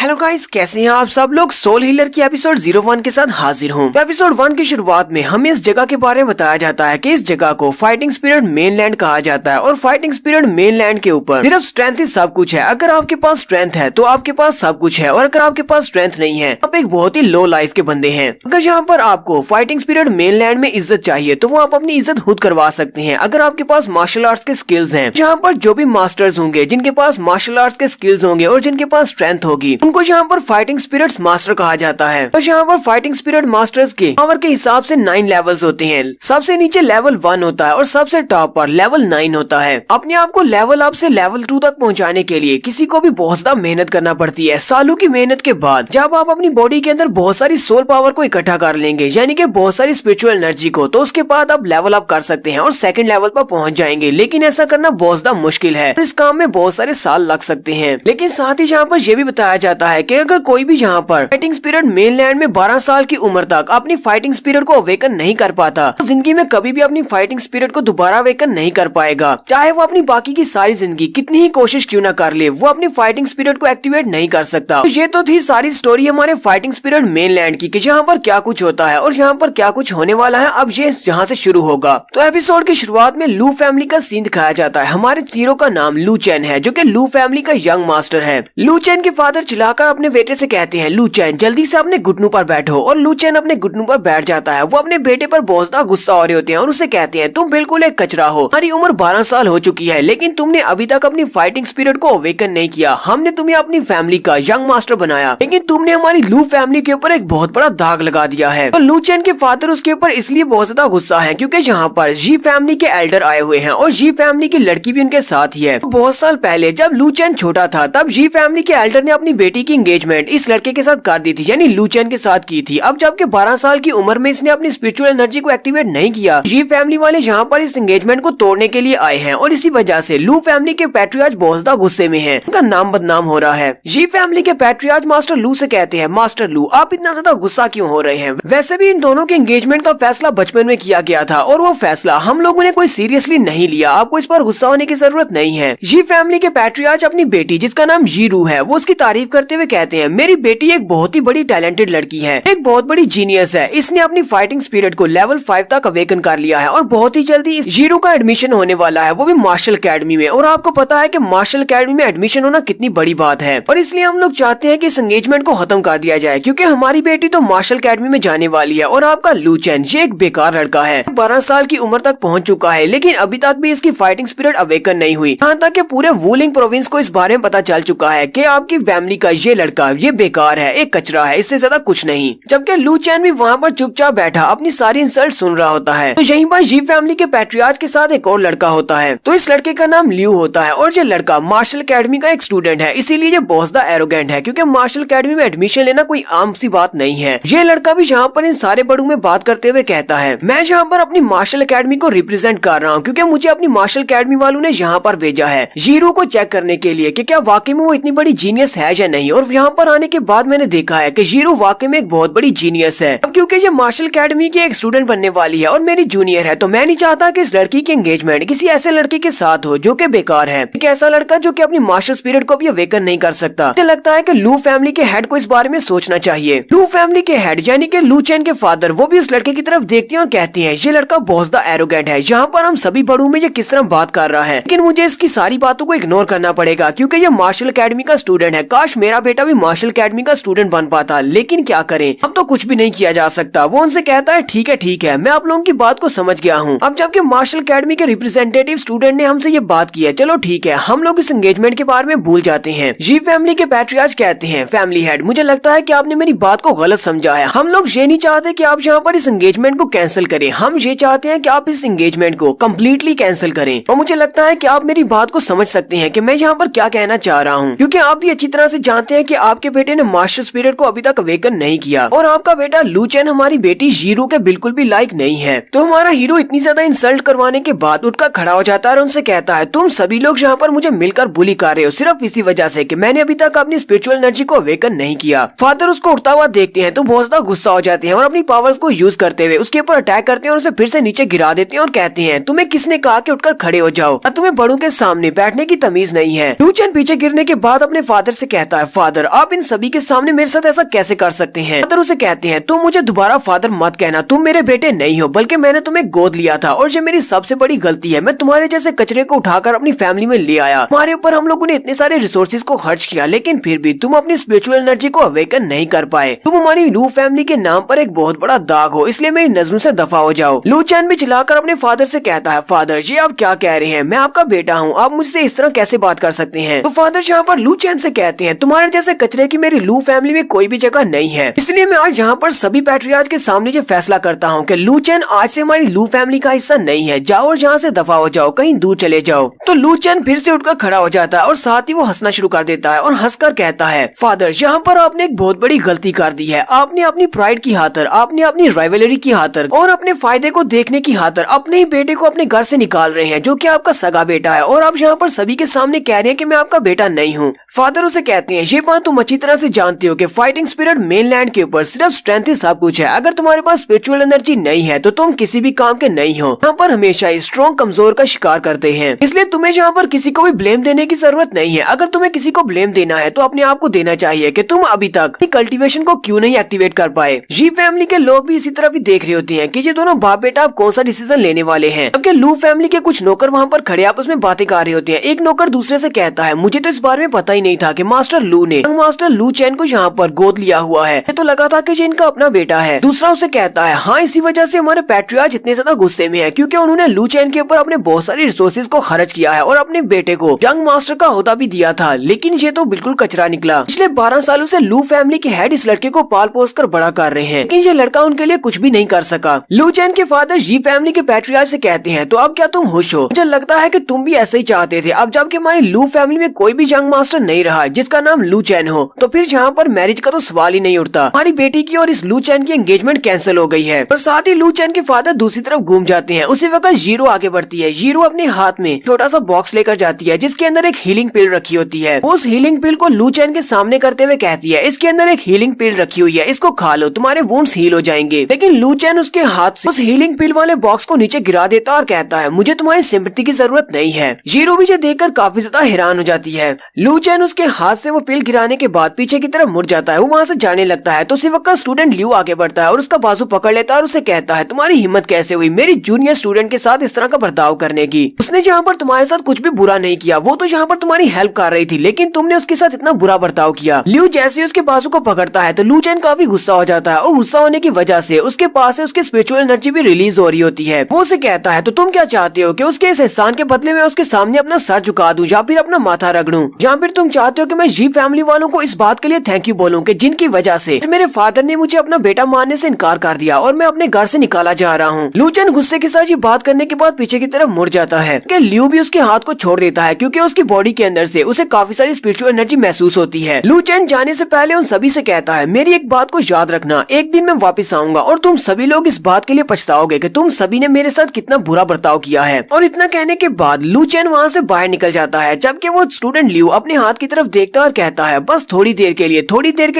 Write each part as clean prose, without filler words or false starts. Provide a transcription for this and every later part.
Hello guys, कैसे हैं आप सब लोग। सोल हीलर की एपिसोड 01 के साथ हाजिर हूँ। तो एपिसोड 1 की शुरुआत में हमें इस जगह के बारे में बताया जाता है कि इस जगह को फाइटिंग स्पिरिट मेनलैंड कहा जाता है और फाइटिंग स्पिरिट मेनलैंड के ऊपर सिर्फ स्ट्रेंथ ही सब कुछ है। अगर आपके पास स्ट्रेंथ है तो आपके पास सब कुछ है, और अगर आपके पास स्ट्रेंथ नहीं है आप एक बहुत ही लो लाइफ के बंदे हैं। अगर यहाँ पर आपको फाइटिंग स्पिरिट मेनलैंड में इज्जत चाहिए तो वो आप अपनी इज्जत खुद करवा सकते हैं। अगर आपके पास मार्शल आर्ट्स के स्किल्स हैं, यहाँ पर जो भी मास्टर्स होंगे जिनके पास मार्शल आर्ट्स के स्किल्स होंगे और जिनके पास स्ट्रेंथ होगी उनको यहाँ पर फाइटिंग स्पिरिट्स मास्टर कहा जाता है। तो यहाँ पर फाइटिंग स्पिरिट मास्टर्स के पावर के हिसाब से 9 लेवल्स होते हैं। सबसे नीचे लेवल 1 होता है और सबसे टॉप पर लेवल 9 होता है। अपने आप को लेवल अप से लेवल 2 तक पहुँचाने के लिए किसी को भी बहुत ज्यादा मेहनत करना पड़ती है। सालों की मेहनत के बाद जब आप अपनी बॉडी के अंदर बहुत सारी सोल पावर को इकट्ठा कर लेंगे, यानी कि बहुत सारी स्पिरिचुअल एनर्जी को, तो उसके बाद आप लेवल अप कर सकते हैं और सेकंड लेवल पर पहुंच जाएंगे। लेकिन ऐसा करना बहुत ज्यादा मुश्किल है, इस काम में बहुत सारे साल लग सकते हैं। लेकिन साथ ही यहाँ पर यह भी बताया जाता है कि अगर कोई भी यहाँ पर फाइटिंग स्पिरिट मेनलैंड में 12 साल की उम्र तक अपनी फाइटिंग स्पिरिट को अवेकन नहीं कर पाता तो जिंदगी में कभी भी अपनी फाइटिंग स्पिरिट को दोबारा अवेकन नहीं कर पाएगा। चाहे वो अपनी बाकी की सारी जिंदगी कितनी ही कोशिश क्यों ना कर ले, वो अपनी फाइटिंग स्पिरिट को एक्टिवेट नहीं कर सकता। तो ये तो थी सारी स्टोरी हमारे फाइटिंग स्पिरिट मेनलैंड की, कि यहाँ पर क्या कुछ होता है और यहाँ पर क्या कुछ होने वाला है। अब ये यहाँ से शुरू होगा। तो एपिसोड की शुरुआत में लू फैमिली का सीन दिखाया जाता है। हमारे हीरो का नाम लू चैन है, जो कि लू फैमिली का यंग मास्टर है। लू चैन के फादर चिल्लाकर अपने बेटे से कहते हैं, लू चैन जल्दी से अपने घुटनों पर बैठो। और लू चैन अपने घुटनों पर बैठ जाता है। वो अपने बेटे पर बहुत ज्यादा गुस्सा हो रहे होते हैं और उसे कहते हैं, तुम बिल्कुल एक कचरा हो। हमारी उम्र 12 साल हो चुकी है लेकिन तुमने अभी तक अपनी फाइटिंग स्पिरिट को अवेकन नहीं किया। हमने तुम्हें अपनी फैमिली का यंग मास्टर बनाया लेकिन तुमने हमारी लू फैमिली के ऊपर एक बहुत बड़ा दाग लगा दिया है। तो लू चैन के फादर उसके ऊपर इसलिए बहुत ज्यादा गुस्सा है क्योंकि यहाँ पर जी फैमिली के एल्डर आए हुए हैं और जी फैमिली की लड़की भी उनके साथ ही है। बहुत साल पहले जब लू चैन छोटा था तब जी फैमिली के एल्डर ने अपनी बेटी की एंगेजमेंट इस लड़के के साथ कर दी थी, यानी लू चैन के साथ की थी। अब जबकि 12 साल की उम्र में इसने अपनी स्पिरिचुअल एनर्जी को एक्टिवेट नहीं किया, जी फैमिली वाले यहाँ पर इस एंगेजमेंट को तोड़ने के लिए आए हैं और इसी वजह से लू फैमिली के पैट्रियार्च बहुत ज्यादा गुस्से में हैं। उनका नाम बदनाम हो रहा है। जी फैमिली के पैट्रियार्च मास्टर लू से कहते हैं, मास्टर लू आप इतना ज्यादा गुस्सा क्यों हो रहे हैं? वैसे भी इन दोनों के एंगेजमेंट का फैसला बचपन में किया गया था और वो फैसला हम लोगों ने कोई सीरियसली नहीं लिया। आपको इस पर गुस्सा होने की जरूरत नहीं है। जी फैमिली के पैट्रियार्च अपनी बेटी जिसका नाम जीरू है वो उसकी तारीफ करते हुए कहते हैं, मेरी बेटी एक बहुत ही बड़ी टैलेंटेड लड़की है, एक बहुत बड़ी जीनियस है। इसने अपनी फाइटिंग स्पिरिट को लेवल 5 तक अवेकन कर लिया है और बहुत ही जल्दी इस जीरो का एडमिशन होने वाला है, वो भी मार्शल अकेडमी में। और आपको पता है कि मार्शल अकेडमी में एडमिशन होना कितनी बड़ी बात है और इसलिए हम लोग चाहते हैं कि इस एंगेजमेंट को खत्म कर दिया जाए क्योंकि हमारी बेटी तो मार्शल अकेडमी में जाने वाली है और आपका लू चैन ये एक बेकार लड़का है। 12 साल की उम्र तक पहुँच चुका है लेकिन अभी तक भी इसकी फाइटिंग स्पिरिट अवेकन नहीं हुई। यहाँ तक कि पूरे वुलिंग प्रोविंस को इस बारे में पता चल चुका है कि आपकी फैमिली का ये लड़का ये बेकार है, एक कचरा है, इससे ज्यादा कुछ नहीं। जबकि लू चैन भी वहाँ पर चुपचाप बैठा अपनी सारी इंसल्ट सुन रहा होता है। तो यहीं पर जी फैमिली के पैट्रियार्च के साथ एक और लड़का होता है। तो इस लड़के का नाम ल्यू होता है और ये लड़का मार्शल अकेडमी का एक स्टूडेंट है, इसीलिए ये बहुत ज्यादा एरोगेंट है क्योंकि मार्शल अकेडमी में एडमिशन लेना कोई आम सी बात नहीं है। ये लड़का भी यहाँ पर इन सारे बड़ों में बात करते हुए कहता है, मैं यहाँ पर अपनी मार्शल अकेडमी को रिप्रेजेंट कर रहा हूँ क्योंकि मुझे अपनी मार्शल अकेडमी वालों ने यहाँ पर भेजा है जीरो को चेक करने के लिए कि क्या वाकई में वो इतनी बड़ी जीनियस है या नहीं। और यहाँ पर आने के बाद मैंने देखा है कि जीरो वाकई में एक बहुत बड़ी जीनियस है। अब क्योंकि ये मार्शल अकेडमी की एक स्टूडेंट बनने वाली है और मेरी जूनियर है तो मैं नहीं चाहता कि इस लड़की की एंगेजमेंट किसी ऐसे लड़के के साथ हो जो कि बेकार है, एक ऐसा लड़का जो कि अपनी मार्शल स्पिरिट को भी अवेकन नहीं कर सकता। मुझे लगता है कि लू फैमिली के हेड को इस बारे में सोचना चाहिए। लू फैमिली के हेड यानी कि लू चैन के फादर वो भी उस लड़के की तरफ देखते हैं और कहते हैं, ये लड़का बहुत ज्यादा एरोगेंट है। यहाँ पर हम सभी बड़ों में ये किस तरह बात कर रहा है लेकिन मुझे इसकी सारी बातों को इग्नोर करना पड़ेगा क्योंकि ये मार्शल अकेडमी का स्टूडेंट है। काश मेरा बेटा भी मार्शल अकेडमी का स्टूडेंट बन पाता, लेकिन क्या करें, अब तो कुछ भी नहीं किया जा सकता। वो उनसे कहता है, ठीक है मैं आप लोगों की बात को समझ गया हूँ। अब जबकि मार्शल अकेडमी के रिप्रेजेंटेटिव स्टूडेंट ने हमसे ये बात की है, चलो ठीक है हम लोग इस एंगेजमेंट के बारे में भूल जाते हैं। जी फैमिली के पैट्रियार्च कहते हैं, फैमिली हेड मुझे लगता है कि आपने मेरी बात को गलत समझा है। हम लोग ये नहीं चाहते कि आप यहाँ पर इस एंगेजमेंट को कैंसिल करें, हम ये चाहते हैं कि आप इस एंगेजमेंट को कम्प्लीटली कैंसिल करें। और मुझे लगता है कि आप मेरी बात को समझ सकते हैं कि मैं यहाँ पर क्या कहना चाह रहा हूँ क्योंकि आप भी अच्छी तरह से जानते हैं कि आपके बेटे ने मार्शल स्पिरिट को अभी तक अवेकन नहीं किया और आपका बेटा लू चैन हमारी बेटी जीरो के बिल्कुल भी लायक नहीं है। तो हमारा हीरो इतनी ज्यादा इंसल्ट करवाने के बाद उठकर खड़ा हो जाता है और उनसे कहता है, तुम सभी लोग यहाँ पर मुझे मिलकर बुली कर रहे हो सिर्फ इसी वजह से कि मैंने अभी तक अपनी स्पिरिचुअल एनर्जी को अवेकन नहीं किया। फादर उसको उठता हुआ देखते हैं तो बहुत ज्यादा गुस्सा हो जाते हैं और अपनी पावर्स को यूज करते हुए उसके ऊपर अटैक करते हैं और उसे फिर से नीचे गिरा देते हैं और कहते हैं, तुम्हें किसने कहा कि उठकर खड़े हो जाओ, तुम्हें बड़ों के सामने बैठने की तमीज नहीं है। लू चैन पीछे गिरने के बाद अपने फादर से कहता है, फादर आप इन सभी के सामने मेरे साथ ऐसा कैसे कर सकते हैं। फादर उसे कहते हैं तुम मुझे दोबारा फादर मत कहना, तुम मेरे बेटे नहीं हो, बल्कि मैंने तुम्हें गोद लिया था और ये मेरी सबसे बड़ी गलती है। मैं तुम्हारे जैसे कचरे को उठाकर अपनी फैमिली में ले आया, तुम्हारे ऊपर हम लोगों ने इतने सारे रिसोर्सेज को खर्च किया, लेकिन फिर भी तुम अपनी स्पिरिचुअल एनर्जी को अवेकन नहीं कर पाए। तुम हमारी लू फैमिली के नाम पर एक बहुत बड़ा दाग हो, इसलिए मेरी नजरों से दफा हो जाओ। लू चैन भी चिल्लाकर अपने फादर से कहता है फादर जी आप क्या कह रहे हैं, मैं आपका बेटा हूँ, आप मुझसे इस तरह कैसे बात कर सकते हैं। तो फादर यहाँ पर लू चैन से कहते हैं तुम्हारे जैसे कचरे की मेरी लू फैमिली में कोई भी जगह नहीं है, इसलिए मैं आज यहाँ पर सभी पैट्रियार्च के सामने ये फैसला करता हूँ कि लू चैन आज से हमारी लू फैमिली का हिस्सा नहीं है, जाओ और यहाँ से दफा हो जाओ, कहीं दूर चले जाओ। तो लू चैन फिर से उठकर खड़ा हो जाता है और साथ ही वो हंसना शुरू कर देता है और हंसकर कहता है फादर यहाँ पर आपने एक बहुत बड़ी गलती कर दी है। आपने अपनी प्राइड की खातर, आपने अपनी राइवलरी की खातर और अपने फायदे को देखने की खातर अपने ही बेटे को अपने घर से निकाल रहे हैं, जो कि आपका सगा बेटा है, और आप यहाँ पर सभी के सामने कह रहे हैं कि मैं आपका बेटा नहीं हूँ। फादर उसे कहते हैं ये बात तुम अच्छी तरह से जानते हो कि फाइटिंग स्पिरिट मेनलैंड के ऊपर सिर्फ स्ट्रेंथ ही सब कुछ है। अगर तुम्हारे पास स्पिरिचुअल एनर्जी नहीं है तो तुम किसी भी काम के नहीं हो। यहाँ पर हमेशा ही स्ट्रॉन्ग कमजोर का शिकार करते हैं, इसलिए तुम्हें यहाँ पर किसी को भी ब्लेम देने की जरूरत नहीं है। अगर तुम्हें किसी को ब्लेम देना है तो अपने आप को देना चाहिए कि तुम अभी तक कल्टीवेशन को क्यों नहीं एक्टिवेट कर पाए। जी फैमिली के लोग भी इसी तरह भी देख रहे होते हैं कि ये दोनों बाप बेटा अब कौन सा डिसीजन लेने वाले हैं। जबकि लू फैमिली के कुछ नौकर वहाँ पर खड़े आपस में बातें कर रहे होते हैं। एक नौकर दूसरे से कहता है मुझे तो इस बारे में पता ही नहीं था कि मास्टर लू ने मास्टर लू चैन को यहाँ पर गोद लिया हुआ है, तो लगा था कि ये इनका अपना बेटा है। दूसरा उसे कहता है हाँ इसी वजह से हमारे पैट्रियार्च इतने ज्यादा गुस्से में है, क्योंकि उन्होंने लू चैन के ऊपर अपने बहुत सारे रिसोर्सेज को खर्च किया है और अपने बेटे को यंग मास्टर का ओहदा भी दिया था, लेकिन ये तो बिल्कुल कचरा निकला। पिछले 12 सालों से लू फैमिली के हेड इस लड़के को पाल पोस कर बड़ा कर रहे हैं, लेकिन ये लड़का उनके लिए कुछ भी नहीं कर सका। लू चैन के फादर जी फैमिली के पैट्रियार्च से कहते हैं तो अब क्या तुम खुश हो? मुझे लगता है कि तुम भी ऐसे ही चाहते थे। अब जबकि हमारी लू फैमिली में कोई भी यंग मास्टर नहीं रहा जिसका नाम लू चैन हो, तो फिर यहाँ पर मैरिज का तो सवाल ही नहीं उठता। हमारी बेटी की और इस लू चैन की एंगेजमेंट कैंसिल हो गई है। और साथ ही लू चैन के फादर दूसरी तरफ घूम जाते हैं। उसी वक्त जीरो आगे बढ़ती है। जीरो अपने हाथ में छोटा सा बॉक्स लेकर जाती है जिसके अंदर एक हीलिंग पिल रखी होती है। उस हीलिंग पिल को लू चैन के सामने करते हुए कहती है इसके अंदर एक हीलिंग पिल रखी हुई है, इसको खा लो, तुम्हारे वुंड्स हील हो जाएंगे। लेकिन लू चैन उसके हाथ से उस हीलिंग पिल वाले बॉक्स को नीचे गिरा देता और कहता है मुझे तुम्हारी सिंपैथी की जरूरत नहीं है। जीरो भी देखकर काफी ज्यादा हैरान हो जाती है। लू चैन उसके हाथ से वो पिल गिराने के बाद पीछे की तरफ मुड़ जाता है, वो वहाँ से जाने लगता है। तो उसी वक्त स्टूडेंट ल्यू आगे बढ़ता है और उसका बाजू पकड़ लेता है और उसे कहता है तुम्हारी हिम्मत कैसे हुई मेरी जूनियर स्टूडेंट के साथ इस तरह का बर्ताव करने की? उसने जहाँ पर तुम्हारे साथ कुछ भी बुरा नहीं किया, वो तो यहाँ पर तुम्हारी हेल्प कर रही थी, लेकिन तुमने उसके साथ इतना बुरा बर्ताव किया। ल्यू जैसे उसके बाजू को पकड़ता है तो लू चैन काफी गुस्सा हो जाता है और गुस्सा होने की वजह से उसके पास से उसकी स्पिरिचुअल एनर्जी भी रिलीज हो रही होती है। वो उसे कहता है तो तुम क्या चाहते हो कि उसके इस एहसान के बदले में उसके सामने अपना सर झुका दूं या फिर अपना माथा रगड़ूं, या फिर तुम चाहते हो कि मैं जी फैमिली वालों को इस बात के लिए थैंक यू बोलूं कि जिनकी वजह से मेरे फादर ने मुझे अपना बेटा मानने से इनकार कर दिया और मैं अपने घर से निकाला जा रहा हूँ। लू चैन गुस्से के साथ ये बात करने के बाद पीछे की तरफ मुड़ जाता है कि ल्यू भी उसके हाथ को छोड़ देता है क्योंकि उसकी बॉडी के अंदर से उसे काफी सारी स्पिरिचुअल एनर्जी महसूस होती है। लू चैन जाने से पहले उन सभी से कहता है मेरी एक बात को याद रखना, एक दिन मैं वापस आऊंगा और तुम सभी लोग इस बात के लिए पछताओगे कि तुम सभी ने मेरे साथ कितना बुरा बर्ताव किया है। और इतना कहने के बाद लू चैन वहाँ से बाहर निकल जाता है, जबकि वो स्टूडेंट ल्यू अपने हाथ की तरफ देखता और कहता है बस थोड़ी देर के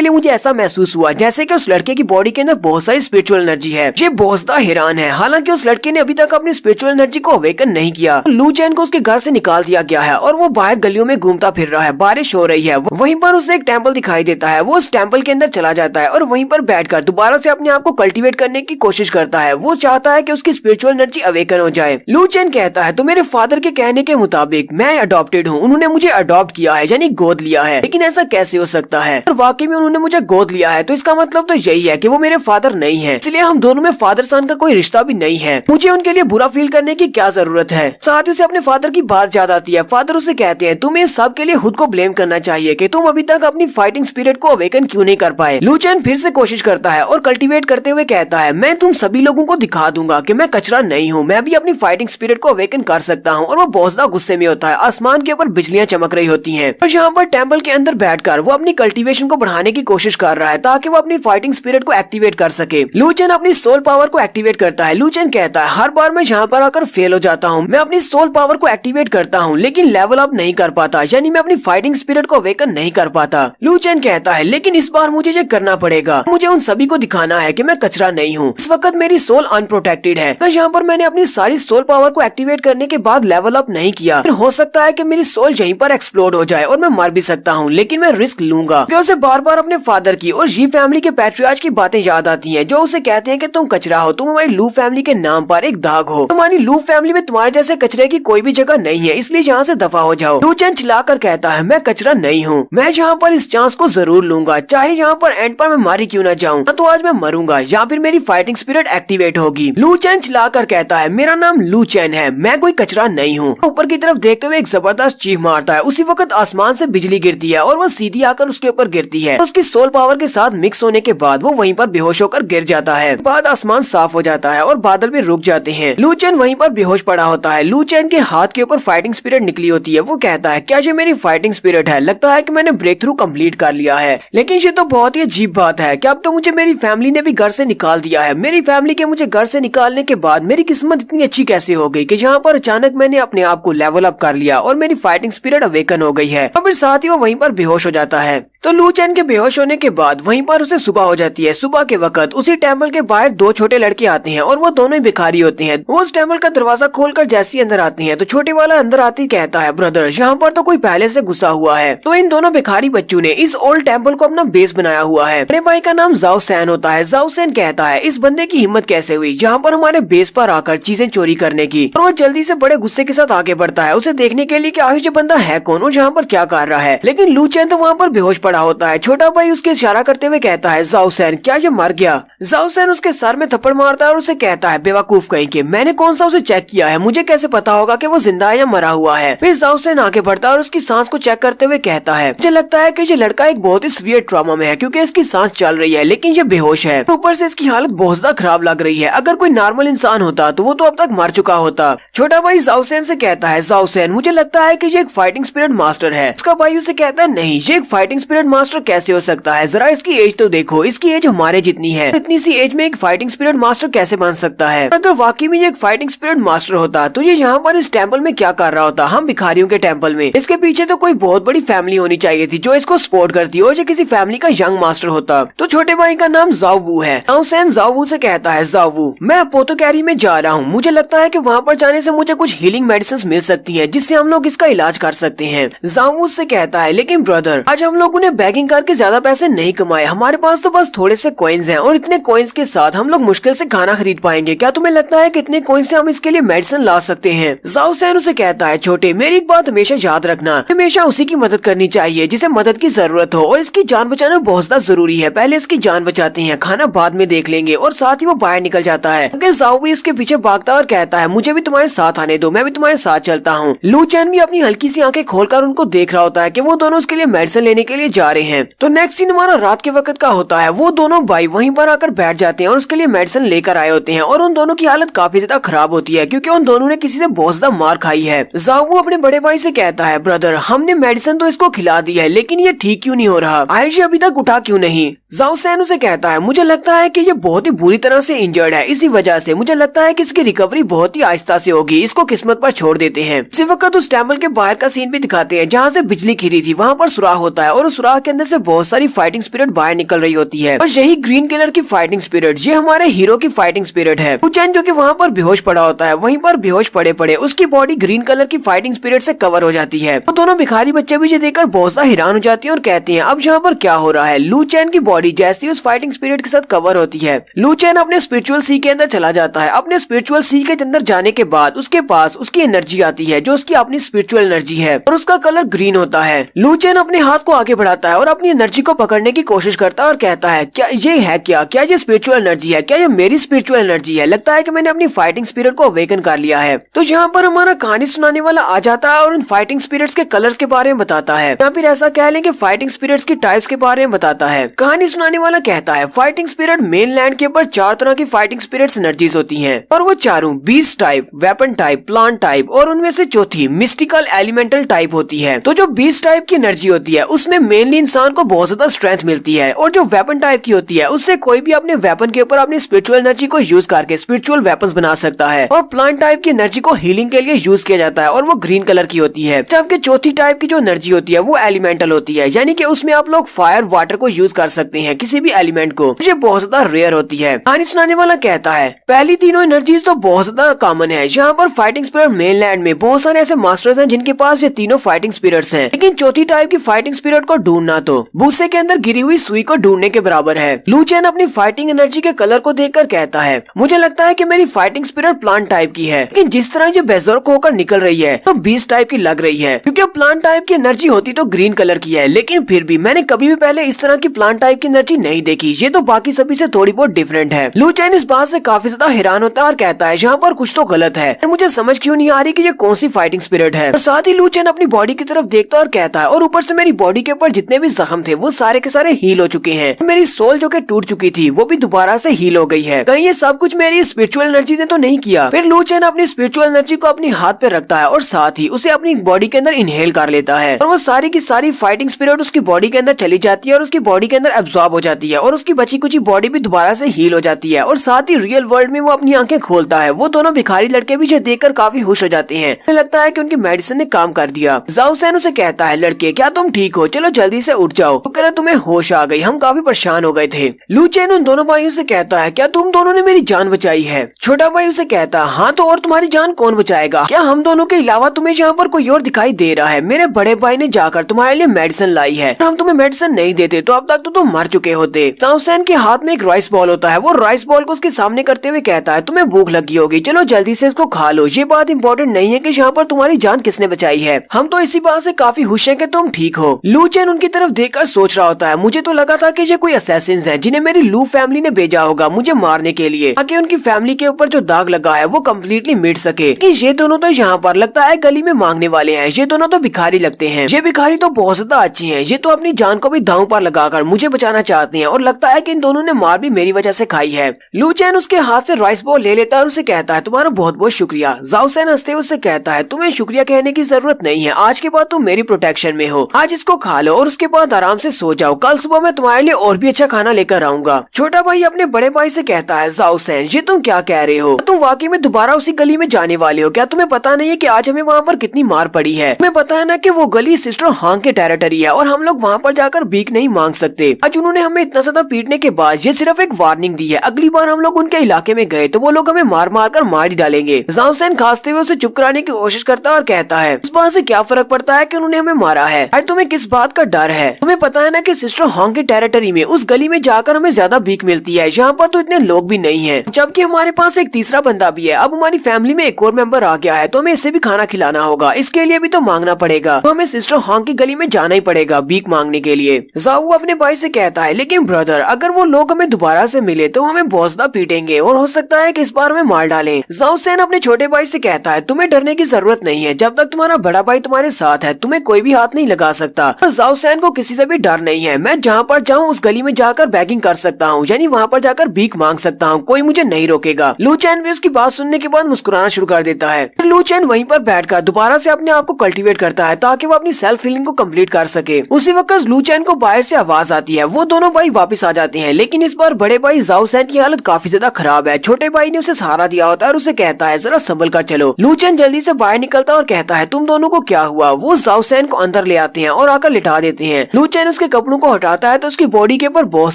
लिए मुझे ऐसा महसूस हुआ जैसे कि उस लड़के की बॉडी के अंदर बहुत सारी स्पिरिचुअल एनर्जी है। ये बहुत ज्यादा हैरान है, हालांकि उस लड़के ने अभी तक अपनी स्पिरिचुअल एनर्जी को अवेकन नहीं किया। लू चैन को उसके घर से निकाल दिया गया है और वो बाहर गलियों में घूमता फिर रहा है। बारिश हो रही है, वहीं पर उसे एक टेम्पल दिखाई देता है। वो उस टेम्पल के अंदर चला जाता है और वहीं पर बैठकर दोबारा से अपने आप को कल्टीवेट करने की कोशिश करता है। वो चाहता है कि उसकी स्पिरिचुअल एनर्जी अवेकन हो जाए। लू चैन कहता है तो मेरे फादर के कहने के मुताबिक मैं अडॉप्टेड हूँ, उन्होंने मुझे अडॉप्ट किया है यानी गोद लिया है, लेकिन ऐसा कैसे हो सकता है? और वाकई में उन्होंने मुझे गोद लिया है तो इसका मतलब तो यही है कि वो मेरे फादर नहीं है, इसलिए हम दोनों में फादर सन का कोई रिश्ता भी नहीं है। मुझे उनके लिए बुरा फील करने की क्या जरूरत है? साथ ही उसे अपने फादर की बात याद आती है। फादर उसे कहते हैं तुम्हें इस सब के लिए खुद को ब्लेम करना चाहिए कि तुम अभी तक अपनी फाइटिंग स्पिरिट को अवेकन क्यों नहीं कर पाए। लू चैन फिर से कोशिश करता है और कल्टीवेट करते हुए कहता है मैं तुम सभी लोगों को दिखा दूंगा कि मैं कचरा नहीं हूँ, मैं भी अपनी फाइटिंग स्पिरिट को अवेकन कर सकता हूँ। और वो बहुत ज्यादा गुस्से में होता है। आसमान के ऊपर बिजलियां चमक रही होती हैं और यहाँ पर टेम्पल के अंदर बैठकर वो अपनी कल्टीवेशन को बढ़ाने की कोशिश कर रहा है ताकि वो अपनी फाइटिंग स्पिरिट को एक्टिवेट कर सके। लू चैन अपनी सोल पावर को एक्टिवेट करता है। लू चैन कहता है हर बार मैं यहाँ पर आकर फेल हो जाता हूँ, मैं अपनी सोल पावर को एक्टिवेट करता हूँ लेकिन लेवल अप नहीं कर पाता, यानी मैं अपनी फाइटिंग स्पिरिट को अवेकन नहीं कर पाता। लू चैन कहता है लेकिन इस बार मुझे ये करना पड़ेगा, मुझे उन सभी को दिखाना है कि मैं कचरा नहीं हूँ। इस वक्त मेरी सोल अनप्रोटेक्टेड है, तो यहाँ पर मैंने अपनी सारी सोल पावर को एक्टिवेट करने के बाद लेवल अप नहीं किया, फिर हो सकता है कि मेरी सोल यहीं पर एक्सप्लोड हो जाए और मैं मर भी सकता हूँ। लेकिन मैं रिस्क लूंगा। उसे बार बार अपने फादर की और जी फैमिली के पैट्रियार्च की बातें याद आती हैं, जो उसे कहते हैं कि तुम कचरा हो, तुम हमारी लू फैमिली के नाम पर एक दाग हो, तुम्हारी लू फैमिली में तुम्हारे जैसे कचरे की कोई भी जगह नहीं है, इसलिए यहाँ से दफा हो जाओ। लू चैन चिल्लाकर कहता है मैं कचरा नहीं हूँ, मैं यहाँ पर इस चांस को जरूर लूंगा, चाहे यहाँ पर एंड पर मैं मारी क्यों न जाऊँ, तो आज मैं मरूंगा या फिर मेरी फाइटिंग स्पिरिट एक्टिवेट होगी। लू चैन चिल्लाकर कहता है मेरा नाम लू चैन है, मैं कोई कचरा नहीं हूँ। ऊपर की तरफ देखते हुए एक जबरदस्त चीख मारता है। उसी वक्त आसमान से बिजली गिरती है और वो सीधी आकर उसके ऊपर गिरती है। उसकी सोल पावर के साथ मिक्स होने के बाद वो वहीं पर बेहोश होकर गिर जाता है। बाद आसमान साफ हो जाता है और बादल भी रुक जाते हैं। लू चैन वहीं पर बेहोश पड़ा होता है। लू चैन के हाथ के ऊपर फाइटिंग स्पिरिट निकली होती है। वो कहता है क्या ये मेरी फाइटिंग स्पिरिट है? लगता है कि मैंने ब्रेक थ्रू कंप्लीट कर लिया है, लेकिन ये तो बहुत ही अजीब बात है कि अब तो मुझे मेरी फैमिली ने भी घर से निकाल दिया है। मेरी फैमिली के मुझे घर से निकालने के बाद मेरी किस्मत इतनी अच्छी कैसे हो गई कि यहाँ पर अचानक मैंने अपने आप को लेवल अप कर लिया और मेरी फाइटिंग स्पिरिट अवेकन हो गई है। और फिर साथ ही वो वहीं पर बेहोश हो जाता है। तो लू चैन के बेहोश होने के बाद वहीं पर उसे सुबह हो जाती है। सुबह के वक्त उसी टेम्पल के बाहर दो छोटे लड़के आते हैं और वो दोनों ही भिखारी होते हैं। वो उस टेम्पल का दरवाजा खोलकर जैसे ही अंदर आती हैं तो छोटे वाला अंदर आती कहता है ब्रदर यहाँ पर तो कोई पहले से घुसा हुआ है। तो इन दोनों भिखारी बच्चों ने इस ओल्ड टेम्पल को अपना बेस बनाया हुआ है। बड़े भाई का नाम जाओ सैन होता है। जाओ सैन कहता है इस बंदे की हिम्मत कैसे हुई यहाँ पर हमारे बेस पर आकर चीजें चोरी करने की। और वो जल्दी से बड़े गुस्से के साथ आगे बढ़ता है उसे देखने के लिए कि आखिर ये बंदा है कौन और यहाँ पर क्या कर रहा है। लेकिन लू चैन तो वहाँ पर बेहोश पड़ा होता है। छोटा भाई उसके इशारा करते हुए कहता है जाओ सैन क्या ये मर गया? जाओ सैन उसके सर में थप्पड़ मारता है और उसे कहता है बेवकूफ कहीं के, मैंने कौन सा उसे चेक किया है, मुझे कैसे पता होगा कि वो जिंदा है या मरा हुआ है। फिर जाओ सैन आगे बढ़ता है और उसकी सांस को चेक करते हुए कहता है मुझे लगता है कि ये लड़का एक बहुत ही सीवियर ट्रॉमा में है क्योंकि इसकी सांस चल रही है लेकिन ये बेहोश है। ऊपर से इसकी हालत बहुत ज्यादा खराब लग रही है। अगर कोई नॉर्मल इंसान होता तो वो तो अब तक मर चुका होता। छोटा भाई जाओ सैन से कहता है जाओ सैन मुझे लगता है कि ये एक फाइटिंग स्पिरिट मास्टर है। उसका भाई उसे कहता है नहीं ये एक फाइटिंग स्पिरिट मास्टर कैसे हो सकता है, जरा इसकी एज तो देखो, इसकी एज हमारे जितनी है, इतनी सी एज में एक फाइटिंग स्पिरिट मास्टर कैसे बन सकता है? अगर वाकई में ये एक फाइटिंग स्पिरिट मास्टर होता तो ये यहाँ पर इस टेम्पल में क्या कर रहा होता? हम भिखारियों के टेम्पल में। इसके पीछे तो कोई बहुत बड़ी फैमिली होनी चाहिए थी जो इसको सपोर्ट करती और ये किसी फैमिली का यंग मास्टर होता। तो छोटे भाई का नाम जाओ वू है। जाओ सैन जाओ वू से कहता है जाओ वू मैं अपोथेकेरी में जा रहा हूँ, मुझे लगता है कि वहाँ पर जाने से मुझे कुछ हीलिंग मेडिसिन मिल सकती है जिससे हम लोग इसका इलाज कर सकते हैं। जाओ वू से कहता है लेकिन ब्रदर आज हम लोगों ने बैगिंग करके ज्यादा पैसे नहीं कमाए, हमारे पास तो बस थोड़े से कॉइन्स हैं और इतने कॉइन्स के साथ हम लोग मुश्किल से खाना खरीद पाएंगे, क्या तुम्हें लगता है कि इतने कॉइन्स से हम इसके लिए मेडिसिन ला सकते हैं? जाओ सैन उसे कहता है छोटे मेरी एक बात हमेशा याद रखना, हमेशा उसी की मदद करनी चाहिए जिसे मदद की जरूरत हो और इसकी जान बचाना बहुत ज्यादा जरूरी है। पहले इसकी जान बचाते हैं, खाना बाद में देख लेंगे। और साथ ही वो बाहर निकल जाता है। जाओ भी इसके पीछे भागता और कहता है मुझे भी तुम्हारे साथ आने दो, मैं भी तुम्हारे साथ चलता हूँ। लू चैन भी अपनी हल्की सी आंखें खोलकर उनको देख रहा होता है कि वो दोनों उसके लिए मेडिसिन लेने के लिए जा रहे हैं। तो नेक्स्ट सीन हमारा रात के वक्त का होता है। वो दोनों भाई वहीं पर आकर बैठ जाते हैं और उसके लिए मेडिसिन लेकर आए होते हैं और उन दोनों की हालत काफी ज्यादा खराब होती है क्योंकि उन दोनों ने किसी से बहुत ज्यादा मार खाई है। जाओ अपने बड़े भाई से कहता है ब्रदर हमने मेडिसिन तो इसको खिला दी है लेकिन ये ठीक क्यों नहीं हो रहा, आयुषी अभी तक उठा क्यों नहीं? जाओ सैन उसे कहता है मुझे लगता है कि ये बहुत ही बुरी तरह से इंजर्ड है, इसी वजह से मुझे लगता है कि इसकी रिकवरी बहुत ही आहिस्ता से होगी, इसको किस्मत पर छोड़ देते हैं। इसी वक्त उस टेम्पल के बाहर का सीन भी दिखाते हैं जहाँ से बिजली गिरी थी। वहाँ पर सुराख होता है और उस सुराख के अंदर से बहुत सारी फाइटिंग स्पिरिट बाहर निकल रही होती है और यही ग्रीन कलर की फाइटिंग स्पिरिट ये हमारे हीरो की फाइटिंग स्पिरिट है। चैन जो कि वहाँ पर बेहोश पड़ा होता है, वहीं पर बेहोश पड़े पड़े उसकी बॉडी ग्रीन कलर की फाइटिंग स्पिरिट से कवर हो जाती है। तो दोनों भिखारी बच्चे भी ये देखकर बहुत ज्यादा हैरान हो जाती हैं और कहती हैं अब यहाँ पर क्या हो रहा है। लू चैन की बॉडी जैसे ही उस फाइटिंग स्पिरिट के साथ कवर होती है, लू चैन अपने स्पिरिचुअल सी के अंदर चला जाता है। अपने स्पिरिचुअल सी के अंदर जाने के बाद उसके पास उसकी एनर्जी आती है जो उसकी अपनी स्पिरिचुअल एनर्जी है और उसका कलर ग्रीन होता है। लू चैन अपने हाथ को आगे बढ़ाता है और अपनी एनर्जी को पकड़ने की कोशिश करता है और कहता है क्या ये है, क्या ये स्पिरिचुअल एनर्जी है, क्या ये मेरी स्पिरिचुअल एनर्जी है? लगता है कि मैंने अपनी फाइटिंग स्पिरिट को अवेकन कर लिया है। तो यहाँ पर हमारा कहानी सुनाने वाला आ जाता है और उन फाइटिंग स्पिरिट्स के कलर्स के बारे में बताता है या फिर ऐसा कह लें कि फाइटिंग स्पिरिट्स की टाइप्स के बारे में बताता है। कहानी सुनाने वाला कहता है फाइटिंग स्पिरिट मेनलैंड के ऊपर 4 तरह की फाइटिंग स्पिरिट्स एनर्जीज होती हैं और वो चारों beast type, weapon type, plant type और उनमें से चौथी मिस्टिकल एलिमेंटल टाइप होती है। तो जो बीस्ट टाइप की एनर्जी होती है उसमें मेनली इंसान को बहुत ज्यादा स्ट्रेंथ मिलती है और जो वेपन टाइप की होती है उससे कोई भी भी अपने वेपन के ऊपर अपनी स्पिरिचुअल एनर्जी को यूज करके स्पिरिचुअल वेपन्स बना सकता है। और प्लांट टाइप की एनर्जी को हीलिंग के लिए यूज किया जाता है और वो ग्रीन कलर की होती है। जबकि चौथी टाइप की जो एनर्जी होती है वो एलिमेंटल होती है, यानी कि उसमें आप लोग फायर वाटर को यूज कर सकते हैं, किसी भी एलिमेंट को, जो बहुत ज्यादा रेयर होती है। कहानी सुनाने वाला कहता है पहली तीनों एनर्जीज तो बहुत ज्यादा कॉमन है। यहाँ पर फाइटिंग स्पिरिट मेनलैंड में बहुत सारे ऐसे मास्टर्स हैं जिनके पास ये तीनों फाइटिंग स्पिरिट्स हैं, लेकिन चौथी टाइप की फाइटिंग स्पिरिट को ढूंढना तो भूसे के अंदर गिरी हुई सुई को ढूंढने के बराबर है। लू चेन अपनी फाइटिंग एनर्जी के कलर को देखकर कहता है मुझे लगता है कि मेरी फाइटिंग स्पिरिट प्लांट टाइप की है, लेकिन जिस तरह ये बेजोर्क होकर निकल रही है तो बीस्ट टाइप की लग रही है, क्योंकि प्लांट टाइप की एनर्जी होती तो ग्रीन कलर की है, लेकिन फिर भी मैंने कभी भी पहले इस तरह की प्लांट टाइप की एनर्जी नहीं देखी। ये तो बाकी सभी से थोड़ी बहुत डिफरेंट है। लू चेन इस बात से काफी ज्यादा हैरान होता है और कहता है यहाँ पर कुछ तो गलत है, मुझे समझ क्यों नहीं आ रही कि ये कौन सी फाइटिंग स्पिरिट है। और साथ ही लू चेन अपनी बॉडी की तरफ देखता है और कहता है और ऊपर से मेरी बॉडी के ऊपर जितने भी जख्म थे वो सारे के सारे हील हो चुके हैं। मेरी सोल जो कि टूट चुकी थी वो भी दोबारा से हील हो गई है। कहीं ये सब कुछ मेरी स्पिरिचुअल एनर्जी ने तो नहीं किया। फिर लू चेन अपनी स्पिरिचुअल एनर्जी को अपनी हाथ पे रखता है और साथ ही उसे अपनी बॉडी के अंदर इनहेल कर लेता है और वो सारी की सारी फाइटिंग स्पिरिट उसकी बॉडी के अंदर चली जाती है और उसकी बॉडी के अंदर एब्जॉर्ब हो जाती है और उसकी बची कुची बॉडी भी दोबारा से हील हो जाती है। और साथ ही रियल वर्ल्ड में वो अपनी आंखें खोलता है। वो दोनों भिखारी लड़के भी देखकर काफी खुश हो जाते हैं। उन्हें लगता है कि उनकी मेडिसिन ने काम कर दिया। जाओ सैन उसे कहता है लड़के क्या तुम ठीक हो, चलो जल्दी से उठ जाओ। तो कह रहा तुम्हें होश आ गई, हम काफी परेशान हो गए थे। लू चेन उन दोनों भाइयों से कहता है क्या तुम दोनों ने मेरी जान बचाई है। छोटा भाई उसे कहता है हाँ तो और तुम्हारी जान कौन बचाएगा, क्या हम दोनों के अलावा तुम्हें यहाँ पर कोई और दिखाई दे रहा है। मेरे बड़े भाई ने जाकर तुम्हारे लिए मेडिसिन लाई है, हम तुम्हें मेडिसिन नहीं देते तो अब तक तो तुम मर चुके होते। जाओ सैन के हाथ में एक राइस बॉल होता है। वो राइस बॉल को उसके सामने करते हुए कहता है तुम्हें भूख लगी होगी, चलो जल्दी से इसको खा लो। ये बात इम्पोर्टेंट नहीं है कि यहाँ पर तुम्हारी जान किसने बचाई है, हम तो इसी बात से काफी खुश है कि तुम ठीक हो। लू चेन उनकी तरफ देखकर सोच रहा होता है मुझे तो लगा था कि ये कोई असैसिन्स हैं जिन्हें मेरी लू फैमिली ने भेजा होगा मुझे मारने के लिए, ताकि उनकी फैमिली के ऊपर जो दाग लगा है वो कम्प्लीटली मिट सके। कि ये दोनों तो यहाँ पर लगता है गली में मांगने वाले हैं। ये दोनों तो भिखारी लगते हैं। ये भिखारी तो बहुत ज्यादा अच्छी हैं। ये तो अपनी जान को भी दांव पर लगाकर मुझे बचाना चाहते हैं और लगता है कि इन दोनों ने मार भी मेरी वजह से खाई है। लू चेन उसके हाथ से राइस बॉल ले लेता है और उसे कहता है तुम्हारा बहुत बहुत शुक्रिया। जाओ सैन हंसते हुए उससे कहता है तुम्हें शुक्रिया कहने की जरूरत नहीं है, आज के बाद तुम मेरी प्रोटेक्शन में हो। आज इसको खा लो और उसके बाद आराम से सो जाओ, कल सुबह मैं तुम्हारे लिए और भी अच्छा खाना लेकर आऊंगा। छोटा भाई अपने बड़े भाई से कहता है जाओ सैन ये तुम क्या कह रहे हो, तुम वाकई में दोबारा उसी गली में जाने वाले हो क्या? तुम्हें पता नहीं है कि आज हमें वहाँ पर कितनी मार पड़ी है? तुम्हें पता है ना कि वो गली सिस्टर हांग के टेरिटरी है और हम लोग वहाँ पर जाकर भीख नहीं मांग सकते। आज उन्होंने हमें इतना ज्यादा पीटने के बाद ये सिर्फ एक वार्निंग दी है, अगली बार हम लोग उनके इलाके में गए तो वो लोग हमें मार मार कर मार ही डालेंगे। जाओ सैन खांसते हुए उसे चुप कराने की कोशिश करता है और कहता है इस बात से क्या फर्क पड़ता है कि उन्होंने हमें मारा है, आज तुम्हें किस बात का डर है? तुम्हें पता है ना कि सिस्टर हांग की टेरिटरी में उस गली में जाकर हमें ज्यादा भीख मिलती है, यहाँ पर तो इतने लोग भी नहीं है, जबकि हमारे पास एक तीसरा बंदा भी है। अब हमारी फैमिली में एक और मेंबर आ गया है तो हमें इससे भी खाना खिलाना होगा, इसके लिए भी तो मांगना पड़ेगा, तो हमें सिस्टर हांग की गली में जाना ही पड़ेगा भीख मांगने के लिए। जाओ अपने भाई से कहता है लेकिन ब्रदर अगर वो लोग हमें दोबारा से मिले तो हमें बहुत ज्यादा पीटेंगे और हो सकता है कि इस बार हमें मार डालें। जाओ सैन अपने छोटे भाई से कहता है तुम्हें डरने की जरूरत नहीं है, जब तक तुम्हारा बड़ा भाई तुम्हारे साथ है तुम्हें कोई भी हाथ नहीं लगा सकता। और जाओ सैन को किसी से भी डर नहीं है, मैं जहाँ पर जाऊँ उस गली में जाकर बैगिंग कर सकता हूँ, यानी वहाँ पर जाकर भीख मांग सकता हूँ, कोई मुझे नहीं रोकेगा। लू चैन भी उसकी बात सुनने के बाद मुस्कुराना शुरू कर देता है। लू चैन वहीं पर बैठकर दोबारा से अपने आप को कल्टीवेट करता है ताकि वो अपनी सेल्फ हीलिंग को कंप्लीट कर सके। उसी वक्त लू चैन को बाहर से आवाज आती है। वो दोनों भाई वापस आ जाते हैं, लेकिन इस बार बड़े भाई जाओ सैन की हालत काफी ज्यादा खराब है। छोटे भाई ने उसे सहारा दिया होता है और उसे कहता है जरा संभल कर चलो। लू चैन जल्दी से बाहर निकलता है और कहता है तुम दोनों को क्या हुआ? वो जाओ सैन को अंदर ले आते हैं और आकर लिटा देते हैं। लू चैन उसके कपड़ों को हटाता है तो उसकी बॉडी के ऊपर बहुत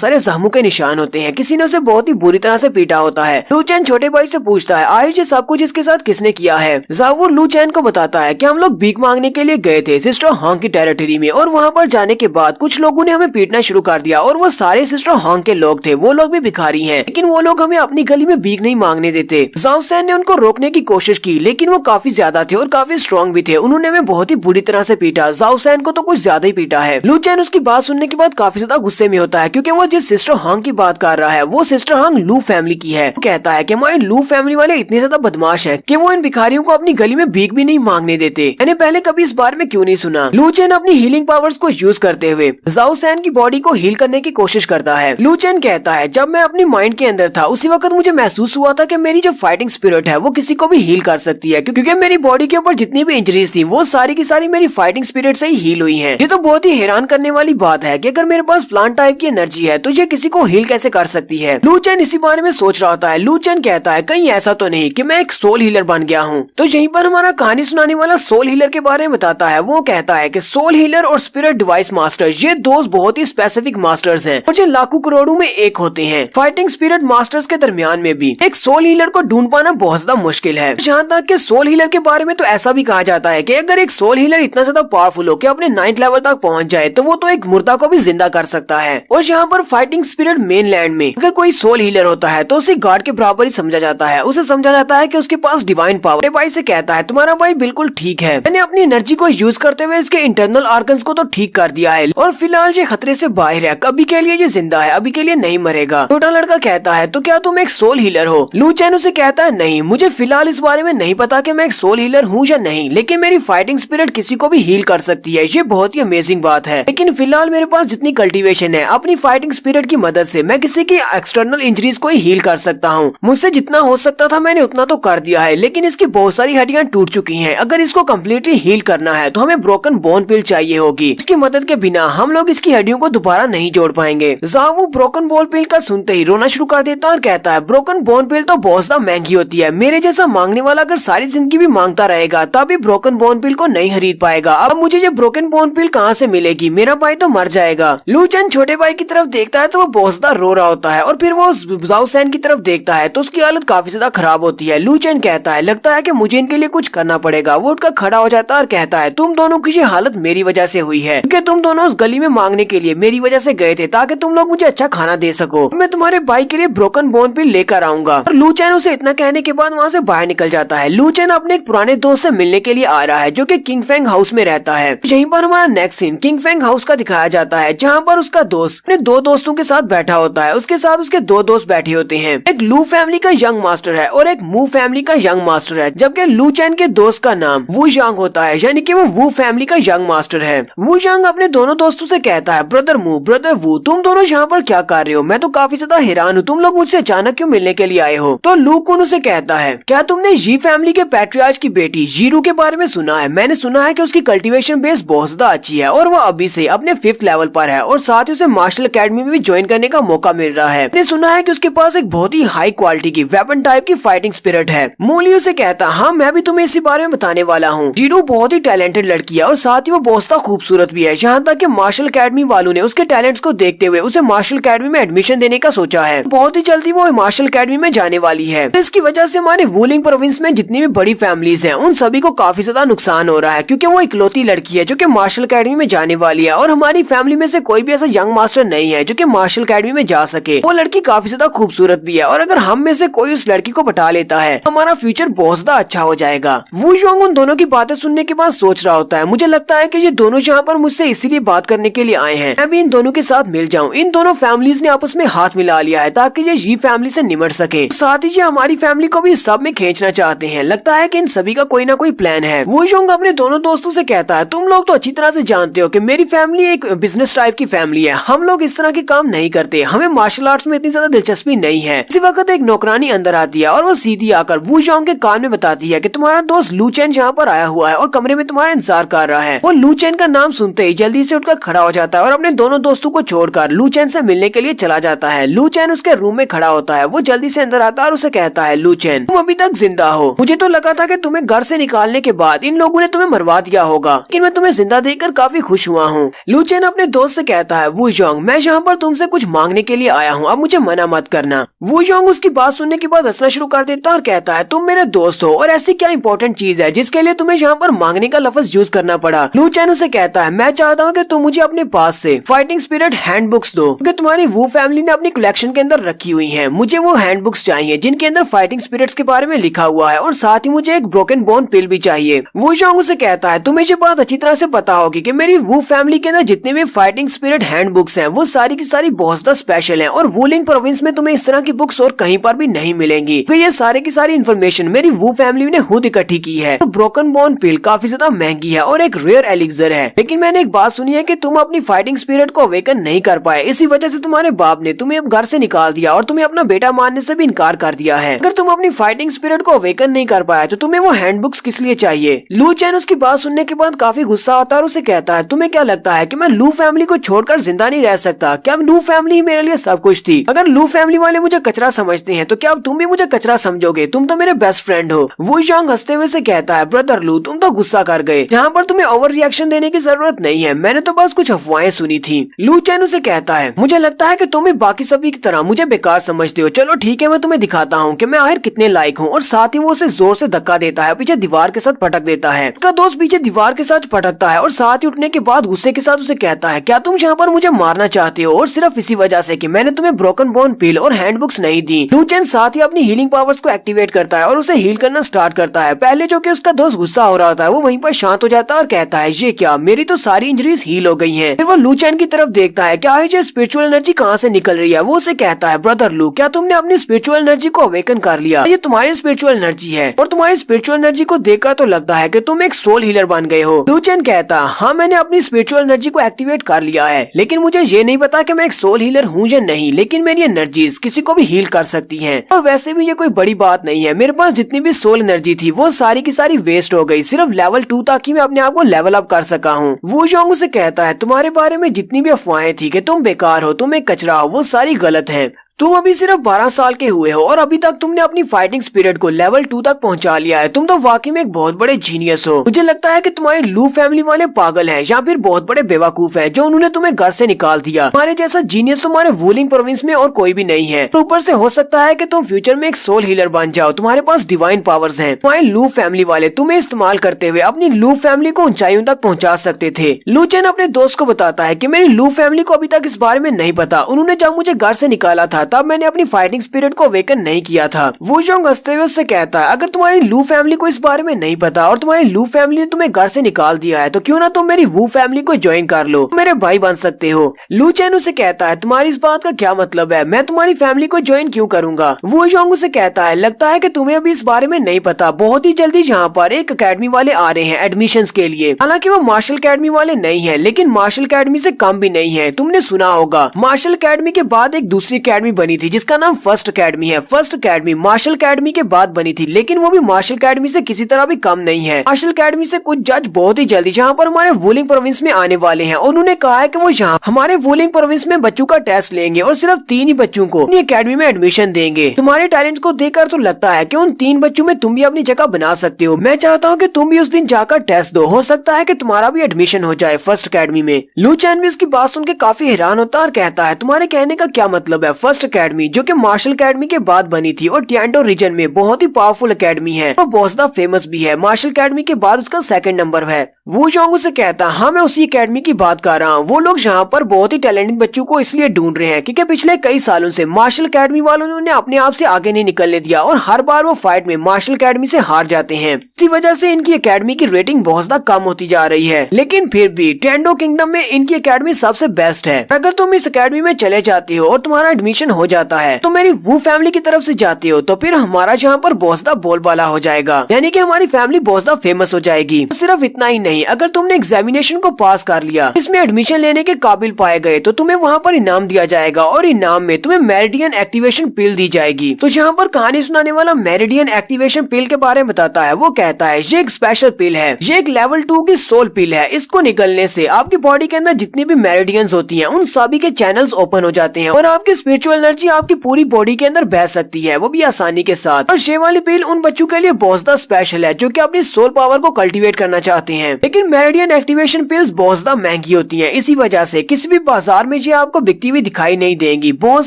सारे जख्मों के निशान होते हैं, किसी ने उसे बहुत ही बुरी तरह से पीटा होता है। लू चैन छोटे भाई से पूछता है आखिर ये सब कुछ इसके साथ किसने किया है? जाओ लू चैन को बताता है कि हम लोग भीख मांगने के लिए गए थे सिस्टर हांग की टेरिटरी में और वहाँ पर जाने के बाद कुछ लोगों ने हमें पीटना शुरू कर दिया और वो सारे सिस्टर हांग के लोग थे। वो लोग भी भिखारी हैं, लेकिन वो लोग हमें अपनी गली में भीख नहीं मांगने देते। जाओ सैन ने उनको रोकने की कोशिश की, लेकिन वो काफी ज्यादा थे और काफी स्ट्रॉन्ग भी थे। उन्होंने हमें बहुत ही बुरी तरह से पीटा। जाओ सैन को तो कुछ ज्यादा ही पीटा है। लू चैन उसकी बात सुनने के बाद काफी ज्यादा गुस्से में होता है, क्योंकि वो जिस सिस्टर हांग की बात कर रहा है वो सिस्टर हांग लू फैमिली की है। वो कहता है कि हमारे लू फैमिली वाले इतने ज्यादा बदमाश हैं कि वो इन भिखारियों को अपनी गली में भीख भी नहीं मांगने देते। मैंने पहले कभी इस बारे में क्यों नहीं सुना? लू चैन अपनी हीलिंग पावर्स को यूज करते हुए जाओ सैन की बॉडी को हील करने की कोशिश करता है। लू चैन कहता है जब मैं अपनी माइंड के अंदर था उसी वक्त मुझे महसूस हुआ था कि मेरी जो फाइटिंग स्पिरिट है वो किसी को भी हील कर सकती है, क्योंकि मेरी बॉडी के ऊपर जितनी भी इंजरीज थी वो सारी की सारी मेरी फाइटिंग स्पिरिट से ही हील हुई हैं। ये तो बहुत ही हैरान करने वाली बात है कि अगर मेरे पास प्लांट टाइप की एनर्जी है तो ये किसी को हील कैसे कर सकती है। लू चेन इसी बारे में सोच रहा होता है। लू चेन कहता है कहीं ऐसा तो नहीं कि मैं एक सोल हीलर बन गया हूँ। तो यहीं पर हमारा कहानी सुनाने वाला सोल हीलर के बारे में बताता है। वो कहता है कि सोल हीलर और स्पिरिट डिवाइस मास्टर ये दो बहुत ही स्पेसिफिक मास्टर्स हैं और जो लाखों करोड़ों में एक होते हैं। फाइटिंग स्पिरिट मास्टर्स के दरमियान में भी एक सोल हीलर को ढूंढ पाना बहुत ज्यादा मुश्किल है। जहाँ तक कि सोल हीलर के बारे में तो ऐसा भी कहा जाता है कि अगर एक सोल हीलर इतना ज्यादा पावरफुल हो कि अपने 9th लेवल तक पहुंच जाए तो वो तो एक मुर्दा को भी जिंदा कर सकता है। और यहाँ पर फाइटिंग स्पिरिट मेनलैंड में अगर कोई सोल हीलर होता है तो उसे गॉड के बराबर ही समझा जाता है। उसे समझा जाता है कि उसके पास डिवाइन पावर। भाई से कहता है तुम्हारा भाई बिल्कुल ठीक है, मैंने अपनी एनर्जी को यूज करते हुए इसके इंटरनल ऑर्गन्स को तो ठीक कर दिया है और फिलहाल ये खतरे से बाहर है। अभी के लिए ये जिंदा है, अभी के लिए नहीं मरेगा। छोटा लड़का कहता है तो क्या तुम एक सोल हीलर हो? लू चेन उसे कहता है नहीं, मुझे फिलहाल इस बारे में नहीं पता कि मैं एक सोल हीलर हूँ या नहीं, लेकिन मेरी फाइटिंग स्पिरिट किसी को भी हील कर सकती है। ये बहुत ही अमेजिंग बात है। लेकिन फिलहाल मेरे पास जितनी कल्टीवेशन है अपनी फाइटिंग स्पिरिट की मदद से मैं किसी की एक्सटर्नल इंजरीज को ही हील कर सकता हूँ। मुझसे जितना हो सकता था मैंने उतना तो कर दिया है, लेकिन इसकी बहुत सारी हड्डियां टूट चुकी हैं। अगर इसको कम्प्लीटली हील करना है तो हमें ब्रोकन बोन पिल चाहिए होगी। इसकी मदद के बिना हम लोग इसकी हड्डियों को दोबारा नहीं जोड़ पाएंगे। ज़ांग वो ब्रोकन बोन पिल का सुनते ही रोना शुरू कर देता है और कहता है ब्रोकन बोन पिल तो बहुत ज्यादा महंगी होती है। मेरे जैसा मांगने वाला अगर सारी जिंदगी भी मांगता रहेगा तभी ब्रोकन बोन पिल को नहीं खरीद पाएगा। अब मुझे ये ब्रोकन बोन पिल कहाँ से मिलेगी? मेरा भाई तो मर जाएगा। लू चेन छोटे भाई की तरफ देखता है तो वो बहुत ज्यादा रो रहा होता है और फिर वो ज़ाओ सैन की तरफ देखता है तो उसकी हालत काफी ज्यादा खराब होती है। लू चेन कहता है लगता है कि मुझे इनके लिए कुछ करना पड़ेगा। वो उठकर खड़ा हो जाता है और कहता है तुम दोनों की ये हालत मेरी वजह से हुई है, क्योंकि तुम दोनों उस गली में मांगने के लिए मेरी वजह से गए थे ताकि तुम लोग मुझे अच्छा खाना दे सको। मैं तुम्हारे भाई के लिए ब्रोकन बोन पिल लेकर आऊंगा। और लू चेन उसे इतना कहने के बाद वहाँ से बाहर निकल जाता है। लू चेन अपने एक पुराने दोस्त से मिलने के लिए आ रहा है जो कि किंग फेंग हाउस में रहता है। यहीं पर हमारा next scene Qing Feng house का दिखाया जाता है, जहाँ पर उसका दोस्त अपने दो दोस्तों के साथ बैठा होता है। उसके साथ उसके दो दोस्त बैठे होते हैं। एक लू फैमिली का यंग मास्टर है और एक मू फैमिली का यंग मास्टर है, जबकि लू चेन के दोस्त का नाम वू यांग होता है, यानी कि वो वू फैमिली का यंग मास्टर है। वू यांग अपने दोनों दोस्तों से कहता है ब्रदर मू ब्रदर वू तुम दोनों यहाँ पर क्या कर रहे हो? मैं तो काफी ज्यादा हैरान हूँ, तुम लोग मुझसे अचानक क्यों मिलने के लिए आए हो? तो लू कुन उसे कहता है क्या तुमने जी फैमिली के पैट्रियार्च की बेटी जीरू के बारे में सुना है? मैंने सुना है कि उसकी कल्टीवेशन बेस बहुत ज्यादा अच्छी है और वो अभी से अपने 5th लेवल पर है और साथ ही उसे मार्शल अकेडमी में भी ज्वाइन करने का मौका मिल रहा है। मैंने सुना है कि उसके पास एक बहुत ही हाई क्वालिटी की वेपन टाइप की फाइटिंग स्पिरिट है। मूली उसे कहता हाँ मैं भी तुम्हें इसी बारे में बताने वाला हूँ। जीरू बहुत ही टैलेंटेड लड़की है और साथ ही वो बहुत ज्यादा खूबसूरत भी है, यहाँ तक कि मार्शल अकेडमी वालों ने उसके टैलेंट्स को देखते हुए उसे मार्शल अकेडमी में एडमिशन देने का सोचा है। बहुत ही जल्दी वो मार्शल अकेडमी में जाने वाली है। इसकी वजह से हमारे वुलिंग प्रोविंस में जितनी भी बड़ी फैमिलीज हैं उन सभी को काफी ज्यादा नुकसान हो रहा है, क्योंकि वो इकलौती लड़की है जो कि मार्शल अकेडमी में जाने वाली है और हमारी फैमिली में से कोई भी ऐसा यंग मास्टर नहीं है जो कि मार्शल अकेडमी में जा सके। वो लड़की काफी ज्यादा खूबसूरत भी है और अगर हम में से कोई उस लड़की को पटा लेता है हमारा फ्यूचर बहुत ज्यादा अच्छा हो जाएगा। वू यांग उन दोनों की बातें सुनने के बाद सोच रहा होता है मुझे लगता है कि ये दोनों यहाँ पर मुझसे इसीलिए बात करने के लिए आए हैं, मैं भी इन दोनों के साथ मिल जाऊँ। इन दोनों फैमिलीज ने आपस में हाथ मिला लिया है ताकि ये फैमिली से निमट सके, साथ ही ये हमारी फैमिली को भी इस सब में खींचना चाहते हैं। लगता है कि इन सभी का कोई ना कोई प्लान है। वू यांग अपने दोनों दोस्तों से कहता है तुम लोग तो अच्छी तरह से जानते हो कि मेरी फैमिली एक बिजनेस टाइप की फैमिली है, हम लोग इस तरह के काम नहीं करते, हमें मार्शल आर्ट्स में इतनी ज्यादा दिलचस्पी नहीं है। इसी वक्त एक नौकरानी अंदर आती है और वो सीधी आकर वू यांग के कान में बताती है कि तुम्हारा दोस्त लू चेन यहाँ पर आया हुआ है और कमरे में तुम्हारा इंतजार कर रहा है। वो लू चेन का नाम सुनते ही जल्दी से उठकर खड़ा हो जाता है और अपने दोनों दोस्तों को छोड़कर लू चेन से मिलने के लिए चला जाता है। लू चेन उसके रूम में खड़ा होता है। वो जल्दी से अंदर आता है और उसे कहता है लू चेन तुम अभी तक जिंदा हो, मुझे तो लगा था कि तुम्हें घर से निकालने के बाद इन लोगों ने तुम्हें मरवा दिया होगा, लेकिन मैं तुम्हें जिंदा देखकर काफी खुश हुआ हूँ। लू चेन अपने दोस्त से कहता है वू यांग मैं यहाँ पर तुमसे कुछ मांगने के लिए आया हूँ, अब मुझे मना मत करना। वू यांग उसकी बात सुनने के बाद हंसना शुरू कर देता है और कहता है तुम मेरे दोस्त हो और ऐसी क्या इंपॉर्टेंट चीज है जिसके लिए तुम्हें यहाँ पर मांगने का लफ्ज यूज करना पड़ा। लू चेन उसे कहता है मैं चाहता हूँ कि तुम मुझे अपने पास से फाइटिंग स्पिरिट हैंड बुक्स दो, क्योंकि तुम्हारी वू फैमिली ने अपनी कलेक्शन के अंदर रखी हुई है। मुझे वो हैंड बुक्स चाहिए जिनके अंदर फाइटिंग स्पिरिट्स के बारे में लिखा हुआ है और साथ ही मुझे एक ब्रोकन बोन पिल भी चाहिए। वू यांग उसे कहता है तुम्हें ये बात अच्छी तरह से पता होगी कि मेरी वू फैमिली के अंदर जितने भी फाइटिंग स्पिरिट हैंड बुक्स हैं वो सारी की सारी बहुत ज्यादा स्पेशल हैं और वुलिंग प्रोविंस में तुम्हें इस तरह की बुक्स और कहीं पर भी नहीं मिलेंगी। तो ये सारे की सारी इन्फॉर्मेशन मेरी वू फैमिली ने खुद इकट्ठी की है। तो ब्रोकन बोन पिल काफी ज्यादा महंगी है और एक रेयर एलिक्सर है, लेकिन मैंने एक बात सुनी है कि तुम अपनी फाइटिंग स्पिरिट को अवेकन नहीं कर पाए, इसी वजह से तुम्हारे बाप ने तुम्हें घर से निकाल दिया और तुम्हें अपना बेटा मानने से भी इनकार कर दिया है। अगर तुम अपनी फाइटिंग स्पिरिट को अवेकन नहीं कर पाए तो तुम्हें वो हैंड बुक्स किस लिए चाहिए? लू चेन उसकी बात सुनने के बाद काफी गुस्सा आता है और उसे कहता है तुम्हें क्या लगता है कि मैं लू फैमिली को छोड़कर जिंदा नहीं रह सकता? क्या लू फैमिली मेरे मेरे लिए सब कुछ थी। अगर लू फैमिली वाले मुझे कचरा समझते हैं तो क्या अब तुम भी मुझे कचरा समझोगे? तुम तो मेरे बेस्ट फ्रेंड हो। वू जोंग हंसते हुए से कहता है, ब्रदर लू तुम तो गुस्सा कर गए, जहाँ पर तुम्हें ओवर रिएक्शन देने की जरूरत नहीं है, मैंने तो बस कुछ अफवाहें सुनी थी। लू चैन उसे कहता है, मुझे लगता है कि तुम भी बाकी सभी की तरह मुझे बेकार समझते हो। चलो ठीक है, मैं तुम्हें दिखाता हूँ कि मैं आखिर कितने लायक हूँ। और साथ ही वो उसे जोर से धक्का देता है, पीछे दीवार के साथ पटक देता है। उसका दोस्त पीछे दीवार के साथ पटकता है और साथ ही उठने के बाद गुस्से के साथ उसे कहता है, क्या तुम यहाँ पर मुझे मारना चाहते हो? और सिर्फ इसी वजह से कि मैंने तुम्हें ब्रोकन बोन पिल और हैंडबुक्स नहीं दी। लू चैन साथ ही अपनी हीलिंग पावर्स को एक्टिवेट करता है और उसे हील करना स्टार्ट करता है। पहले जो कि उसका दोस्त गुस्सा हो रहा था वो वहीं पर शांत हो जाता है और कहता है, ये क्या, मेरी तो सारी इंजरीज हील हो गई हैं। फिर वो लू चैन की तरफ देखता है, क्या है ये स्पिरिचुअल एनर्जी कहाँ से निकल रही है? वो उसे कहता है, ब्रदर लू क्या तुमने अपनी स्पिरिचुअल एनर्जी को अवेकन कर लिया? ये तुम्हारी स्पिरिचुअल एनर्जी है और तुम्हारी स्पिरिचुअल एनर्जी को देखकर तो लगता है कि तुम एक सोल हीलर बन गए हो। लू चैन कहता, हाँ मैंने अपनी स्पिरिचुअल एनर्जी को एक्टिवेट कर लिया है, लेकिन मुझे ये नहीं पता कि मैं एक सोल हीलर हूँ या नहीं, लेकिन मेरी एनर्जीज किसी को भी हील कर सकती हैं। और वैसे भी ये कोई बड़ी बात नहीं है, मेरे पास जितनी भी सोल एनर्जी थी वो सारी की सारी वेस्ट हो गई, सिर्फ लेवल 2 तक ही मैं अपने आप को लेवल अप कर सका हूँ। वू जोंग उसे कहता है, तुम्हारे बारे में जितनी भी अफवाहें थी कि तुम बेकार हो, तुम एक कचरा हो, वो सारी गलत है। तुम अभी सिर्फ 12 साल के हुए हो और अभी तक तुमने अपनी फाइटिंग स्पिरिट को लेवल 2 तक पहुंचा लिया है। तुम तो वाकई में एक बहुत बड़े जीनियस हो। मुझे लगता है कि तुम्हारे लू फैमिली वाले पागल हैं या फिर बहुत बड़े बेवकूफ हैं जो उन्होंने तुम्हें घर से निकाल दिया। तुम्हारे जैसा जीनियस तुम्हारे वूलिंग प्रोविंस में और कोई भी नहीं है। तो ऊपर से हो सकता है कि तुम फ्यूचर में एक सोल हीलर बन जाओ, तुम्हारे पास डिवाइन पावर्स हैं। तुम्हारे लू फैमिली वाले तुम्हें इस्तेमाल करते हुए अपनी लू फैमिली को ऊंचाइयों तक पहुंचा सकते थे। लू चैन अपने दोस्त को बताता है कि मेरी लू फैमिली को अभी तक इस बारे में नहीं पता। उन्होंने जब मुझे घर से निकाला था तब मैंने अपनी फाइटिंग स्पिरिट को अवेकन नहीं किया था। वू जोंग हंसते हुए उससे कहता है, अगर तुम्हारी लू फैमिली को इस बारे में नहीं पता और तुम्हारी लू फैमिली ने तुम्हें घर से निकाल दिया है तो क्यों ना तुम मेरी वू फैमिली को ज्वाइन कर लो, मेरे भाई बन सकते हो। लू चैन उसे कहता है, तुम्हारी इस बात का क्या मतलब है? मैं तुम्हारी फैमिली को ज्वाइन क्यों करूंगा? वू जोंग उसे कहता है, लगता है कि तुम्हें अभी इस बारे में नहीं पता, बहुत ही जल्दी यहाँ पर एक अकेडमी वाले आ रहे हैं एडमिशंस के लिए। हालांकि वो मार्शल अकेडमी वाले नहीं है, लेकिन मार्शल अकेडमी से कम भी नहीं है। तुमने सुना होगा मार्शल अकेडमी के बाद एक दूसरी अकेडमी बनी थी जिसका नाम फर्स्ट अकेडमी है। फर्स्ट अकेडमी मार्शल अकेडमी के बाद बनी थी, लेकिन वो भी मार्शल अकेडमी से किसी तरह भी कम नहीं है। मार्शल अकेडमी से कुछ जज बहुत ही जल्दी यहाँ पर हमारे वूलिंग प्रोविंस में आने वाले हैं। उन्होंने कहा है कि वो यहाँ हमारे वूलिंग प्रोविंस में बच्चों का टेस्ट लेंगे और सिर्फ 3 ही बच्चों को अपनी अकेडमी में एडमिशन देंगे। तुम्हारे टैलेंट को देखकर तो लगता है कि उन 3 बच्चों में तुम भी अपनी जगह बना सकते हो। मैं चाहता हूँ कि तुम भी उस दिन जाकर टेस्ट दो, हो सकता है कि तुम्हारा भी एडमिशन हो जाए फर्स्ट अकेडमी में। लू चैन भी उसकी बात सुनकर काफी हैरान होता है और कहता है, तुम्हारे कहने का क्या मतलब है? फर्स्ट अकेडमी जो कि मार्शल अकेडमी के बाद बनी थी और टियांडो रीजन में बहुत ही पावरफुल अकेडमी है और बहुत ज्यादा फेमस भी है। मार्शल अकेडमी के बाद उसका 2nd नंबर है। वू जोंग उसे कहता, हाँ मैं उसी अकेडमी की बात कर रहा हूँ। वो लोग यहाँ पर बहुत ही टैलेंटेड बच्चों को इसलिए ढूंढ रहे हैं क्योंकि पिछले कई सालों से मार्शल अकेडमी वालों ने उन्हें अपने आप से आगे नहीं निकलने दिया और हर बार वो फाइट में मार्शल अकेडमी से हार जाते हैं। इसी वजह से इनकी अकेडमी की रेटिंग बहुत ज्यादा कम होती जा रही है, लेकिन फिर भी टेंडो किंगडम में इनकी अकेडमी सबसे बेस्ट है। अगर तुम इस अकेडमी में चले जाते हो और तुम्हारा एडमिशन हो जाता है तो मेरी वू फैमिली की तरफ से जाते हो तो फिर हमारा यहाँ पर बहुत ज्यादा बोलबाला हो जाएगा, यानी कि हमारी फैमिली बहुत ज्यादा फेमस हो जाएगी। सिर्फ इतना ही नहीं, अगर तुमने एग्जामिनेशन को पास कर लिया, इसमें एडमिशन लेने के काबिल पाए गए तो तुम्हें वहाँ पर इनाम दिया जाएगा और इनाम में तुम्हें मेरिडियन एक्टिवेशन पिल दी जाएगी। तो यहाँ पर कहानी सुनाने वाला मेरिडियन एक्टिवेशन पिल के बारे में बताता है। वो कहता है ये एक स्पेशल पिल है, ये एक लेवल 2 की सोल पिल है। इसको निकलने से आपकी बॉडी के अंदर जितनी भी मेरिडियंस होती हैं उन सभी के चैनल्स ओपन हो जाते हैं और आपकी स्पिरिचुअल एनर्जी आपकी पूरी बॉडी के अंदर बह सकती है, वो भी आसानी के साथ। और ये वाली पिल उन बच्चों के लिए बहुत ज्यादा स्पेशल है जो कि अपनी सोल पावर को कल्टीवेट करना चाहते हैं। लेकिन मेरिडियन एक्टिवेशन पिल्स बहुत ज्यादा महंगी होती हैं, इसी वजह से किसी भी बाजार में ये आपको बिकती हुई दिखाई नहीं देंगी। बहुत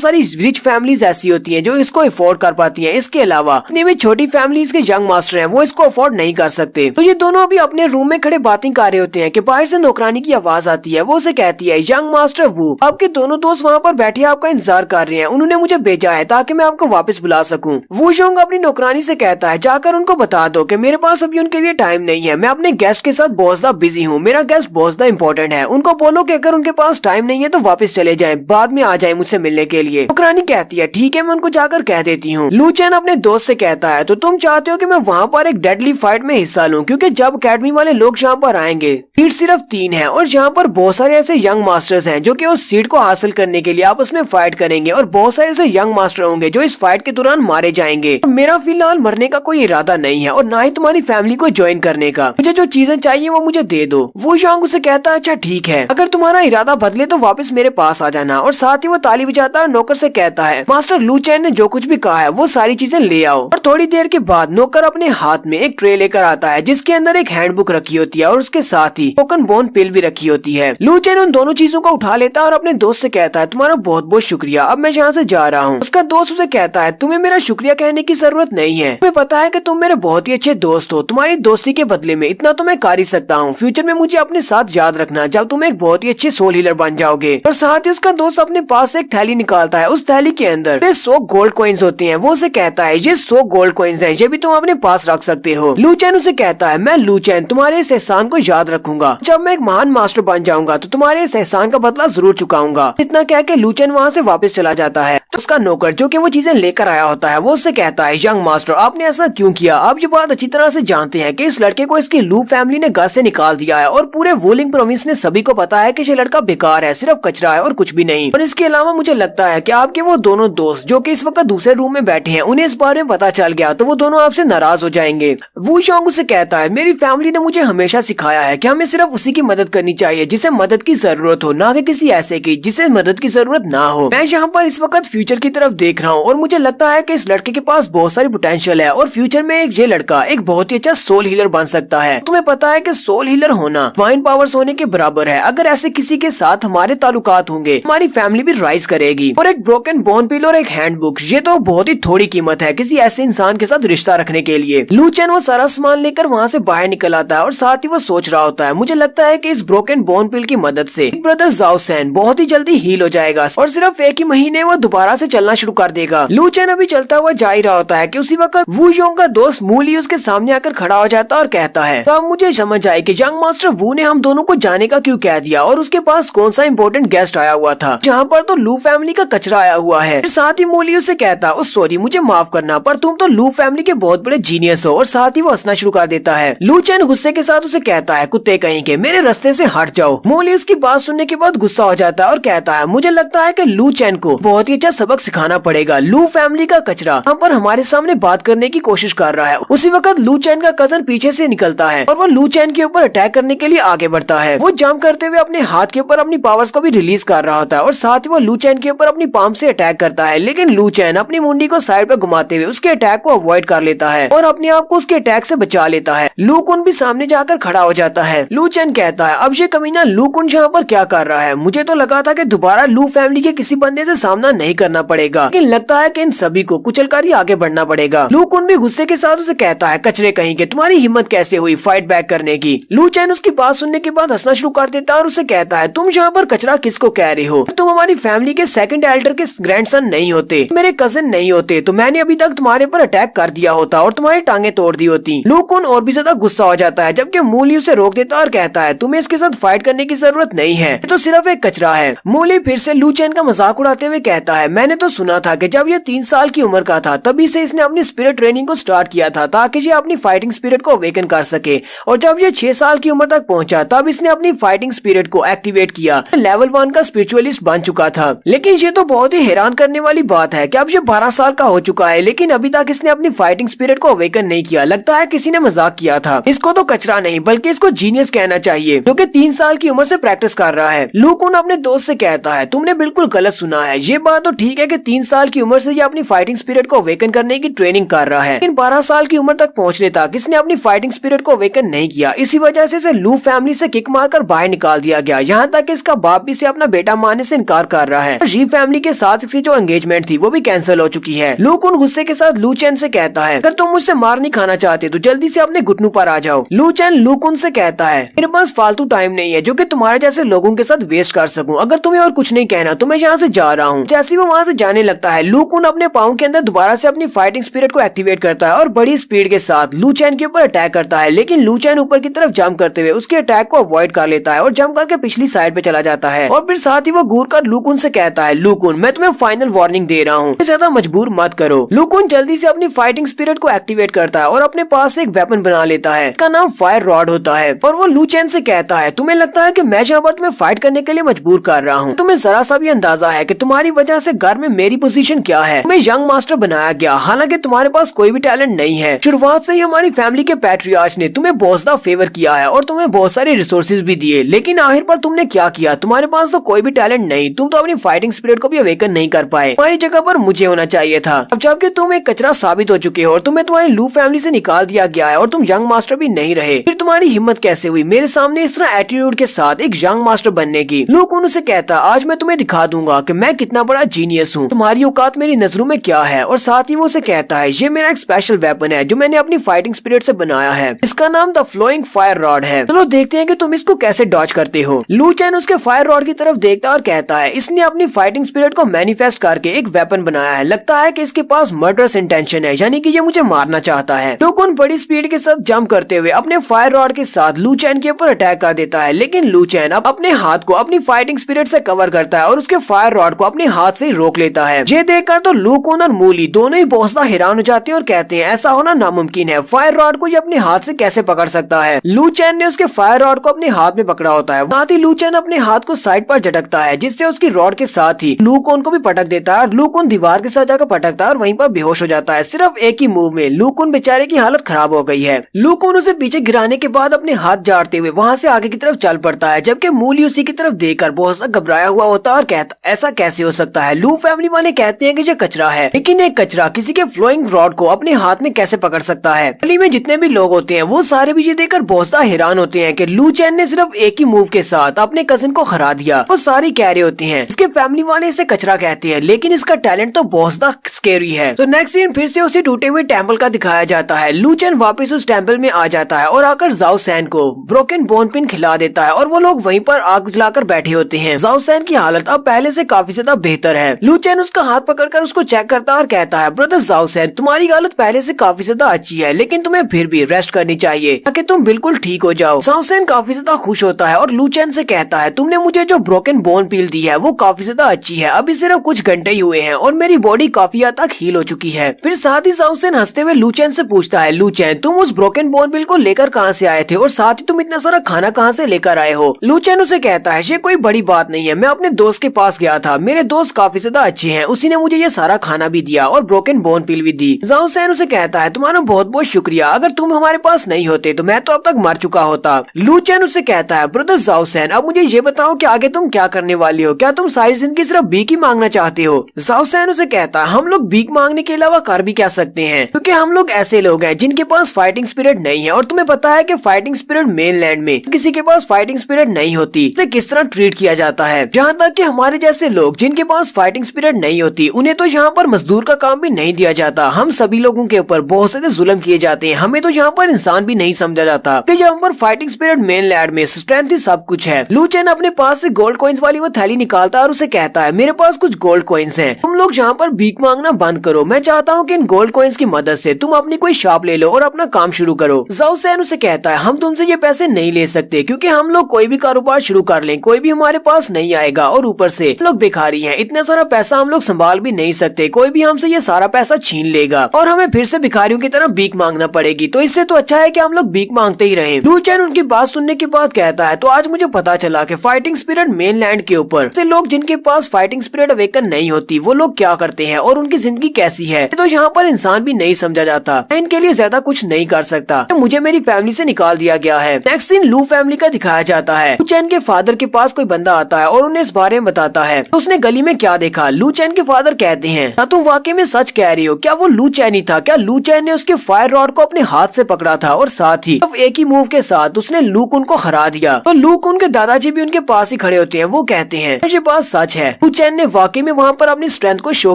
सारी रिच फैमिलीज ऐसी होती हैं जो इसको अफोर्ड कर पाती हैं। इसके अलावा अपनी में छोटी फैमिलीज के यंग मास्टर हैं, वो इसको अफोर्ड नहीं कर सकते। तो ये दोनों अभी अपने रूम में खड़े बातें कर रहे होते हैं कि बाहर से नौकरानी की आवाज आती है। वो उसे कहती है, यंग मास्टर वो आपके दोनों दोस्त वहाँ पर बैठे आपका इंतजार कर रहे हैं, उन्होंने मुझे भेजा है ताकि मैं आपको वापस बुला सकूं। वू जोंग अपनी नौकरानी से कहता है, जाकर उनको बता दो कि मेरे पास अभी उनके लिए टाइम नहीं है, मैं अपने गेस्ट के साथ बहुत ज्यादा बिजी हूँ, मेरा गेस्ट बहुत ज्यादा इंपॉर्टेंट है। उनको बोलो कि अगर उनके पास टाइम नहीं है तो वापस चले जाएं, बाद में आ जाएं मुझसे मिलने के लिए। नौकरानी कहती है, ठीक है मैं उनको जाकर कह देती हूँ। लू चैन अपने दोस्त से कहता है, तो तुम चाहते हो कि मैं वहाँ पर एक डेडली फाइट में हिस्सा लूँ, क्योंकि जब अकेडमी वाले लोग यहाँ पर आएंगे सीट सिर्फ 3 है और यहाँ पर बहुत सारे ऐसे यंग मास्टर्स हैं जो कि उस सीट को हासिल करने के लिए आपस में फाइट करेंगे और बहुत सारे ऐसे यंग मास्टर होंगे जो इस फाइट के दौरान मारे जाएंगे। तो मेरा फिलहाल मरने का कोई इरादा नहीं है और ना ही तुम्हारी फैमिली को ज्वाइन करने का। मुझे जो चीजें चाहिए वो वो मुझे दे दो। वो यांग उसे कहता है अच्छा ठीक है, अगर तुम्हारा इरादा बदले तो वापस मेरे पास आ जाना। और साथ ही वो ताली बजाता है और नौकर से कहता है मास्टर लू चैन ने जो कुछ भी कहा है वो सारी चीजें ले आओ। और थोड़ी देर के बाद नौकर अपने हाथ में एक ट्रे लेकर आता है जिसके अंदर एक हैंडबुक रखी होती है और उसके साथ ही ब्रोकन बोन पिल भी रखी होती है। लू चैन उन दोनों चीजों को उठा लेता है और अपने दोस्त से कहता है तुम्हारा बहुत बहुत शुक्रिया, अब मैं यहाँ से जा रहा हूँ। उसका दोस्त उसे कहता है तुम्हें मेरा शुक्रिया कहने की जरूरत नहीं है, तुम्हें पता है कि तुम मेरे बहुत ही अच्छे दोस्त हो, तुम्हारी दोस्ती के बदले में इतना तो मैं कर ही सकता हूँ। फ्यूचर में मुझे अपने साथ याद रखना जब तुम एक बहुत ही अच्छे सोल हीलर बन जाओगे। और साथ ही उसका दोस्त अपने पास एक थैली निकालता है, उस थैली के अंदर 100 गोल्ड कॉइन्स होती हैं। वो उसे कहता है ये 100 गोल्ड कॉइन्स हैं, ये भी तुम अपने पास रख सकते हो। लू चैन उसे कहता है मैं लू चैन तुम्हारे इस एहसान को याद रखूंगा, जब मैं एक महान मास्टर बन जाऊंगा तो तुम्हारे इस एहसान का बदला जरूर चुकाऊंगा। इतना कह के लू चैन वहाँ से वापस चला जाता है। तो उसका नौकर जो कि वो चीजें लेकर आया होता है वो उससे कहता है यंग मास्टर आपने ऐसा क्यों किया? आप ये बात अच्छी तरह से जानते हैं कि इस लड़के को इसकी लू फैमिली ने घर से निकाल दिया है और पूरे वूलिंग प्रोविंस ने सभी को पता है कि ये लड़का बेकार है, सिर्फ कचरा है और कुछ भी नहीं। और इसके अलावा मुझे लगता है कि आपके वो दोनों दोस्त जो कि इस वक्त दूसरे रूम में बैठे हैं उन्हें इस बारे में पता चल गया तो वो दोनों आपसे नाराज हो जाएंगे। वू चोंग उसे कहता है मेरी फैमिली ने मुझे हमेशा सिखाया है कि हमें सिर्फ उसी की मदद करनी चाहिए जिसे मदद की जरूरत हो, ना कि किसी ऐसे की जिसे मदद की जरूरत ना हो। मैं यहाँ पर इस वक्त फ्यूचर की तरफ देख रहा हूँ और मुझे लगता है कि इस लड़के के पास बहुत सारी पोटेंशियल है और फ्यूचर में ये लड़का एक बहुत ही अच्छा सोल हीलर बन सकता है। तुम्हें पता है कि सोल हीलर होना डिवाइन पावर्स होने के बराबर है। अगर ऐसे किसी के साथ हमारे ताल्लुकात होंगे हमारी फैमिली भी राइज करेगी। और एक ब्रोकन बोन पिल और एक हैंडबुक ये तो बहुत ही थोड़ी कीमत है किसी ऐसे इंसान के साथ रिश्ता रखने के लिए। लू चैन वो सारा सामान लेकर वहाँ से बाहर निकल आता है और साथ ही वो सोच रहा होता है मुझे लगता है कि इस ब्रोकन बोन पिल की मदद से ब्रदर जाओ सैन बहुत ही जल्दी हील हो जाएगा और सिर्फ एक ही महीने वो दोबारा से चलना शुरू कर देगा। लू चैन अभी चलता हुआ जा ही रहा होता है कि उसी वक्त वू योंग का दोस्त मूली उसके सामने आकर खड़ा हो जाता है और कहता है तो अब मुझे समझ आए कि यंग मास्टर वू ने हम दोनों को जाने का क्यों कह दिया और उसके पास कौन सा इम्पोर्टेंट गेस्ट आया हुआ था जहाँ पर तो लू फैमिली का कचरा आया हुआ है। साथ ही मूली उसे कहता सॉरी मुझे माफ करना पर तुम तो लू फैमिली के बहुत बड़े जीनियस हो। और साथ ही वो हंसना शुरू कर देता है। लू चैन गुस्से के साथ उसे कहता है कुत्ते कहीं के मेरे रास्ते से हट जाओ। मूली उसकी बात सुनने के बाद गुस्सा हो जाता है और कहता है मुझे लगता है कि लू चैन को बहुत ही अच्छा सबक सिखाना पड़ेगा। लू फैमिली का कचरा हम पर हमारे सामने बात करने की कोशिश कर रहा है। उसी वक्त लू चैन का कजन पीछे से निकलता है और वो लू चैन के ऊपर अटैक करने के लिए आगे बढ़ता है। वो जंप करते हुए अपने हाथ के ऊपर अपनी पावर्स को भी रिलीज कर रहा होता है और साथ ही वो लू चैन के ऊपर अपनी पाम से अटैक करता है। लेकिन लू चैन अपनी मुंडी को साइड पे घुमाते हुए उसके अटैक को अवॉइड कर लेता है और अपने आप को उसके अटैक से बचा लेता है। लू कुन भी सामने जाकर खड़ा हो जाता है। लू चैन कहता है अब ये कमीना लू कुन यहाँ पर क्या कर रहा है? मुझे तो लगा था कि दोबारा लू फैमिली के किसी बंदे से सामना नहीं करना पड़ेगा, लेकिन लगता है कि इन सभी को कुचलकर ही आगे बढ़ना पड़ेगा। लू कुन भी गुस्से के साथ उसे कहता है कचरे कहीं के तुम्हारी हिम्मत कैसे हुई फाइट बैक करने की? लू चैन उसकी बात सुनने के बाद हंसना शुरू कर देता है और उसे कहता है तुम यहाँ पर कचरा किसको कह रहे हो? तुम हमारी फैमिली के सेकंड एल्डर के ग्रैंडसन नहीं होते, मेरे कजिन नहीं होते, तो मैंने अभी तक तुम्हारे पर अटैक कर दिया होता और तुम्हारी टांगे तोड़ दी होती। लू कुन और भी ज्यादा गुस्सा हो जाता है जबकि मूली उसे रोक देता है और कहता है तुम्हें इसके साथ फाइट करने की जरूरत नहीं है, ये तो सिर्फ एक कचरा है। मूली फिर से लू चैन का मजाक उड़ाते हुए कहता है मैंने तो सुना था कि जब ये 3 साल की उम्र का था तभी से इसने अपनी स्पिरिट ट्रेनिंग को स्टार्ट किया था ताकि ये अपनी फाइटिंग स्पिरिट को अवेकन कर सके और जब ये 6 साल की उम्र तक पहुंचा तब इसने अपनी फाइटिंग स्पिरिट को एक्टिवेट किया। लेवल 1 का स्पिरिचुअलिस्ट बन चुका था। लेकिन ये तो बहुत ही हैरान करने वाली बात है कि अब ये 12 साल का हो चुका है लेकिन अभी तक इसने अपनी फाइटिंग स्पिरिट को अवेकन नहीं किया। लगता है किसी ने मजाक किया था। इसको तो कचरा नहीं बल्कि इसको जीनियस कहना चाहिए जो कि 3 साल की उम्र से प्रैक्टिस कर रहा है। लू कुन अपने दोस्त से कहता है तुमने बिल्कुल गलत सुना है, ये बात तो ठीक है कि 3 साल की उम्र से ये अपनी फाइटिंग स्पिरिट को अवेकन करने की ट्रेनिंग कर रहा है, लेकिन 12 साल की उम्र तक पहुंचने तक इसने अपनी फाइटिंग स्पिरिट को अवेकन नहीं किया। इसी वजह से इसे लू फैमिली से किक मारकर बाहर निकाल दिया गया। यहाँ तक कि इसका बाप भी इसे अपना बेटा मानने से इनकार कर रहा है। री फैमिली के साथ इसकी जो एंगेजमेंट थी वो भी कैंसिल हो चुकी है। लू कुन गुस्से के साथ लू चैन से कहता है अगर तुम मुझसे मार नहीं खाना चाहते तो जल्दी से अपने घुटनों पर आ जाओ। लू चैन लू कुन से कहता है मेरे पास फालतू टाइम नहीं है जो कि तुम्हारे जैसे लोगों के साथ वेस्ट कर सकूं। अगर तुम्हें और कुछ नहीं कहना तो मैं यहाँ से जा रहा हूँ। जैसे वो वहाँ से जाने लगता है लू कुन अपने पाँव के अंदर दोबारा से अपनी फाइटिंग स्पिरिट को एक्टिवेट करता है और बड़ी स्पीड के साथ लू चैन के ऊपर अटैक करता है। लेकिन लू चैन ऊपर की तरफ जंप करते हुए उसके अटैक को अवॉइड कर लेता है और जंप करके पिछली साइड पे चला जाता है। और फिर साथ ही वो घूर कर लू कुन से कहता है लू कुन मैं तुम्हें फाइनल वार्निंग दे रहा हूँ, ज्यादा मजबूर मत करो। लू कुन जल्दी से अपनी फाइटिंग स्पिरिट को एक्टिवेट करता है और अपने पास एक वेपन बना लेता है। इसका नाम फायर रॉड होता है और वो लू चैन से कहता है तुम्हें लगता है कि मैं यहाँ पर तुम्हें फाइट करने के लिए मजबूर कर रहा हूँ? तुम्हें जरा सा भी अंदाजा है कि तुम्हारी वजह से घर में मेरी पोजीशन क्या है? तुम्हें यंग मास्टर बनाया गया हालांकि तुम्हारे पास कोई भी टैलेंट नहीं है। शुरुआत से ही हमारी फैमिली के पैट्रियार्च ने तुम्हें बहुत ज्यादा फेवर फेवर किया है और तुम्हें बहुत सारे रिसोर्सेज भी दिए, लेकिन आखिर पर तुमने क्या किया? तुम्हारे पास तो कोई भी टैलेंट नहीं, तुम तो अपनी फाइटिंग स्पिरिट को भी अवेकन नहीं कर पाए। तुम्हारी जगह पर मुझे होना चाहिए था। अब जबकि तुम एक कचरा साबित हो चुके हो और तुम्हें तुम्हारी लू फैमिली से निकाल दिया गया है और तुम यंग मास्टर भी नहीं रहे, फिर तुम्हारी हिम्मत कैसे हुई मेरे सामने इस तरह एटीट्यूड के साथ एक यंग मास्टर बनने की? लू कुन उसे कहता, आज मैं तुम्हें दिखा दूंगा कि मैं कितना बड़ा जीनियस हूँ, तुम्हारी औकात मेरी नजरों में क्या है। और साथ ही वो उसे कहता है, ये मेरा एक स्पेशल वेपन है जो मैंने अपनी फाइटिंग स्पिरिट से बनाया है, इसका नाम द फ्लोइंग फायर रॉड है। चलो देखते हैं कि तुम इसको कैसे डॉज करते हो। लू चैन उसके फायर रॉड की तरफ देखता है और कहता है, इसने अपनी फाइटिंग स्पिरिट को मैनिफेस्ट करके एक वेपन बनाया है, लगता है कि इसके पास मर्डरस इंटेंशन है, यानी कि ये मुझे मारना चाहता है। लू कुन बड़ी स्पीड के साथ जंप करते हुए अपने फायर रॉड के साथ लू चैन के ऊपर अटैक कर देता है, लेकिन लू चैन अब अपने हाथ को अपनी फाइटिंग स्पिरिट से कवर करता है और उसके फायर रॉड को अपने हाथ से रोक लेता है। ये देखकर तो लू कुन और मूली दोनों ही बहुत ज्यादा हैरान हो जाते हैं और कहते हैं, ऐसा होना नामुमकिन है, फायर रॉड को ये अपने हाथ से कैसे पकड़ सकता है? लू चैन ने उसके फायर रॉड को अपने हाथ में पकड़ा होता है, साथ ही लू चैन अपने हाथ को साइड पर झटकता है, जिससे उसकी रॉड के साथ ही लू कुन को भी पटक देता है और लू कुन दीवार के साथ जाकर पटकता है और वहीं पर बेहोश हो जाता है। सिर्फ एक ही मूव में लू कुन बेचारे की हालत खराब हो गई है। लू कुन उसे पीछे गिराने के बाद अपने हाथ झाड़ते हुए वहाँ से आगे की तरफ चल पड़ता है, जबकि मूली उसी की तरफ देखकर बहुत सा घबराया हुआ होता है और कहता, ऐसा कैसे हो सकता है? लू फैमिली वाले कहते हैं कि ये कचरा है, लेकिन एक कचरा किसी के फ्लोइंग रॉड को अपने हाथ में कैसे पकड़ सकता है? गली में जितने भी लोग होते हैं वो सारे भी ये देखकर बहुत सा हैरान होते हैं कि लू चैन ने सिर्फ एक ही मूव के साथ अपने कजिन को हरा दिया। वो सारी कह रहे होते हैं, इसके फैमिली वाले इसे कचरा कहते हैं, लेकिन इसका टैलेंट तो बहुत ज्यादा स्केरी है। तो नेक्स्ट सीन फिर से उसे टूटे हुए टेम्पल का दिखाया जाता है। लू चैन वापस उस टेम्पल में आ जाता है और आकर जाओ सैन को ब्रोकन बोन पिन खिला देता है और वो लोग वहीं पर आग जलाकर बैठे होते हैं। जाओ सैन की हालत अब पहले से काफी ज्यादा बेहतर है। लू चैन उसका हाथ पकड़कर उसको चेक करता है और कहता है, ब्रदर जाओ सैन, तुम्हारी हालत पहले से काफी ज्यादा अच्छी है, लेकिन तुम्हें फिर भी रेस्ट करनी चाहिए ताकि तुम बिल्कुल ठीक हो जाओ। जाओ सैन काफी ज्यादा खुश होता है और लू चैन से कहता है, तुमने मुझे जो ब्रोकन बोन पिल दी है वो काफी ज्यादा अच्छी है, अभी सिर्फ कुछ घंटे ही हुए हैं और मेरी बॉडी काफी हद तक हील हो चुकी है। फिर साथ ही जाओ सैन हंसते हुए लू चैन से पूछता है, लू चैन तुम उस ब्रोकन बोन पिल को लेकर कहाँ से आए थे और साथ ही तुम इतना सारा खाना कहाँ से लेकर आए हो? लू चैन उसे कहता है, ये कोई बड़ी बात नहीं है, मैं अपने दोस्त के पास गया था, मेरे दोस्त काफी ज्यादा अच्छे हैं, उसी ने मुझे ये सारा खाना भी दिया और ब्रोकन बोन पिल भी दी। जाओ सैन उसे कहता है, तुम्हारा बहुत बहुत शुक्रिया, अगर तुम हमारे पास नहीं होते तो मैं तो अब तक मर चुका होता। लू चैन उसे कहता है, ब्रदर जाओ सैन, अब मुझे ये बताओ कि आगे तुम क्या करने वाले हो? क्या तुम सारी जिंदगी सिर्फ भीख ही मांगना चाहते हो? जाओ सैन उसे कहता है, हम लोग भीख मांगने के अलावा कर भी क्या सकते हैं, क्योंकि हम लोग ऐसे लोग हैं जिनके पास फाइटिंग स्पिरिट नहीं है और तुम्हें पता है कि फाइटिंग स्पिरिट मेनलैंड में किसी के पास फाइटिंग स्पिरिट नहीं होती उसे किस तरह ट्रीट किया जाता है। जहाँ तक कि हमारे जैसे लोग जिनके पास फाइटिंग स्पिरिट नहीं होती उन्हें तो यहाँ पर मजदूर का काम भी नहीं दिया जाता। हम सभी लोगों के ऊपर बहुत सारे जुल्म किए जाते हैं, हमें तो यहाँ पर इंसान भी नहीं समझा जाता कि यहाँ पर फाइटिंग स्पिरिट मेनलैंड में स्ट्रेंथ ही सब कुछ है। लू चैन अपने पास से गोल्ड कॉइन्स वाली वो थैली निकालता है और उसे कहता है, मेरे पास कुछ गोल्ड कॉइन्स हैं, तुम लोग यहाँ पर भीख मांगना बंद करो, मैं चाहता हूँ कि इन गोल्ड कॉइन्स की मदद से तुम अपनी कोई शॉप ले लो और अपना काम शुरू करो। जाओ सैन उसे कहता है, हम तुमसे ये पैसे नहीं ले सकते क्योंकि हम लोग कोई भी कारोबार शुरू कर लें कोई भी हमारे पास नहीं आएगा और ऊपर से लोग भिखारी हैं, इतना सारा पैसा हम लोग संभाल भी नहीं सकते, कोई भी हमसे ये सारा पैसा छीन लेगा और हमें फिर से भिखारियों की तरह भीख मांगना पड़ेगी, तो इससे तो अच्छा है कि हम लोग भीख मांगते ही रहें। लू चैन उनकी बात सुनने के बाद कहता है, तो आज मुझे पता चला कि फाइटिंग स्पिरिट मेनलैंड के ऊपर से लोग जिनके पास फाइटिंग स्पिरिट अवेकन नहीं होती वो लोग क्या करते हैं और उनकी जिंदगी कैसी है, तो यहाँ पर इंसान भी नहीं समझा जाता। मैं इनके लिए ज्यादा कुछ नहीं कर सकता, तो मुझे मेरी फैमिली से निकाल दिया गया है। नेक्स्ट सीन लू फैमिली का दिखाया जाता है। लू चैन के फादर के पास कोई बंदा आता है और उन्हें इस बारे में बताता है तो उसने गली में क्या देखा। लू चैन के फादर कहते हैं, क्या तुम वाकई में सच कह रही हो? क्या वो लू चैन ही था? क्या लू चैन ने उसके फायर रॉड को अपने हाथ से पकड़ा था और साथ ही अब एक ही मूव के साथ उसने लू कुन को हरा दिया? तो लू कुन के दादाजी भी उनके पास ही खड़े होते हैं, वो कहते हैं ये बात सच है, लू चैन ने वाकई में वहाँ पर अपनी स्ट्रेंथ को शो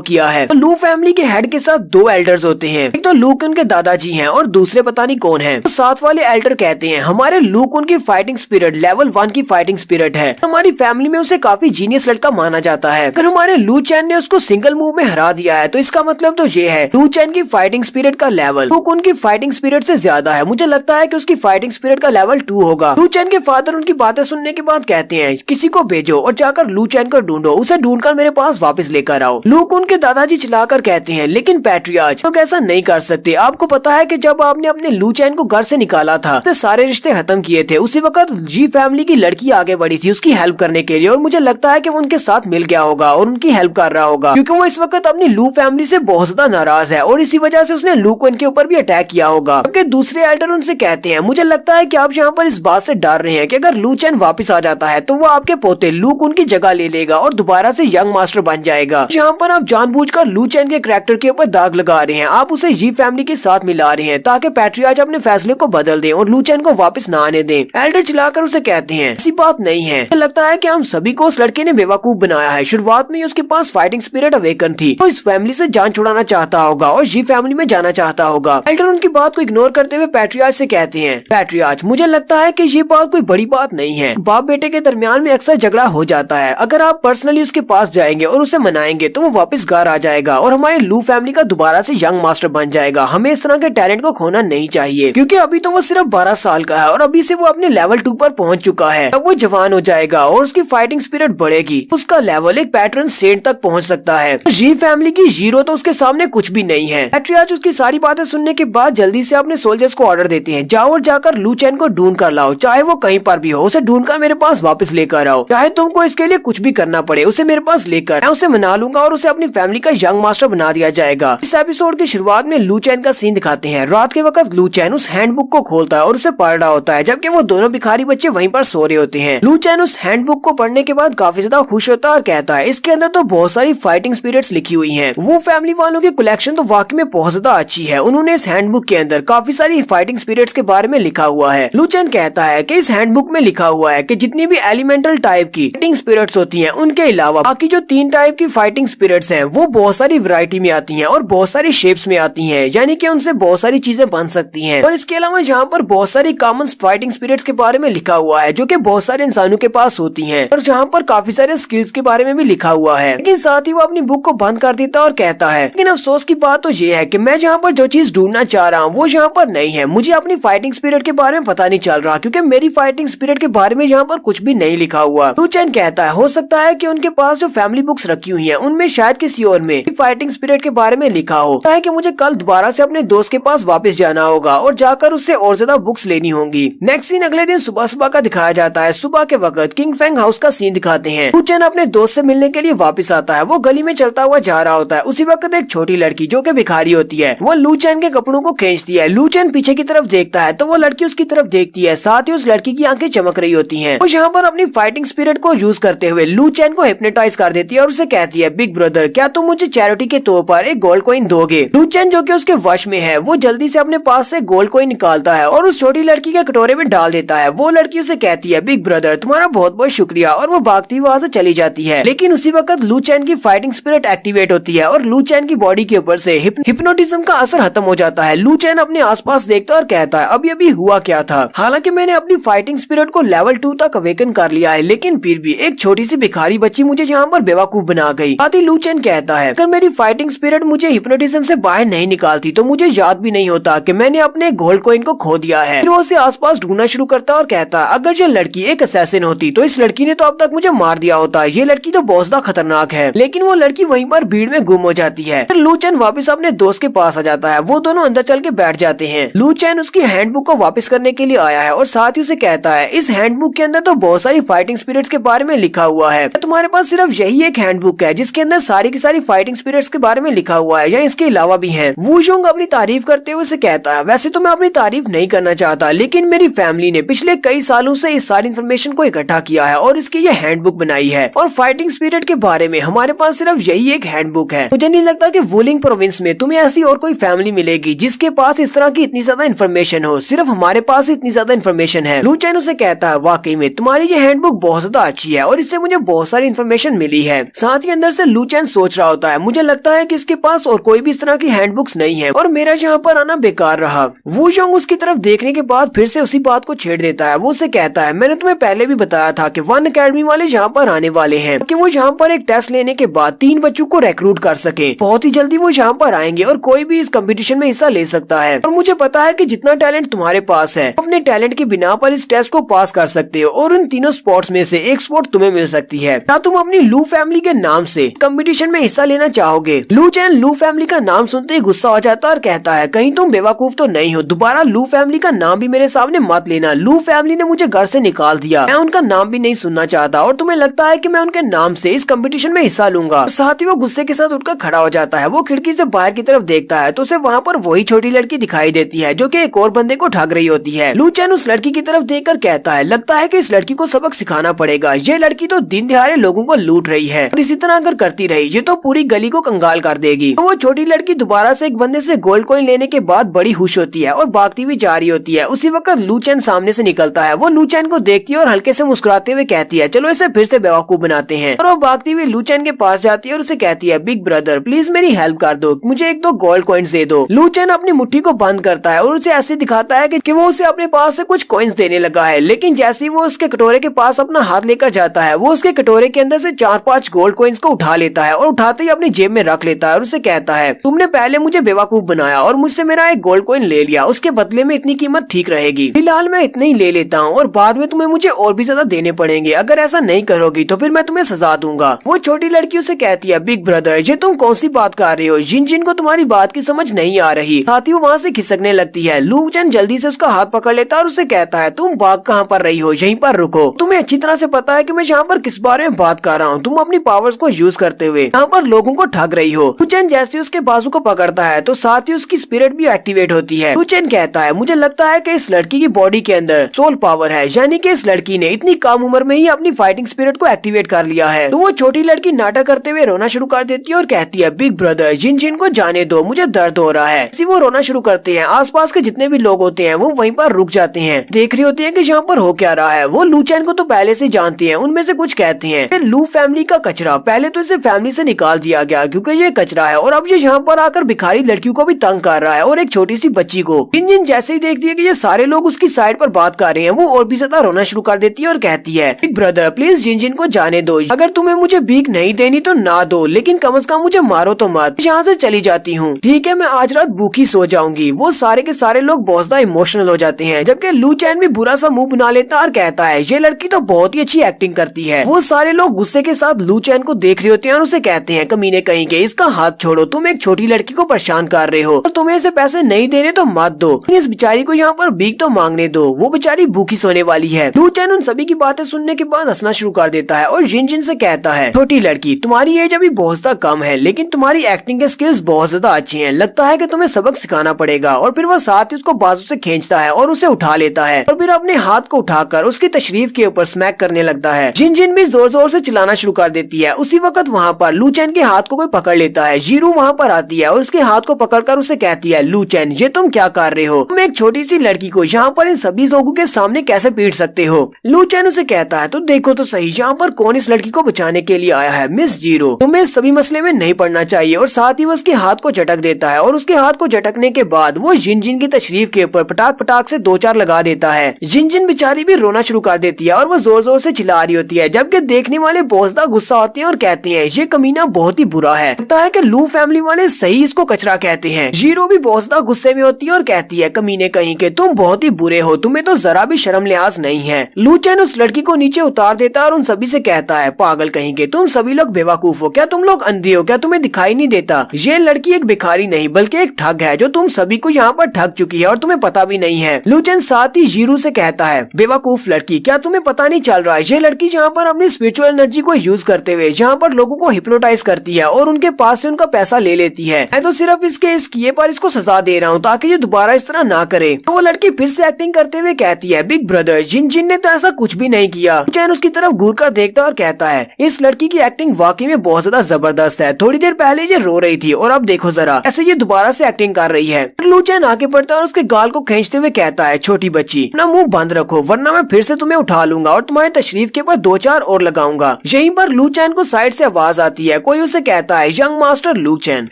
किया है। तो लू फैमिली के हेड के साथ दो एल्डर्स होते हैं, एक तो लू कुन के दादाजी हैं और दूसरे पता नहीं कौन है। तो साथ वाले एल्डर कहते हैं, हमारे लू कुन की फाइटिंग स्पिरिट लेवल 1 की फाइटिंग स्पिरिट है, हमारी फैमिली में उसे काफी जीनियस लड़का माना जाता है। अगर हमारे लू चैन ने उसको सिंगल मूव में हरा दिया है तो इसका मतलब तो ये है लू चैन की फाइटिंग स्पिरिट का लेवल लू कुन की फाइटिंग स्पिरिट से ज्यादा है। मुझे लगता है कि उसकी फाइटिंग स्पिरिट का लेवल 2 होगा। लू चैन के फादर उनकी बातें सुनने के बाद कहते हैं, किसी को भेजो और जाकर लू चैन को ढूंढो, उसे ढूंढकर मेरे पास वापस लेकर आओ। लू कुन के दादाजी चिल्लाकर कहते हैं, लेकिन पैट्रियार्च लोग ऐसा नहीं कर सकते, आपको पता है कि जब आपने अपने लू चैन को घर से निकाला था तो सारे रिश्ते खत्म किए थे, उसी वक्त जी फैमिली की लड़की आगे बढ़ी थी उसकी हेल्प करने के लिए और मुझे लगता है कि वो उनके साथ मिल गया होगा और उनकी हेल्प कर रहा होगा क्योंकि वो इस वक्त अपनी लू फैमिली से बहुत ज्यादा नाराज है और इसी वजह से उसने लू कुन के ऊपर भी अटैक किया होगा। जबकि दूसरे एल्डर उनसे कहते हैं, मुझे लगता है कि आप यहाँ पर इस बात से डर रहे हैं कि अगर लू चैन वापस आ जाता है तो वो आपके पोते लूक उनकी जगह ले लेगा और दोबारा से यंग मास्टर बन जाएगा। यहाँ पर आप जानबूझकर लू चैन के कैरेक्टर के ऊपर दाग लगा रहे हैं, आप उसे जी फैमिली के साथ मिला रहे हैं ताकि पैट्रियार्च अपने फैसले को बदल दे और लू चैन को वापस न आने दें। एल्डर चिल्लाकर उसे कहते हैं ऐसी बात नहीं है, मुझे लगता है कि हम सभी को उस लड़के ने बेवकूफ बनाया है। शुरुआत में उसके पास फाइटिंग स्पिरिट अवेकन थी, तो इस फैमिली से जान छुड़ाना चाहता होगा और जी फैमिली में जाना चाहता होगा। एल्डर उनकी बात को इग्नोर करते हुए पैट्रियार्च से कहते हैं पैट्रियार्च मुझे लगता है कि ये बात कोई बड़ी बात नहीं है, बाप बेटे के दरमियान में अक्सर झगड़ा हो जाता है, अगर आप पर्सनली उसके पास जाएंगे और उसे मनाएंगे तो वो वापस घर आ जाएगा और हमारे लू फैमिली का दोबारा से यंग मास्टर बन जाएगा। हमें इस तरह के टैलेंट को खोना नहीं चाहिए क्योंकि अभी तो वो सिर्फ 12 साल का है और अभी से वो अपने लेवल 2 पर पहुंच चुका है। अब वो जवान हो जाएगा और उसकी फाइटिंग स्पिरिट बढ़ेगी, उसका लेवल एक पैटर्न सेंट तक पहुंच सकता है। जी फैमिली की जीरो तो उसके सामने कुछ भी नहीं है। पैट्रियार्च उसकी सारी बातें सुनने के बाद जल्दी से अपने सोल्जर्स को ऑर्डर देते हैं जाओ और जाकर लू चैन को ढूंढ कर लाओ, चाहे वो कहीं पर भी हो, उसे ढूंढ कर मेरे पास वापस लेकर आओ, चाहे तुमको इसके लिए कुछ भी करना पड़े, उसे मेरे पास लेकर मैं उसे मना लूंगा और उसे अपनी फैमिली का यंग मास्टर बना दिया जाएगा। इस एपिसोड की शुरुआत में लू चैन का सीन दिखाते हैं। रात के वक्त लू चैन उस हैंडबुक को खोलता है और उसे पढ़ रहा होता है जबकि वो दोनों भिखारी बच्चे वहीं पर सो रहे होते हैं। लू चैन उस हैंडबुक को पढ़ने के बाद काफी ज्यादा खुश होता है और कहता है इसके अंदर तो बहुत सारी फाइटिंग स्पिरिट्स लिखी हुई हैं। वो फैमिली वालों की कलेक्शन तो वाकई में बहुत ज्यादा अच्छी है, उन्होंने इस हैंडबुक के अंदर काफी सारी फाइटिंग स्पिरिट्स के बारे में लिखा हुआ है। लू चैन कहता है कि इस हैंडबुक में लिखा हुआ है कि जितनी भी एलिमेंटल टाइप की फाइटिंग स्पिरिट्स होती हैं उनके अलावा बाकी जो 3 टाइप की फाइटिंग स्पिरिट्स हैं वो बहुत सारी वैरायटी में आती हैं और बहुत सारी शेप्स में आती हैं, यानी कि उनसे बहुत सारी चीजें बन सकती हैं। और इसके अलावा यहाँ पर बहुत सारी कॉमन फाइटिंग स्पिरिट्स के बारे में लिखा हुआ है जो कि बहुत सारे इंसानों के पास होती हैं और जहाँ पर काफी सारे स्किल्स के बारे में भी लिखा हुआ है। लेकिन साथ ही वो अपनी बुक को बंद कर देता है और कहता है लेकिन अफसोस की बात तो ये है कि मैं जहाँ पर जो चीज ढूंढना चाह रहा हूँ वो यहाँ पर नहीं है। मुझे अपनी फाइटिंग स्पिरिट के बारे में पता नहीं चल रहा क्योंकि मेरी फाइटिंग स्पिरिट के बारे में यहाँ पर कुछ भी नहीं लिखा हुआ। लू चैन कहता है हो सकता है कि उनके पास जो फैमिली बुक्स रखी हुई हैं उनमें शायद किसी और में फाइटिंग स्पिरिट के बारे में लिखा हो है कि मुझे कल दोबारा से अपने दोस्त के पास वापस जाना होगा और जाकर उससे और ज्यादा बुक्स लेनी होंगी। नेक्स्ट सीन अगले दिन सुबह सुबह का दिखाया जाता है। सुबह के वक्त किंग फेंग हाउस का सीन दिखाते हैं। लू चैन अपने दोस्त से मिलने के लिए वापस आता है, वो गली में चलता हुआ जा रहा होता है। उसी वक्त एक छोटी लड़की जो कि भिखारी होती है वो लू चैन के कपड़ों को खींचती है। लू चैन पीछे की तरफ देखता है तो वो लड़की उसकी तरफ देखती है, साथ ही उस लड़की की आंखें चमक रही होती हैं। वो यहाँ पर अपनी फाइटिंग स्पिरिट को यूज करते हुए लू चैन को हिप्नोटाइज कर देती है और उसे कहती है बिग ब्रदर क्या तुम मुझे चैरिटी के तौर पर एक गोल्ड कॉइन दोगे। लू चैन जो कि उसके वश में है वो जल्दी से अपने पास से गोल्ड कॉइन निकालता है और उस छोटी लड़की के कटोरे में डाल देता है। वो लड़की उसे कहती है बिग ब्रदर तुम्हारा बहुत बहुत शुक्रिया और वो भागती वहाँ से चली जाती है। लेकिन उसी वक्त लू चैन की फाइटिंग स्पिरिट एक्टिवेट होती है और लू चैन की बॉडी के ऊपर से हिप्नोटिज्म का असर खत्म हो जाता है। लू चैन अपने आसपास देखता है और कहता है अभी अभी हुआ क्या था। हालांकि मैंने अपनी फाइटिंग स्पिरिट को लेवल 2 तक अवेकन कर लिया है लेकिन फिर भी एक छोटी सी भिखारी बच्ची मुझे यहाँ पर बेवकूफ बना गई। साथ ही लू चैन कहता है अगर मेरी फाइटिंग स्पिरिट मुझे हिप्नोटिज्म से बाहर नहीं निकालती तो मुझे याद भी नहीं होता कि मैंने अपने गोल्ड कॉइन को खो दिया है। फिर वो उसे आसपास ढूंढना शुरू करता है और कहता है अगर ये लड़की एक असैसिन होती तो इस लड़की ने तो अब तक मुझे मार दिया होता, ये लड़की तो बहुत ज्यादा खतरनाक है। लेकिन वो लड़की वहीं पर भीड़ में गुम हो जाती है। फिर लू चैन वापस अपने दोस्त के पास आ जाता है, वो दोनों अंदर चल के बैठ जाते हैं। लू चैन उसकी हैंडबुक को वापस करने के लिए आया है और साथ ही उसे कहता है इस हैंडबुक के अंदर तो बहुत सारी फाइटिंग स्पिरिट्स के बारे में लिखा हुआ है, तुम्हारे पास सिर्फ यही एक हैंडबुक है जिसके अंदर सारी की सारी फाइटिंग स्पिरिट्स के बारे में लिखा हुआ है या इसके अलावा भी है। वू जोंग अपनी तारीफ करते हुए उसे कहता है वैसे तो मैं अपनी तारीफ नहीं करना चाहता लेकिन मेरी फैमिली ने पिछले कई सालों से इस सारी इन्फॉर्मेशन को इकट्ठा किया है और इसकी ये हैंडबुक बनाई है और फाइटिंग स्पिरिट के बारे में हमारे पास सिर्फ यही एक हैंडबुक है। मुझे नहीं लगता कि वुलिंग प्रोविंस में तुम्हें ऐसी और कोई फैमिली मिलेगी जिसके पास इस तरह की इतनी ज्यादा इन्फॉर्मेशन हो, सिर्फ हमारे पास इतनी ज्यादा इन्फॉर्मेशन है। लू चैन उसे कहता है वाकई में तुम्हारी ये हैंडबुक बहुत ज्यादा अच्छी है और इससे मुझे बहुत सारी इन्फॉर्मेशन मिली है। साथ ही अंदर से लू चैन सोच रहा होता है मुझे लगता है कि इसके पास और कोई भी इस तरह की हैंडबुक्स नहीं है और मेरा यहाँ पर आना बेकार रहा। वू जोंग उसकी तरफ देखने के बाद फिर से उसी बात को छेड़ देता है। वो उसे कहता है मैंने तुम्हें पहले भी बताया था कि वन अकेडमी वाले यहाँ पर आने वाले हैं कि वो यहाँ पर एक टेस्ट लेने के बाद 3 बच्चों को रिक्रूट कर सके। बहुत ही जल्दी वो यहाँ पर आएंगे और कोई भी इस कंपटीशन में हिस्सा ले सकता है और मुझे पता है कि जितना टैलेंट तुम्हारे पास है अपने टैलेंट की बिना पर इस टेस्ट को पास कर सकते हो और उन तीनों स्पोर्ट्स में से एक स्पोर्ट तुम्हें मिल सकती है। क्या तुम अपनी लू फैमिली के नाम से कंपटीशन में हिस्सा लेना चाहोगे? लू चैन लू फैमिली का नाम सुनते ही गुस्सा हो जाता है और कहता है कहीं तुम बेवकूफ तो नहीं हो, दोबारा लू फैमिली का नाम भी मेरे सामने मत लेना। लू फैमिली ने मुझे घर से निकाल दिया, मैं उनका नाम भी नहीं सुनना चाहता और तुम्हें लगता है कि मैं उनके नाम से इस कंपटीशन में हिस्सा लूंगा। साथ ही वो गुस्से के साथ उठकर खड़ा हो जाता है। वो खिड़की से बाहर की तरफ देखता है तो उसे वहाँ पर वही छोटी लड़की दिखाई देती है जो कि एक और बंदे को उठा ठग रही होती है। लू चेन उस लड़की की तरफ देखकर कहता है, लगता है कि इस लड़की को सबक सिखाना पड़ेगा। ये लड़की तो दिन दिहाड़े लोगों को लूट रही है और इसी तरह अगर करती रही ये तो पूरी गली को कंगाल कर देगी। तो वो छोटी लड़की दोबारा से एक बंदे से गोल्ड कॉइन लेने के बाद बड़ी खुश होती है और भागती हुई जा रही होती है। उसी वक्त लू चेन सामने से निकलता है। वो लू चेन को देखती है और हल्के से मुस्कुराते हुए कहती है, चलो इसे फिर से बेवकूफ बनाते हैं। और वो भागती हुई लू चेन के पास जाती है और उसे कहती है, बिग ब्रदर प्लीज मेरी हेल्प कर दो, मुझे एक दो गोल्ड कॉइन्स दे दो। लू चेन अपनी मुट्ठी को बंद करता है और उसे ऐसे दिखाता है कि वो उसे अपने पास से कुछ कॉइन्स देने लगा है, लेकिन जैसे ही वो उसके कटोरे के पास अपना हाथ लेकर जाता है वो उसके कटोरे के अंदर से 4-5 गोल्ड कॉइन्स को उठा लेता है और उठाते ही अपनी जेब में रख लेता है और उसे कहता है, तुमने पहले मुझे बेवकूफ बनाया और मुझसे मेरा एक गोल्ड कॉइन ले लिया, उसके बदले में इतनी कीमत ठीक रहेगी। फिलहाल मैं इतने ही ले लेता हूँ और बाद में तुम्हें मुझे और भी ज्यादा देने पड़ेंगे, अगर ऐसा नहीं करोगी तो फिर मैं तुम्हें सजा दूंगा। वो छोटी लड़की उसे कहती है, बिग ब्रदर ये तुम कौन सी बात कर रहे हो, जिन को तुम्हारी बात की समझ नहीं आ रही। साथ ही वो वहाँ से खिसकने लगती है। लू चेन जल्दी से उसका हाथ पकड़ लेता है और उसे कहता है, तुम भाग कहाँ पर रही हो, यहीं पर रुको। तुम्हें अच्छी तरह से पता है कि मैं यहाँ पर किस बारे में बात कर रहा हूँ। तुम अपनी पावर्स को यूज करते हुए यहाँ पर लोगों को ठग रही हो। लू चेन जैसे उसके बाजू को पकड़ता है तो साथ ही उसकी स्पिरिट भी एक्टिवेट होती है। लू चेन कहता है, मुझे लगता है कि इस लड़की की बॉडी के अंदर सोल पावर है, यानी कि इस लड़की ने इतनी कम उम्र में ही अपनी फाइटिंग स्पिरिट को एक्टिवेट कर लिया है। तो वो छोटी लड़की नाटक करते हुए रोना शुरू कर देती है और कहती है, बिग ब्रदर जिन को जाने दो, मुझे दर्द हो रहा है। इसी वो रोना शुरू करते हैं। आसपास के जितने भी लोग होते हैं वो वहीं पर रुक जाते हैं, देख रहे होते हैं कि यहाँ पर हो क्या रहा है। वो लू चेन को तो पहले से जानते हैं। उनमें से कुछ कहते हैं कि लू फैमिली का कचरा, पहले तो इसे फैमिली से निकाल दिया गया क्योंकि ये कचरा है और अब ये यहाँ पर आकर भिखारी लड़कियों को भी तंग कर रहा है और एक छोटी सी बच्ची को। जिन जैसे ही देखती है कि ये सारे लोग उसकी साइड पर बात कर रहे हैं वो और भी ज्यादा रोना शुरू कर देती है और कहती है, बिग ब्रदर प्लीज जिन को जाने दो, अगर तुम्हें मुझे भीख नहीं देनी तो ना दो, लेकिन कम से कम मुझे मारो तो मत, यहाँ से चली जाती हूँ, ठीक है मैं आज रात भूखी सो जाऊंगी। वो सारे के सारे लोग बहुत ज्यादा इमोशनल हो जाते हैं, जबकि लू चेन भी बुरा सा मुंह बना लेता और कहता है, ये लड़की तो बहुत ही अच्छी एक्टिंग करती है। वो सारे लोग गुस्से के साथ लू चेन को देख रहे होते हैं और उसे कहते हैं, कमीने कहीं के, इसका हाथ छोड़ो, तुम एक छोटी लड़की को परेशान कर रहे हो और तुम्हें इसे पैसे नहीं देने तो मत दो, इस बेचारी को यहाँ पर भीख तो मांगने दो, वो बेचारी भूखी सोने वाली है। लू चेन उन सभी की बातें सुनने के बाद हंसना शुरू कर देता है और जिन से कहता है, छोटी लड़की तुम्हारी एज अभी बहुत ज्यादा कम है लेकिन तुम्हारी एक्टिंग के स्किल्स बहुत ज्यादा अच्छी हैं, लगता है कि तुम्हें सबक सिखाना पड़ेगा। और फिर वो साथ ही उसको बाजू से खींचता है और उसे उठा लेता है और फिर अपने हाथ को उठाकर उसकी तशरीफ के ऊपर स्मैक करने लगता है। जिन भी जोर जोर से चिल्लाना शुरू कर देती है। उसी वक्त वहाँ पर लू चेन के हाथ को कोई पकड़ लेता है। जीरू वहाँ पर आती है और उसके हाथ को पकड़कर उसे कहती है, लू चेन ये तुम क्या कर रहे हो, तुम एक छोटी सी लड़की को यहाँ पर इन सभी लोगों के सामने कैसे पीट सकते हो। लू चेन उसे कहता है, तो देखो तो सही यहाँ पर कौन इस लड़की को बचाने के लिए आया है, मिस जीरो, तुम्हें इस सभी मसले में नहीं पड़ना चाहिए। और साथ ही वो उसके हाथ को झटक देता है और उसके हाथ को झटकने के बाद वो जिन की तशरीफ के ऊपर पटाक पटाक से 2-4 लगा देता है। जिन बेचारी भी रोना शुरू कर देती है और वो जोर जोर से चिल्ला रही होती है, जबकि देखने वाले बहुत ज्यादा गुस्सा होते हैं और कहते हैं, ये कमीना बहुत ही बुरा है, लगता है कि लू फैमिली वाले सही इसको कचरा कहते हैं। जीरो भी बहुत ज्यादा गुस्से में होती है और कहती है, कमीने कहीं के, तुम बहुत ही बुरे हो, तुम्हें तो जरा भी शर्म लिहाज नहीं है। लू चेन उस लड़की को नीचे उतार देता है और उन सभी से कहता है, पागल कहीं के, तुम सभी लोग बेवकूफ हो क्या, तुम लोग अंधे हो क्या, तुम्हें दिखाई नहीं देता, ये लड़की एक भिखारी नहीं बल्कि एक ठग है जो तुम सभी को यहाँ पर ठग चुकी है और तुम्हें पता भी नहीं है। लू चेन साथ ही जीरू से कहता है, बेवकूफ लड़की, क्या तुम्हें पता नहीं चल रहा है, ये लड़की यहाँ पर अपनी स्पिरिचुअल एनर्जी को यूज करते हुए यहाँ पर लोगों को हिप्नोटाइज करती है और उनके पास से उनका पैसा ले लेती है। मैं तो सिर्फ इसके इस किए पर इसको सजा दे रहा हूँ ताकि ये दोबारा इस तरह ना करे। तो वो लड़की फिर से एक्टिंग करते हुए कहती है, बिग ब्रदर जिन ने तो ऐसा कुछ भी नहीं किया। चैन उसकी तरफ घूर कर देखता और कहता है, इस लड़की की एक्टिंग वाकई में बहुत ज्यादा जबरदस्त है, थोड़ी देर पहले ये रो रही थी और अब देखो जरा ऐसे ये दोबारा से एक्टिंग कर रही है। लू चेन आगे बढ़ता है और उसके गाल को खींचते हुए कहता है, छोटी बच्ची अपना मुंह बंद रखो वरना मैं फिर से तुम्हें उठा लूंगा और तुम्हारी तशरीफ के ऊपर 2-4 और लगाऊंगा। यहीं पर लू चेन को साइड से आवाज आती है, कोई उसे कहता है, यंग मास्टर लू चेन,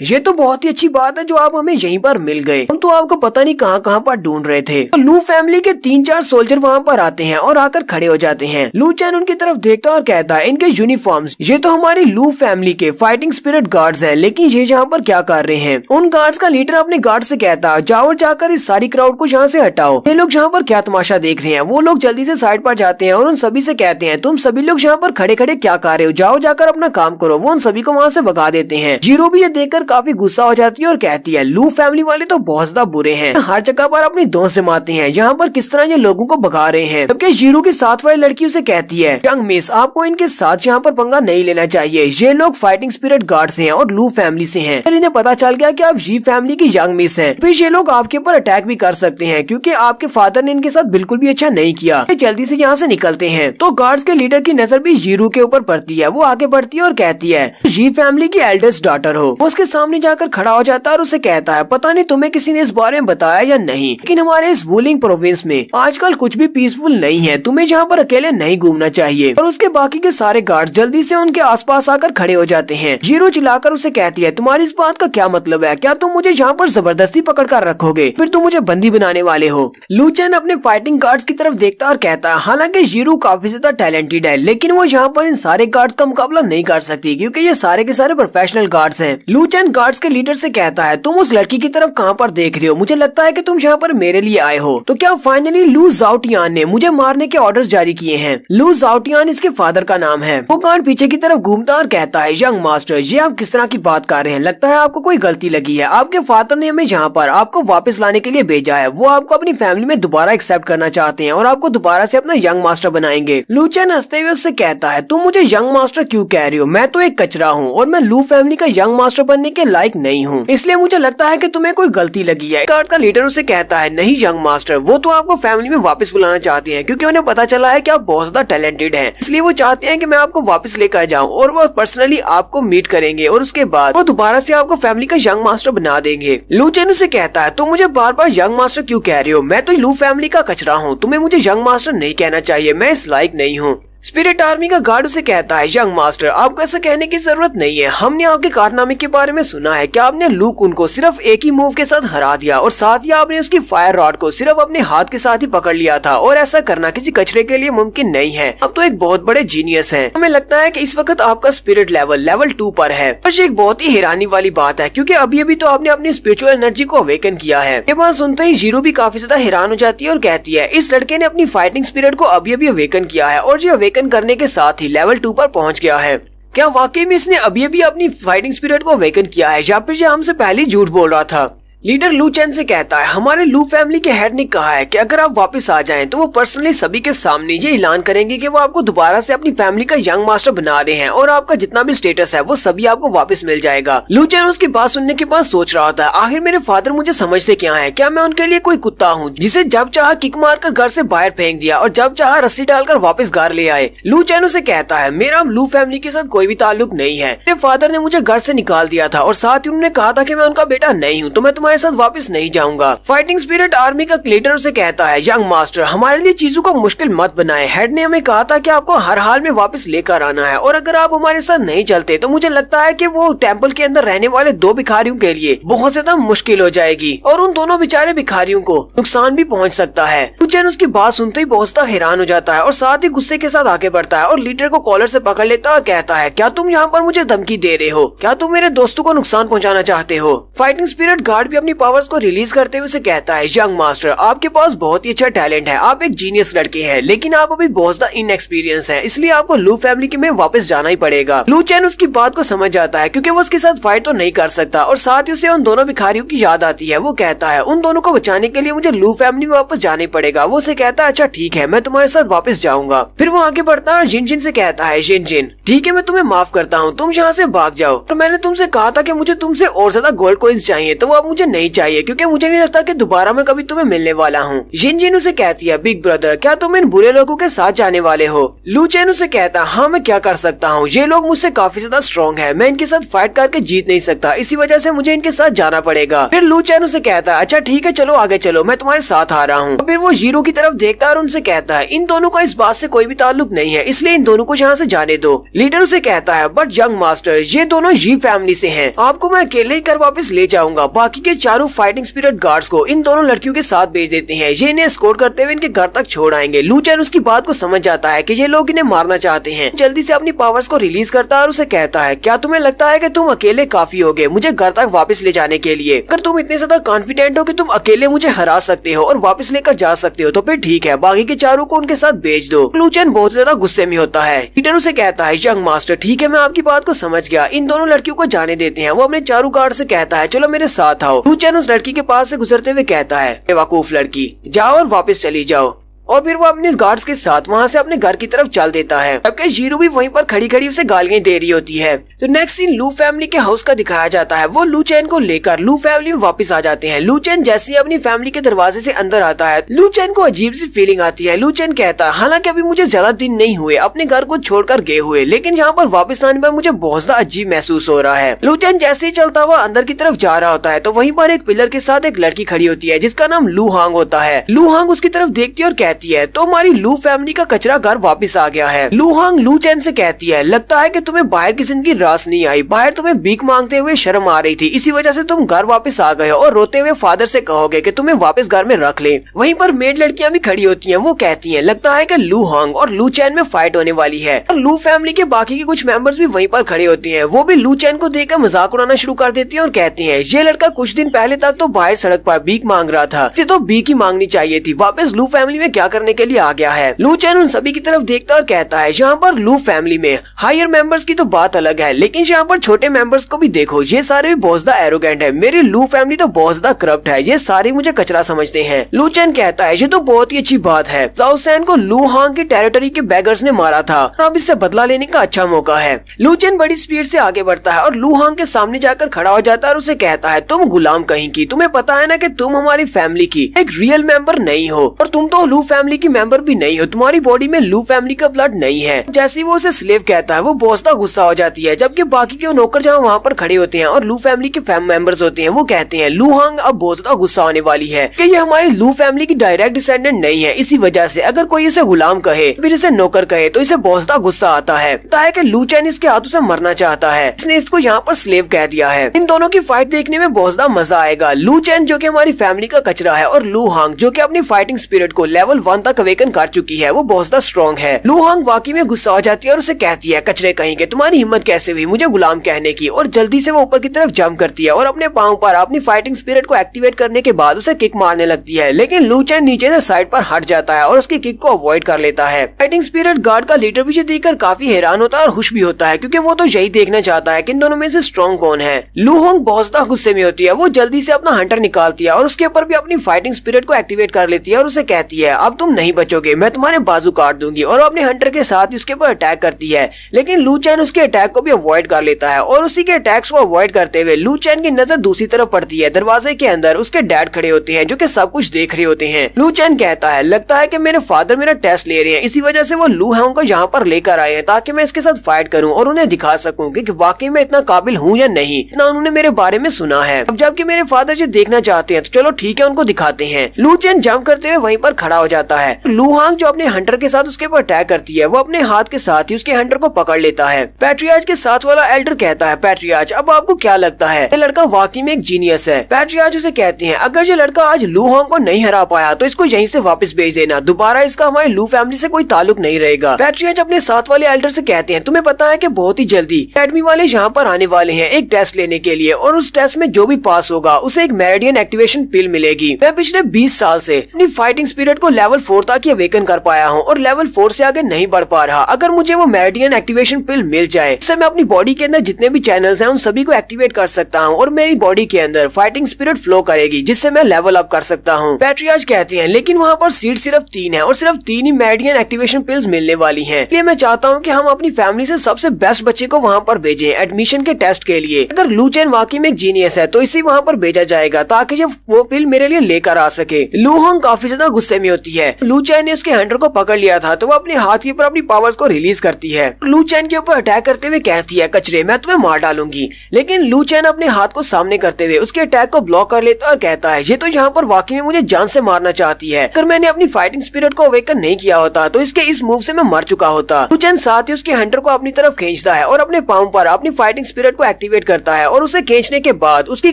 ये तो बहुत ही अच्छी बात है जो आप हमें यहीं पर मिल गए, हम तो आपको पता नहीं कहाँ पर ढूंढ रहे थे। तो लू फैमिली के 3-4 सोल्जर वहाँ पर आते हैं और आकर खड़े हो जाते हैं। लू चेन उनकी तरफ देखता और कहता है, इनके यूनिफॉर्म्स, ये तो हमारी लू फैमिली के फाइटिंग स्पिरिट गार्ड्स हैं, लेकिन ये यहाँ पर क्या कर रहे हैं। उन गार्ड्स का लीडर अपने गार्ड से कहता है, जाओ और जाकर इस सारी क्राउड को यहाँ से हटाओ, ये लोग यहाँ पर क्या तमाशा देख रहे हैं। वो लोग जल्दी से साइड पर जाते हैं और उन सभी से कहते हैं, तुम सभी लोग यहाँ पर खड़े खड़े क्या कर रहे हो, जाओ जाकर अपना काम करो। वो उन सभी को वहाँ से भगा देते हैं। जीरो भी ये देखकर काफी गुस्सा हो जाती है और कहती है, लू फैमिली वाले तो बहुत ज्यादा बुरे हैं, हर जगह पर अपनी दोस्त जमाते हैं, यहाँ पर किस तरह ये लोगों को भगा रहे हैं। जबकि जीरो के साथ वाली लड़की उसे कहती है, यंग मिस आपको इनके साथ यहाँ पर पंगा नहीं लेना चाहिए, ये लोग फाइटिंग स्पिरिट गार्ड्स हैं और लू फैमिली से हैं। फिर इन्हें पता चल गया कि आप जी फैमिली की यंग मिस हैं, फिर ये लोग आपके ऊपर अटैक भी कर सकते करते हैं क्योंकि आपके फादर ने इनके साथ बिल्कुल भी अच्छा नहीं किया। जल्दी से यहाँ से निकलते हैं। तो गार्ड्स के लीडर की नजर भी जीरू के ऊपर पड़ती है। वो आगे बढ़ती है और कहती है जी फैमिली की एल्डेस्ट डॉटर हो। वो उसके सामने जाकर खड़ा हो जाता है और उसे कहता है पता नहीं तुम्हें किसी ने इस बारे में बताया या नहीं, लेकिन हमारे इस वुलिंग प्रोविंस में आजकल कुछ भी पीसफुल नहीं है। तुम्हें जहाँ पर अकेले नहीं घूमना चाहिए। और उसके बाकी के सारे गार्ड्स जल्दी से उनके आसपास आकर खड़े हो जाते हैं। जीरो चिल्लाकर उसे कहती है तुम्हारी इस बात का क्या मतलब है? क्या तुम मुझे यहाँ पर जबरदस्ती पकड़ कर रखोगे? फिर तुम मुझे बंदी बनाने वाले हो? लू चेन अपने फाइटिंग गार्ड्स की तरफ देखता और कहता है हालांकि जीरो काफी ज्यादा टैलेंटेड है, लेकिन वो यहाँ पर इन सारे गार्ड्स का मुकाबला नहीं कर सकती क्योंकि ये सारे के सारे प्रोफेशनल गार्ड्स हैं। लू चेन गार्ड्स के लीडर से कहता है तुम उस लड़की की तरफ कहाँ पर देख रहे हो? मुझे लगता है कि तुम यहाँ पर मेरे लिए आए हो। तो क्या फाइनली लू जाओटियान ने मुझे मारने के ऑर्डर्स जारी किए हैं? लू जाओटियान इसके फादर का नाम है। वो गार्ड पीछे की तरफ घूमता और कहता है यंग मास्टर ये आप किस तरह की बात कर रहे हैं? लगता है आपको कोई गलती लगी है। आपके फादर ने हमें यहाँ पर आपको वापस लाने के लिए भेजा है। वो आपको अपनी फैमिली में दोबारा एक्सेप्ट करना चाहते हैं और आपको दोबारा से अपना यंग मास्टर बनाएंगे। लू चेन हंसते हुए उससे कहता है तुम मुझे यंग मास्टर क्यों कह रही हो? मैं तो एक कचरा हूँ और मैं लू फैमिली का यंग मास्टर बनने के लायक नहीं हूँ, इसलिए मुझे लगता है कि तुम्हें कोई गलती लगी है। गार्ड का लीडर उसे कहता है नहीं यंग मास्टर, वो तो आपको फैमिली में वापस बुलाना चाहते हैं क्योंकि उन्हें पता चला है कि आप बहुत ज्यादा टैलेंटेड हैं, इसलिए वो चाहते हैं कि मैं आपको वापस लेकर जाऊं और वो पर्सनली आपको मीट करेंगे और उसके बाद वो दोबारा से आपको फैमिली का यंग मास्टर बना देंगे। लू चेन उसे कहता है तुम मुझे बार बार यंग मास्टर क्यों कह रहे हो? मैं तो लू फैमिली का कचरा हूँ, तुम्हें मुझे यंग मास्टर नहीं कहना चाहिए, मैं इस लायक नहीं हूँ। स्पिरिट आर्मी का गार्ड उसे कहता है यंग मास्टर आपको ऐसा कहने की जरूरत नहीं है, हमने आपके कारनामे के बारे में सुना है कि आपने लू कुन को सिर्फ एक ही मूव के साथ हरा दिया और साथ ही आपने उसकी फायर रॉड को सिर्फ अपने हाथ के साथ ही पकड़ लिया था और ऐसा करना किसी कचरे के लिए मुमकिन नहीं है। अब तो एक बहुत बड़े जीनियस है। हमें लगता है कि इस वक्त आपका स्पिरिट लेवल 2 पर है। पर एक बहुत ही हैरानी वाली बात है क्योंकि अभी अभी तो आपने अपनी स्पिरिचुअल एनर्जी को अवेकन किया है। ये बात सुनते ही जीरो भी काफी ज्यादा हैरान हो जाती है और कहती है इस लड़के ने अपनी फाइटिंग स्पिरिट को अभी अभी अवेकन किया है और ये अवेकन करने के साथ ही लेवल 2 पर पहुंच गया है। क्या वाकई में इसने अभी अभी अपनी फाइटिंग स्पिरिट को अवेकन किया है या फिर ये हमसे पहले ही झूठ बोल रहा था? लीडर लू चेन से कहता है हमारे लू फैमिली के हेड ने कहा है कि अगर आप वापस आ जाएं तो वो पर्सनली सभी के सामने ये ऐलान करेंगे कि वो आपको दोबारा से अपनी फैमिली का यंग मास्टर बना रहे हैं और आपका जितना भी स्टेटस है वो सभी आपको वापस मिल जाएगा। लू चेन उसकी बात सुनने के बाद सोच रहा था आखिर मेरे फादर मुझे समझते क्या है? क्या मैं उनके लिए कोई कुत्ता हूँ जिसे जब चाह किक मारकर घर से बाहर फेंक दिया और जब चाह रस्सी डालकर वापस घर ले आए? लू चेन उसे कहता है मेरा लू फैमिली के साथ कोई भी ताल्लुक नहीं है। मेरे फादर ने मुझे घर से निकाल दिया था और साथ ही उन्होंने कहा था कि मैं उनका बेटा नहीं हूँ, तो मैं तुम्हारे साथ वापस नहीं जाऊंगा। फाइटिंग स्पिरिट आर्मी का लीडर उसे कहता है यंग मास्टर हमारे लिए चीजों को मुश्किल मत बनाए। हेड ने हमें कहा था कि आपको हर हाल में वापस लेकर आना है और अगर आप हमारे साथ नहीं चलते तो मुझे लगता है कि वो टेम्पल के अंदर रहने वाले 2 भिखारियों के लिए बहुत ज्यादा मुश्किल हो जाएगी और उन दोनों बेचारे भिखारियों को नुकसान भी पहुंच सकता है। चैन उसकी बात सुनते ही बहुत ज्यादा हैरान हो जाता है और साथ ही गुस्से के साथ आगे बढ़ता है और लीडर को कॉलर से पकड़ लेता है और कहता है क्या तुम यहाँ पर मुझे धमकी दे रहे हो? क्या तुम मेरे दोस्तों को नुकसान पहुँचाना चाहते हो? फाइटिंग स्पिरिट गार्ड भी अपनी पावर्स को रिलीज करते हुए कहता है यंग मास्टर आपके पास बहुत ही अच्छा टैलेंट है, आप एक जीनियस लड़के हैं, लेकिन आप अभी बहुत ज्यादा इनएक्सपीरियंस हैं, इसलिए आपको लू फैमिली के में वापस जाना ही पड़ेगा। लू चैन उसकी बात को समझ जाता है क्योंकि वो उसके साथ फाइट तो नहीं कर सकता और साथ ही उसे उन दोनों भिखारियों की याद आती है। वो कहता है उन दोनों को बचाने के लिए मुझे लू फैमिली में वापस जाना ही पड़ेगा। वो उसे कहता है अच्छा ठीक है मैं तुम्हारे साथ वापस जाऊंगा। फिर वो आगे बढ़ता है और जिन जिन से कहता है जिन जिन ठीक है मैं तुम्हें माफ करता हूँ, तुम यहाँ से भाग जाओ। तो मैंने तुमसे कहा था कि मुझे तुमसे और ज्यादा गोल्ड कॉइंस चाहिए, तो वो अब मुझे नहीं चाहिए क्योंकि मुझे नहीं लगता कि दोबारा मैं कभी तुम्हें मिलने वाला हूँ। जिन जिन उसे कहती है बिग ब्रदर क्या तुम इन बुरे लोगों के साथ जाने वाले हो? लू चैन उसे कहता है हाँ मैं क्या कर सकता हूँ, ये लोग मुझसे काफी ज्यादा स्ट्रॉन्ग है, मैं इनके साथ फाइट करके जीत नहीं सकता, इसी वजह से मुझे इनके साथ जाना पड़ेगा। फिर लू चैन उसे कहता है अच्छा ठीक है चलो आगे चलो, मैं तुम्हारे साथ आ रहा हूँ। फिर वो जीरो की तरफ देखता है और उनसे कहता है इन दोनों का इस बात से कोई भी ताल्लुक नहीं है, इसलिए इन दोनों को यहाँ से जाने दो। लीडर उसे कहता है बट यंग मास्टर ये दोनों जी फैमिली से हैं, आपको मैं अकेले ही कर वापस ले जाऊंगा। बाकी के चारों फाइटिंग स्पिरिट गार्ड्स को इन दोनों लड़कियों के साथ भेज देते हैं, ये इन्हें एस्कॉर्ट करते हुए इनके घर तक छोड़ आएंगे। लू चैन उसकी बात को समझ जाता है कि ये लोग इन्हें मारना चाहते हैं, जल्दी से अपनी पावर्स को रिलीज करता है और उसे कहता है क्या तुम्हें लगता है कि तुम अकेले काफी होगे मुझे घर तक वापस ले जाने के लिए? अगर तुम इतने ज्यादा कॉन्फिडेंट हो कि तुम अकेले मुझे हरा सकते हो और वापस लेकर जा सकते हो तो फिर ठीक है, बाकी के चारों को उनके साथ भेज दो। लू चैन बहुत ज्यादा गुस्से में होता है। लीडर उसे कहता है यंग मास्टर ठीक है मैं आपकी बात को समझ गया, इन दोनों लड़कियों को जाने देते हैं। वो अपने चारों गार्ड से कहता है चलो मेरे साथ आओ। लू चैन उस लड़की के पास से गुजरते हुए कहता है बेवकूफ लड़की, जाओ और वापस चली जाओ। और फिर वो अपने गार्ड्स के साथ वहाँ से अपने घर की तरफ चल देता है, जबकि जीरू भी वहीं पर खड़ी खड़ी उसे गालियां दे रही होती है। तो नेक्स्ट सीन लू फैमिली के हाउस का दिखाया जाता है। वो लू चैन को लेकर लू फैमिली में वापस आ जाते हैं। लू चैन जैसे ही अपनी फैमिली के दरवाजे से अंदर आता है, लू चैन को अजीब सी फीलिंग आती है। लू चैन कहता है, हालांकि अभी मुझे ज्यादा दिन नहीं हुए अपने घर को छोड़कर गए हुए, लेकिन यहाँ पर वापस आने पर मुझे बहुत ज्यादा अजीब महसूस हो रहा है। लू चैन जैसे ही चलता हुआ अंदर की तरफ जा रहा होता है तो वहीं पर एक पिलर के साथ एक लड़की खड़ी होती है जिसका नाम लू हांग होता है। लू हांग उसकी तरफ देखती है और कहती है, तो हमारी लू फैमिली का कचरा घर वापस आ गया है। लू हांग लू चैन से कहती है, लगता है कि तुम्हें बाहर की जिंदगी रास नहीं आई, बाहर तुम्हें भीख मांगते हुए शर्म आ रही थी, इसी वजह से तुम घर वापस आ गए हो और रोते हुए फादर से कहोगे कि तुम्हें वापस घर में रख ले। वहीं पर मेड लड़कियां भी खड़ी होती हैं। वो कहती हैं, लगता है कि लू हांग और लू चैन में फाइट होने वाली है। और लू फैमिली के बाकी के कुछ मेंबर्स भी वहीं पर खड़े होते हैं। वो भी लू चैन को देखकर मजाक उड़ाना शुरू कर देती हैं और कहती हैं, ये लड़का कुछ दिन पहले तक तो बाहर सड़क पर भीख मांग रहा था, इसे तो भीख ही मांगनी चाहिए थी, वापस लू फैमिली में क्या करने के लिए आ गया है। लू चैन उन सभी की तरफ देखता और कहता है, यहाँ पर लू फैमिली में हायर मेंबर्स की तो बात अलग है, लेकिन यहाँ पर छोटे मेंबर्स को भी देखो, ये सारे भी बहुत ज्यादा एरोगेंट है। मेरी लू फैमिली तो बहुत ज्यादा करप्ट है, ये सारे मुझे कचरा समझते हैं। लू चैन कहता है, ये तो बहुत ही अच्छी बात है, जाओ सैन को लू हांग की टेरिटरी के बैगर्स ने मारा था, अब इससे बदला लेने का अच्छा मौका है। लू चैन बड़ी स्पीड से आगे बढ़ता है और लू हांग के सामने जाकर खड़ा हो जाता है और उसे कहता है, तुम गुलाम कहीं की, तुम्हें पता है ना कि तुम हमारी फैमिली की एक रियल मेंबर नहीं हो और तुम तो लू फैमिली की मेंबर भी नहीं हो, तुम्हारी बॉडी में लू फैमिली का ब्लड नहीं है। जैसे ही वो उसे स्लेव कहता है वो बहुत ज्यादा गुस्सा हो जाती है, जबकि बाकी के नौकर जहाँ वहाँ पर खड़े होते हैं और लू फैमिली के मेंबर्स होते हैं वो कहते हैं, लू हांग अब बहुत ज्यादा गुस्सा होने वाली है कि ये हमारी लू फैमिली की डायरेक्ट डिसेंडेंट नहीं है, इसी वजह से अगर कोई इसे गुलाम कहे फिर इसे नौकर कहे तो इसे बहुत ज्यादा गुस्सा आता है। कि लू चैन इसके हाथों से मरना चाहता है, इसने इसको यहाँ पर स्लेव कह दिया है। इन दोनों की फाइट देखने में बहुत ज्यादा मजा आएगा। लू चैन जो कि हमारी फैमिली का कचरा है और लू हांग जो कि अपनी फाइटिंग स्पिरिट को लेवल 1 तक अवेकन कर चुकी है, वो बहुत ज्यादा स्ट्रॉन्ग है। लू हांग वाकई में गुस्सा हो जाती है और उसे कहती है, कचरे कहेंगे, तुम्हारी हिम्मत कैसे हुई मुझे गुलाम कहने की, और जल्दी से वो ऊपर की तरफ जंप करती है और अपने पाँव पर अपनी फाइटिंग स्पिरिट को एक्टिवेट करने के बाद उसे किक मारने लगती है, लेकिन लू चैन नीचे से साइड पर हट जाता है और उसकी किक को अवॉइड कर लेता है। फाइटिंग स्पिरिट गार्ड का लीडर भी देखकर काफी हैरान होता है और खुश भी होता है, क्योंकि वो तो यही देखना चाहता है कि इन दोनों में से स्ट्रॉन्ग कौन है। लू हांग बहुत ज्यादा गुस्से में होती है, वो जल्दी से अपना हंटर निकालती है और उसके ऊपर भी अपनी फाइटिंग स्पिरिट को एक्टिवेट कर लेती है और उसे कहती है, अब तुम नहीं बचोगे, मैं तुम्हारे बाजू काट दूंगी, और अपने हंटर के साथ उसके ऊपर अटैक करती है। लेकिन लू चैन उसके अटैक को भी अवॉइड कर लेता है और उसी के अटैक्स को अवॉइड करते हुए लू चैन की नजर दूसरी तरफ पड़ती है। दरवाजे के अंदर उसके डैड खड़े होते हैं जो कि सब कुछ देख रहे होते हैं। लू चैन कहता है, लगता है कि मेरे फादर मेरा टेस्ट ले रहे हैं, इसी वजह से वो लू हांग को यहाँ पर लेकर आए हैं ताकि मैं इसके साथ फाइट करूं और उन्हें दिखा सकूं कि वाकई में इतना काबिल हूँ या नहीं, ना उन्होंने मेरे बारे में सुना है। अब जबकि मेरे फादर जी देखना चाहते हैं तो चलो ठीक है, उनको दिखाते हैं। लू चैन जंप करते हुए वहीं पर खड़ा हो जाता है। लू हांग जो अपने हंटर के साथ उसके ऊपर अटैक करती है, वो अपने हाथ के साथ ही उसके हंटर को पकड़ लेता है। पैट्रियार्च के साथ वाला एल्डर कहता है, पैट्रियार्च अब आपको क्या लगता है ये लड़का वाकई में एक जीनियस है। पैट्रियार्च उसे कहते हैं, अगर ये लड़का आज लू हांग को नहीं हरा पाया तो इसको यहीं से वापस भेज देना, दोबारा इसका हमारी लू फैमिली से कोई ताल्लुक नहीं रहेगा। पैट्रियार्च अपने साथ वाले एल्डर से कहते हैं, तुम्हें पता है कि बहुत ही जल्दी एकेडमी वाले यहाँ पर आने वाले हैं एक टेस्ट लेने के लिए, और उस टेस्ट में जो भी पास होगा उसे एक मेरिडियन एक्टिवेशन पिल मिलेगी। मैं पिछले 20 साल से अपनी फाइटिंग स्पिरिट को लेवल 4 तक अवेकन कर पाया हूँ और लेवल 4 से आगे नहीं बढ़ पा रहा। अगर मुझे वो मेरिडियन एक्टिवेशन पिल मिल जाए, इससे मैं अपनी बॉडी के अंदर जितने भी चैनल्स हैं उन सभी को एक्टिवेट कर सकता हूँ और मेरी बॉडी के अंदर फाइटिंग स्पिरिट फ्लो करेगी, जिससे मैं लेवल अप कर सकता हूँ। पैट्रियार्च कहते हैं, लेकिन वहाँ पर सीट सिर्फ 3 है और सिर्फ 3 ही मेरिडियन एक्टिवेशन पिल्स मिलने वाली हैं। इसलिए मैं चाहता हूँ कि हम अपनी फैमिली से सबसे बेस्ट बच्चे को वहाँ पर भेजें एडमिशन के टेस्ट के लिए। अगर लू चैन वाकई में एक जीनियस है तो इसी वहाँ पर भेजा जाएगा ताकि जब वो पिल मेरे लिए लेकर आ सके। लू हांग काफी ज्यादा गुस्से में होती है। लू चैन ने उसके हंटर को पकड़ लिया था तो वो अपने हाथ के ऊपर अपनी पावर्स को रिलीज करती है। लू चैन के ऊपर अटैक करते हुए कहती है, कचरे मैं तुम्हें मार डालूंगी। लेकिन लू चैन अपने हाथ को सामने करते हुए उसके अटैक को ब्लॉक कर लेता है और कहता है, ये तो यहाँ पर वाकई में मुझे जान से मारना चाहती है। अगर मैंने अपनी फाइटिंग स्पिरिट को अवेकन नहीं किया होता तो इसके इस मूव से मैं मर चुका होता। लू चैन साथ ही उसके हंटर को अपनी तरफ खींचता है और अपने पाँव पर अपनी फाइटिंग स्पिरिट को एक्टिवेट करता है और उसे खींचने के बाद उसकी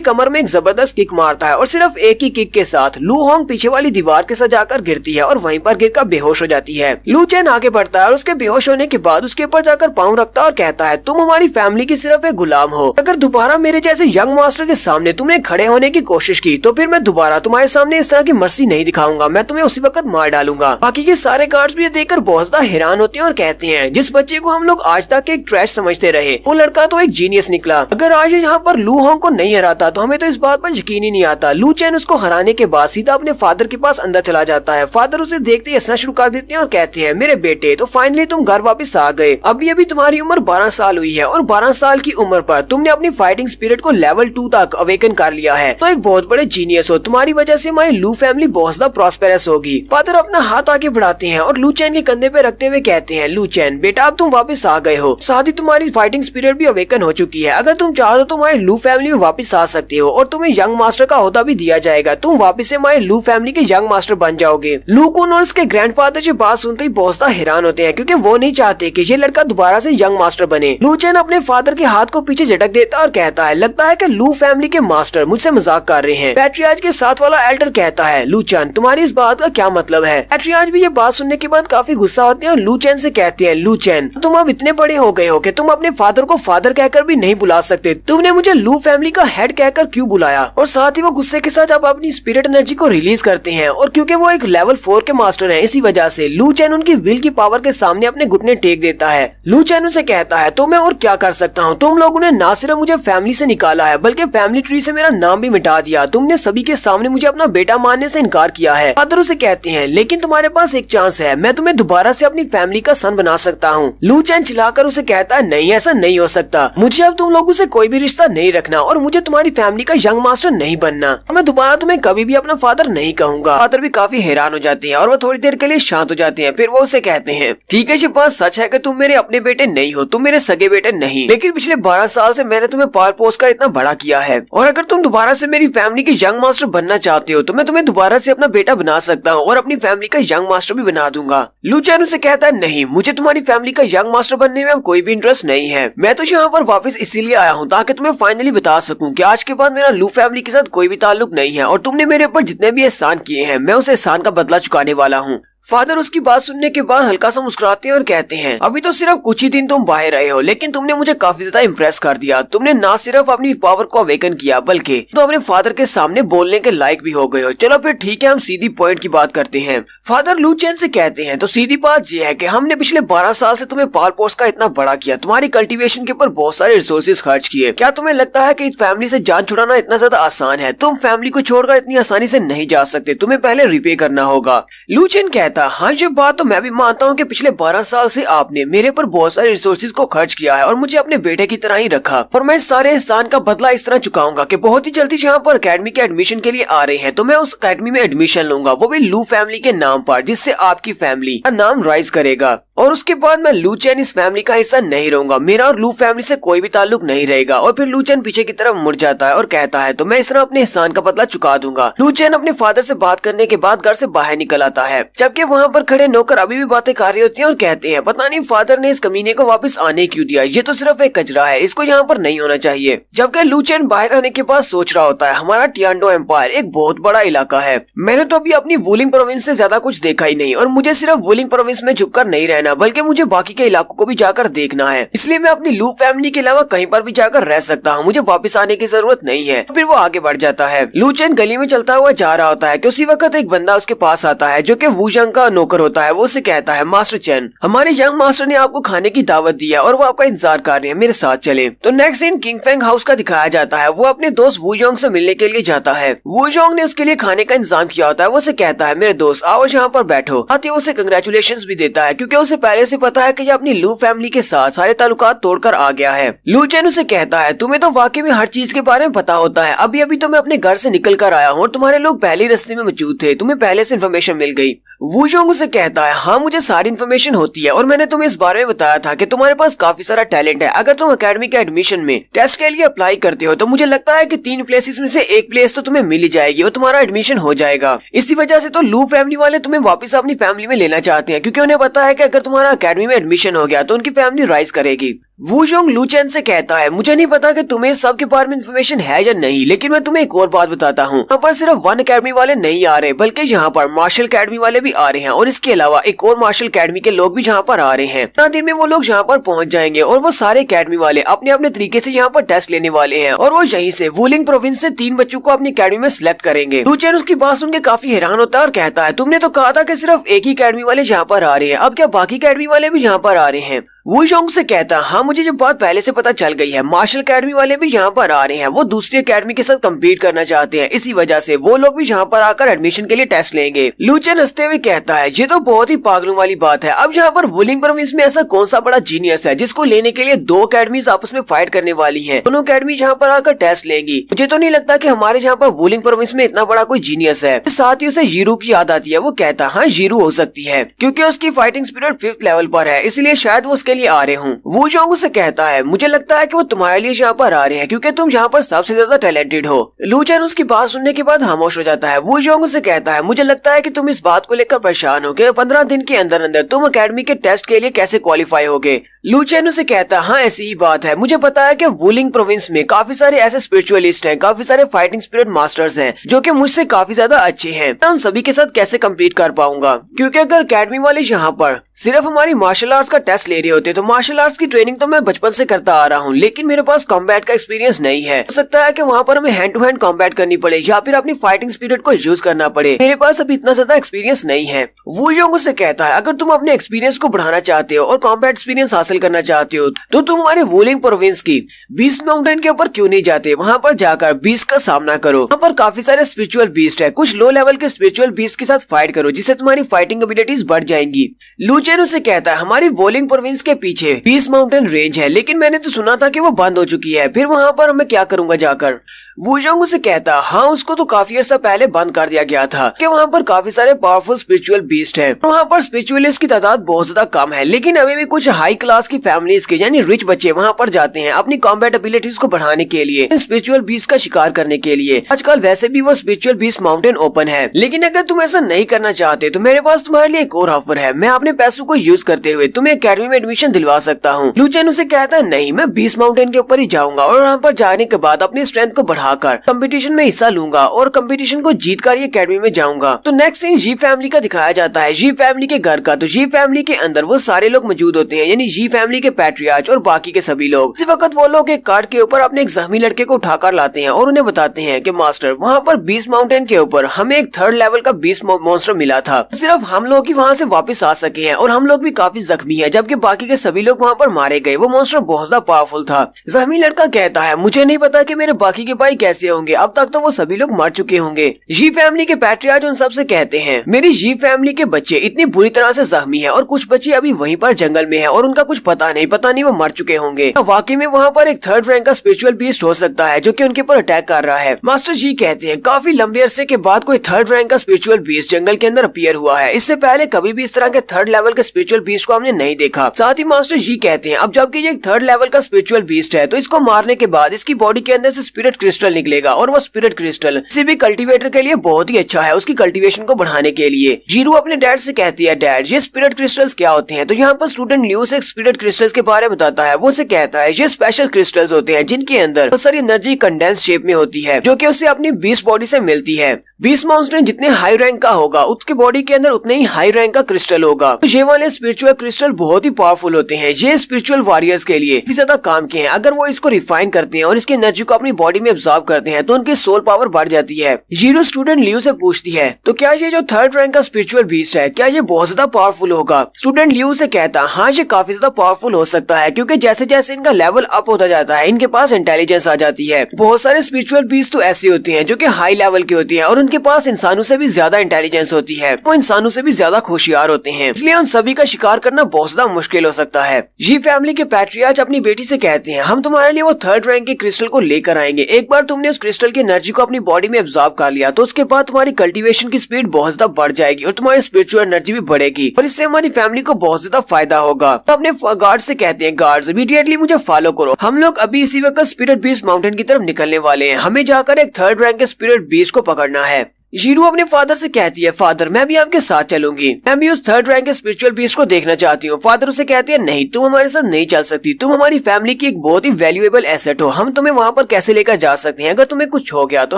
कमर में एक जबरदस्त किक मारता है और सिर्फ एक ही किक के साथ लू हांग पीछे वाली दीवार के साथ जाकर गिरती है और वहीं पर गिरकर बेहोश हो जाती है। लू चैन आगे बढ़ता है और उसके बेहोश होने के बाद उसके ऊपर जाकर पाँव रखता है और कहता है, तुम हमारी फैमिली की सिर्फ एक गुलाम हो। अगर दोबारा मेरे जैसे यंग मास्टर के सामने तुमने खड़े होने की कोशिश की तो फिर मैं दोबारा तुम्हारे सामने इस तरह की मर्सी नहीं दिखाऊंगा, मैं तुम्हें उसी वक्त मार डालूंगा। बाकी के सारे गार्ड्स भी ये देखकर बहुत ज्यादा हैरान होते हैं और कहते हैं, जिस बच्चे को हम लोग आज तक एक ट्रैश समझते रहे वो लड़का तो एक जीनियस निकला। अगर आज यहाँ पर लू हांग को नहीं हराता तो हमें तो इस बात पर यकीन ही नहीं आता। लू चैन उसको हराने के बाद सीधा अपने फादर के पास अंदर चला जाता है। फादर उसे देखते ही हंसना शुरू कर देते हैं और कहते हैं, मेरे बेटे तो फाइनली तुम घर वापस आ गए। अभी अभी तुम्हारी उम्र 12 साल हुई है और 12 साल की उम्र पर तुमने अपनी फाइटिंग स्पिरिट को लेवल 2 तक अवेकन कर लिया है, तो एक बहुत बड़े जीनियस हो। तुम्हारी वजह से हमारी लू फैमिली बहुत ज्यादा प्रॉस्पेरस होगी। फादर अपना हाथ आगे बढ़ाते हैं और लू चैन के कंधे पे रखते हुए कहते हैं, लू चैन बेटा अब तुम वापस आ गए हो, साथ ही तुम्हारी फाइटिंग स्पिरिट भी अवेकन हो चुकी है। अगर तुम चाहो तो तुम्हारी लू फैमिली में वापस आ सकते हो और तुम्हें यंग मास्टर का ओहदा भी दिया जाएगा। तुम वापस से हमारे लू फैमिली के यंग मास्टर बन जाओगे। लू कुन और उसके ग्रैंडफादर ये बात सुनते ही बहुत ज्यादा हैरान होते हैं, क्योंकि वो नहीं चाहते कि ये लड़का दोबारा से यंग मास्टर बने। लू चैन अपने फादर के हाथ को पीछे झटक देता है और कहता है, लगता है कि लू फैमिली के मास्टर मुझसे मजाक कर रहे हैं। पैट्रियार्च के साथ वाला एल्डर कहता है, लू चैन तुम्हारी इस बात का क्या मतलब है। पैट्रियार्च भी ये बात सुनने के बाद काफी गुस्सा होते हैं और लू चैन से कहते हैं, लू चैन तुम अब इतने बड़े हो गए हो कि तुम अपने फादर को फादर कहकर भी नहीं बुला सकते। तुमने मुझे लू फैमिली का हेड कहकर क्यों बुलाया। और साथ ही वो गुस्से के साथ अब अपनी स्पिरिट एनर्जी को रिलीज करते हैं और क्योंकि वो एक लेवल 4 के मास्टर हैं, इसी वजह से लू चैन उनकी विल की पावर के सामने अपने घुटने टेक देता है। लू चैन उनसे कहता है, तो मैं और क्या कर सकता हूँ। तुम लोगों ने ना सिर्फ मुझे फैमिली से निकाला है बल्कि फैमिली ट्री से मेरा नाम भी मिटा दिया। तुमने सभी के सामने मुझे अपना बेटा मानने से इनकार किया है। फादर उसे कहते हैं, लेकिन तुम्हारे पास एक चांस है, मैं तुम्हें दोबारा से अपनी फैमिली का सन बना सकता हूँ। लू चैन चिल्लाकर उसे कहता है, नहीं ऐसा नहीं हो सकता, मुझे अब तुम लोगों से कोई भी रिश्ता नहीं रखना और मुझे तुम्हारी फैमिली का यंग मास्टर नहीं बनना। मैं दोबारा तुम्हें कभी भी अपना फादर नहीं कहूंगा। फादर भी काफी हैरान हो जाते हैं और वो थोड़ी देर के लिए शांत हो जाते हैं। फिर वो उसे कहते हैं, ठीक है ये बात सच है कि तुम मेरे अपने बेटे नहीं हो, तुम मेरे सगे बेटे नहीं, लेकिन पिछले 12 साल से मैंने तुम्हें पाल पोस कर इतना बड़ा किया है और अगर तुम दोबारा से मेरी फैमिली के यंग मास्टर बनना चाहते हो तो मैं तुम्हें दोबारा से अपना बेटा बना सकता हूँ और अपनी फैमिली का यंग मास्टर भी बना दूंगा। लू चैन उसे कहता है, नहीं मुझे तुम्हारी फैमिली का यंग मास्टर बनने में अब कोई भी इंटरेस्ट नहीं है। मैं तो यहाँ पर वापस इसीलिए आया हूँ ताकि तुम्हें फाइनली बता सकूँ कि आज के बाद मेरा लू फैमिली के साथ कोई भी ताल्लुक नहीं है और तुमने मेरे ऊपर जितने भी एहसान किए हैं मैं उस एहसान का बदला चुकाने वाला हूँ। फादर उसकी बात सुनने के बाद हल्का सा मुस्कुराते हैं और कहते हैं, अभी तो सिर्फ कुछ ही दिन तुम बाहर रहे हो लेकिन तुमने मुझे काफी ज्यादा इम्प्रेस कर दिया। तुमने ना सिर्फ अपनी पावर को अवेकन किया बल्कि तो अपने फादर के सामने बोलने के लायक भी हो गए हो। चलो फिर ठीक है, हम सीधी पॉइंट की बात करते हैं। फादर लू चैन से कहते हैं, तो सीधी बात यह है कि हमने पिछले 12 साल से तुम्हें पाल पोस का इतना बड़ा किया, तुम्हारी कल्टीवेशन के ऊपर बहुत सारे रिसोर्सेज खर्च किए। क्या तुम्हें लगता है कि इस फैमिली से जान छुड़ाना इतना ज्यादा आसान है। तुम फैमिली को छोड़कर इतनी आसानी से नहीं जा सकते, तुम्हें पहले रिपे करना होगा। लू चैन कहता, हाँ ये बात तो मैं भी मानता हूँ कि पिछले 12 साल से आपने मेरे पर बहुत सारे रिसोर्सेज को खर्च किया है और मुझे अपने बेटे की तरह ही रखा और मैं इस सारे एहसान का बदला इस तरह चुकाऊंगा कि बहुत ही जल्दी यहाँ पर अकेडमी के एडमिशन के लिए आ रहे हैं तो मैं उस अकेडमी में एडमिशन लूंगा, वो भी लू फैमिली के नाम पर, जिससे आपकी फैमिली का नाम राइज करेगा और उसके बाद मैं लू चैन इस फैमिली का हिस्सा नहीं रहूंगा, मेरा और लू फैमिली से कोई भी ताल्लुक नहीं रहेगा। और फिर लू चैन पीछे की तरफ मुड़ जाता है और कहता है, तो मैं इस तरह अपने एहसान का बदला चुका दूंगा। लू चैन अपने फादर से बात करने के बाद घर से बाहर निकल आता है, जबकि वहाँ पर खड़े नौकर अभी भी बातें कर रही होती हैं और कहते हैं, पता नहीं फादर ने इस कमीने को वापस आने क्यों दिया, ये तो सिर्फ एक कचरा है, इसको यहाँ पर नहीं होना चाहिए। जबकि लू चैन बाहर आने के बाद सोच रहा होता है, हमारा टियान्डो एम्पायर एक बहुत बड़ा इलाका है, मैंने तो अभी अपनी वुलिंग प्रोविंस से ज्यादा कुछ देखा ही नहीं और मुझे सिर्फ वुलिंग प्रोविंस में छुपकर नहीं रहना बल्कि मुझे बाकी के इलाकों को भी जाकर देखना है, इसलिए मैं अपनी लू फैमिली के अलावा कहीं पर भी जाकर रह सकता हूँ, मुझे वापस आने की जरूरत नहीं है। फिर वो आगे बढ़ जाता है। लू चैन गली में चलता हुआ जा रहा होता है कि उसी वक्त एक बंदा उसके पास आता है जो कि वू जंग का नौकर होता है। वो उसे कहता है, मास्टर चैन हमारे यंग मास्टर ने आपको खाने की दावत दी है और वो आपका इंतजार कर रहे हैं, मेरे साथ चले। तो next scene Qing Feng house का दिखाया जाता है। वो अपने दोस्त वू जोंग से मिलने के लिए जाता है। वू जोंग ने उसके लिए खाने का इंतजाम किया होता है। वो उसे कहता है, मेरे दोस्त आओ यहाँ पर बैठो। साथ ही उसे कंग्रेचुलेशंस भी देता है क्योंकि उसे पहले से पता है कि ये अपनी लू फैमिली के साथ सारे ताल्लुकात तोड़कर आ गया है। लू चैन उसे कहता है, तुम्हें तो वाकई में हर चीज के बारे में पता होता है, अभी अभी तो मैं अपने घर से निकल कर आया हूँ और तुम्हारे लोग पहले रास्ते में मौजूद थे, तुम्हें पहले से इन्फॉर्मेशन मिल गई। वू जोंग उसे कहता है, हाँ मुझे सारी इन्फॉर्मेशन होती है और मैंने तुम्हें इस बारे में बताया था कि तुम्हारे पास काफी सारा टैलेंट है। अगर तुम अकेडमी के एडमिशन में टेस्ट के लिए अप्लाई करते हो तो मुझे लगता है कि 3 प्लेसेस में से एक प्लेस तो तुम्हें मिल ही जाएगी और तुम्हारा एडमिशन हो जाएगा। इसी वजह से तो लू फैमिली वाले तुम्हें वापस अपनी फैमिली में लेना चाहते हैं क्योंकि उन्हें पता है कि अगर तुम्हारा अकेडमी में एडमिशन हो गया तो उनकी फैमिली राइज करेगी। वू जोंग लू चैन से कहता है, मुझे नहीं पता कि तुम्हें सब के बारे में इन्फॉर्मेशन है या नहीं, लेकिन मैं तुम्हें एक और बात बताता हूँ। यहाँ पर सिर्फ वन अकेडमी वाले नहीं आ रहे बल्कि यहाँ पर मार्शल अकेडमी वाले भी आ रहे हैं और इसके अलावा एक और मार्शल अकेडमी के लोग भी यहाँ पर आ रहे हैं। इतना दिन में वो लोग यहाँ पर पहुँच जाएंगे और वो सारे अकेडमी वाले अपने अपने तरीके से यहाँ पर टेस्ट लेने वाले हैं और वो यहीं से वुलिंग प्रोविंस से 3 बच्चों को अपनी अकेडमी में सिलेक्ट करेंगे। लू चैन उसकी बात सुन के काफी हैरान होता है और कहता है, तुमने तो कहा था कि सिर्फ एक ही अकेडमी वाले यहाँ पर आ रहे हैं, अब क्या बाकी अकेडमी वाले भी यहाँ पर आ रहे हैं। वो जोंग से कहता है हाँ मुझे जब बात पहले से पता चल गई है, मार्शल एकेडमी वाले भी यहाँ पर आ रहे हैं, वो दूसरी एकेडमी के साथ कम्पीट करना चाहते हैं, इसी वजह से वो लोग भी यहाँ पर आकर एडमिशन के लिए टेस्ट लेंगे। लूचेन हंसते हुए कहता है ये तो बहुत ही पागलों वाली बात है, अब यहाँ पर वुलिंग प्रोविंस में ऐसा कौन सा बड़ा जीनियस है जिसको लेने के लिए दो अकेडमीज आपस में फाइट करने वाली है, दोनों अकेडमी यहाँ पर आकर टेस्ट लेंगी। मुझे तो नहीं लगता कि हमारे यहाँ पर वुलिंग प्रोविंस में इतना बड़ा कोई जीनियस है। साथ ही उसे जीरू की याद आती है, वो कहता है हाँ जीरू हो सकती है क्योंकि उसकी फाइटिंग स्पिरिट 5th लेवल पर है, इसलिए शायद वो उसके लिए आ रहे हूँ। वो जोंग से कहता है मुझे लगता है कि वो तुम्हारे लिए यहाँ पर आ रहे हैं क्योंकि तुम यहाँ पर सबसे ज्यादा टैलेंटेड हो। लूचेन उसकी बात सुनने के बाद खामोश हो जाता है। वो जोंग से कहता है मुझे लगता है कि तुम इस बात को लेकर परेशान हो कि 15 दिन के अंदर अंदर तुम अकेडमी के टेस्ट के लिए कैसे क्वालिफाई होगे। लूचेन उसे कहता है हाँ ऐसी ही बात है, मुझे पता है कि वुलिंग प्रोविंस में काफी सारे ऐसे स्पिरिचुअलिस्ट हैं, काफी सारे फाइटिंग स्पिरिट मास्टर्स हैं जो कि मुझसे काफी ज्यादा अच्छे हैं। मैं उन सभी के साथ कैसे कम्पीट कर पाऊंगा, क्योंकि अगर अकेडमी वाले यहाँ पर सिर्फ हमारी मार्शल आर्ट्स का टेस्ट ले रहे होते तो मार्शल आर्ट्स की ट्रेनिंग तो मैं बचपन से करता आ रहा हूँ, लेकिन मेरे पास कॉम्बैट का एक्सपीरियंस नहीं है। हो सकता है कि वहाँ पर हमें हैंड टू हैंड कॉम्बैट करनी पड़े या फिर अपनी फाइटिंग स्पिरिट को यूज करना पड़े, मेरे पास अभी इतना ज्यादा एक्सपीरियंस नहीं है। वो जोंग से कहता है अगर तुम अपने एक्सपीरियंस को बढ़ाना चाहते हो और कॉम्बैट एक्सपीरियंस हासिल करना चाहते हो तो तुम हमारे वुलिंग प्रोविंस की बीस्ट माउंटेन के ऊपर क्यों नहीं जाते, वहाँ पर जाकर बीस्ट का सामना करो। वहाँ पर काफी सारे स्पिरिचुअल बीस्ट है, कुछ लो लेवल के स्पिरिचुअल बीस्ट के साथ फाइट करो जिससे तुम्हारी फाइटिंग एबिलिटीज बढ़ जाएंगी। लूचेन उसे कहता है हमारी वुलिंग प्रोविंस के पीछे बीस्ट माउंटेन रेंज है, लेकिन मैंने तो सुना था कि वो बंद हो चुकी है, फिर वहाँ पर मैं क्या करूंगा जाकर। वो जोंग उसे कहता हाँ उसको तो काफी अर्सा पहले बंद कर दिया गया था कि वहाँ पर काफी सारे पावरफुल स्पिरिचुअल बीस्ट हैं। वहाँ पर स्पिरिचुअलिस्ट की तादाद बहुत ज्यादा कम है, लेकिन अभी भी कुछ हाई क्लास की फैमिलीज के यानी रिच बच्चे वहाँ पर जाते हैं अपनी कॉम्बैट एबिलिटीज को बढ़ाने के लिए, स्पिरिचुअल बीस्ट का शिकार करने के लिए। आजकल वैसे भी वो स्पिरिचुअल बीस्ट माउंटेन ओपन है, लेकिन अगर तुम ऐसा नहीं करना चाहते तो मेरे पास तुम्हारे लिए एक और ऑफर है, मैं अपने पैसों को यूज करते हुए तुम्हें अकेडमी में एडमिशन दिलवा सकता हूँ। लूचेन उसे कहता है नहीं, मैं बीस्ट माउंटेन के ऊपर ही जाऊंगा और वहाँ पर जाने के बाद अपनी स्ट्रेंथ को बढ़ाकर कंपटीशन में हिस्सा लूंगा और कंपटीशन को जीतकर ये अकेडमी में जाऊंगा। तो नेक्स्ट सीन जी फैमिली का दिखाया जाता है, जी फैमिली के घर का। तो जी फैमिली के अंदर वो सारे लोग मौजूद होते हैं, यानी जी फैमिली के पैट्रियार्च और बाकी के सभी लोग। इसी वक्त वो लोग एक कार्ड के ऊपर अपने एक जख्मी लड़के को उठाकर लाते हैं और उन्हें बताते हैं कि मास्टर वहाँ पर बीस्ट माउंटेन के ऊपर हमें एक 3rd लेवल का बीस्ट मॉन्स्टर मिला था, सिर्फ हम लोग ही वहाँ से वापस आ सके हैं और हम लोग भी काफी जख्मी है, जबकि बाकी के सभी लोग वहाँ पर मारे गए। वो मॉन्स्टर बहुत ज्यादा पावरफुल था। जख्मी लड़का कहता है मुझे नहीं पता कि मेरे बाकी के भाई कैसे होंगे, अब तक तो वो सभी लोग मर चुके होंगे। जी फैमिली के पैट्रियार्च उन सबसे कहते हैं मेरी जी फैमिली के बच्चे इतनी बुरी तरह से जख्मी है और कुछ बच्चे अभी वहीं पर जंगल में है और उनका कुछ पता नहीं वो मर चुके होंगे। वाकई में वहाँ पर एक 3rd रैंक का स्पिरिचुअल बीस्ट हो सकता है जो कि उनके ऊपर अटैक कर रहा है। मास्टर जी कहते हैं काफी लंबे अरसे के बाद कोई 3rd रैंक का स्पिरिचुअल बीस्ट जंगल के अंदर अपीयर हुआ है, इससे पहले कभी भी इस तरह के 3rd लेवल के स्पिरिचुअल बीस्ट को हमने नहीं देखा। साथ ही मास्टर जी कहते हैं अब जबकि ये 3rd लेवल का स्पिरिचुअल बीस्ट है तो इसको मारने के बाद इसकी बॉडी के अंदर से स्पिरिट क्रिस्टल निकलेगा और वो स्पिरिट क्रिस्टल किसी भी कल्टीवेटर के लिए बहुत ही अच्छा है उसकी कल्टीवेशन को बढ़ाने के लिए। जीरू अपने डैड से कहती है डैड ये स्पिरिट क्रिस्टल्स क्या होते हैं। तो यहाँ पर स्टूडेंट ल्यू से स्पिरिट क्रिस्टल्स के बारे में बताता है। वो उसे कहता है ये स्पेशल क्रिस्टल्स होते हैं जिनके अंदर बहुत सारी एनर्जी कंडेंस शेप में होती है जो कि उसे अपनी बीस्ट बॉडी से मिलती है। बीस्ट मॉन्स्टर जितने हाई रैंक का होगा उसके बॉडी के अंदर उतने ही हाई रैंक का क्रिस्टल होगा। तो ये वाले स्पिरिचुअल क्रिस्टल बहुत ही पावरफुल होते हैं, ये स्पिरिचुअल वॉरियर्स के लिए भी ज्यादा काम के हैं। अगर वो इसको रिफाइन करते हैं और इसकी एनर्जी को अपनी बॉडी में एब्जॉर्ब करते हैं तो उनकी सोल पावर बढ़ जाती है। जीरो स्टूडेंट लियो से पूछती है तो क्या ये जो 3rd रैंक का स्पिरिचुअल बीस्ट है क्या ये बहुत ज्यादा पावरफुल होगा। स्टूडेंट लियो से कहता हाँ ये काफी ज्यादा पावरफुल हो सकता है क्योंकि जैसे जैसे इनका लेवल अप होता जाता है इनके पास इंटेलिजेंस आ जाती है। बहुत सारे स्पिरिचुअल बीस्ट तो ऐसे होते हैं जो कि हाई लेवल के होते हैं और उनके पास इंसानों से भी ज्यादा इंटेलिजेंस होती है, वो इंसानों से भी ज्यादा होशियार होते हैं, इसलिए उन सभी का शिकार करना बहुत ज्यादा मुश्किल हो सकता है। जी फैमिली के पैट्रियार्च अपनी बेटी से कहते हैं हम तुम्हारे लिए वो 3rd रैंक के क्रिस्टल को लेकर आएंगे। एक बार तुमने उस क्रिस्टल की एनर्जी को अपनी बॉडी में एब्जॉर्ब कर लिया तो उसके बाद तुम्हारी कल्टीवेशन की स्पीड बहुत ज्यादा बढ़ जाएगी और तुम्हारी स्पिरिचुअल एनर्जी भी बढ़ेगी और इससे हमारी फैमिली को बहुत ज्यादा फायदा होगा। तो अपने गार्ड से कहते हैं गार्ड्स इमीडिएटली मुझे फॉलो करो, हम लोग अभी इसी वक्त स्पिरिट बीस्ट माउंटेन की तरफ निकलने वाले हैं, हमें जाकर एक 3rd रैंक के स्पिरिट बीस्ट को पकड़ना है। जीरू अपने फादर से कहती है फादर मैं भी आपके साथ चलूंगी, मैं भी उस 3rd रैंक के स्पिरिचुअल बीस्ट को देखना चाहती हूँ। फादर उसे कहती है नहीं तुम हमारे साथ नहीं चल सकती, तुम हमारी फैमिली की एक बहुत ही वैल्यूएबल एसेट हो, हम तुम्हें वहाँ पर कैसे लेकर जा सकते हैं, अगर तुम्हें कुछ हो गया तो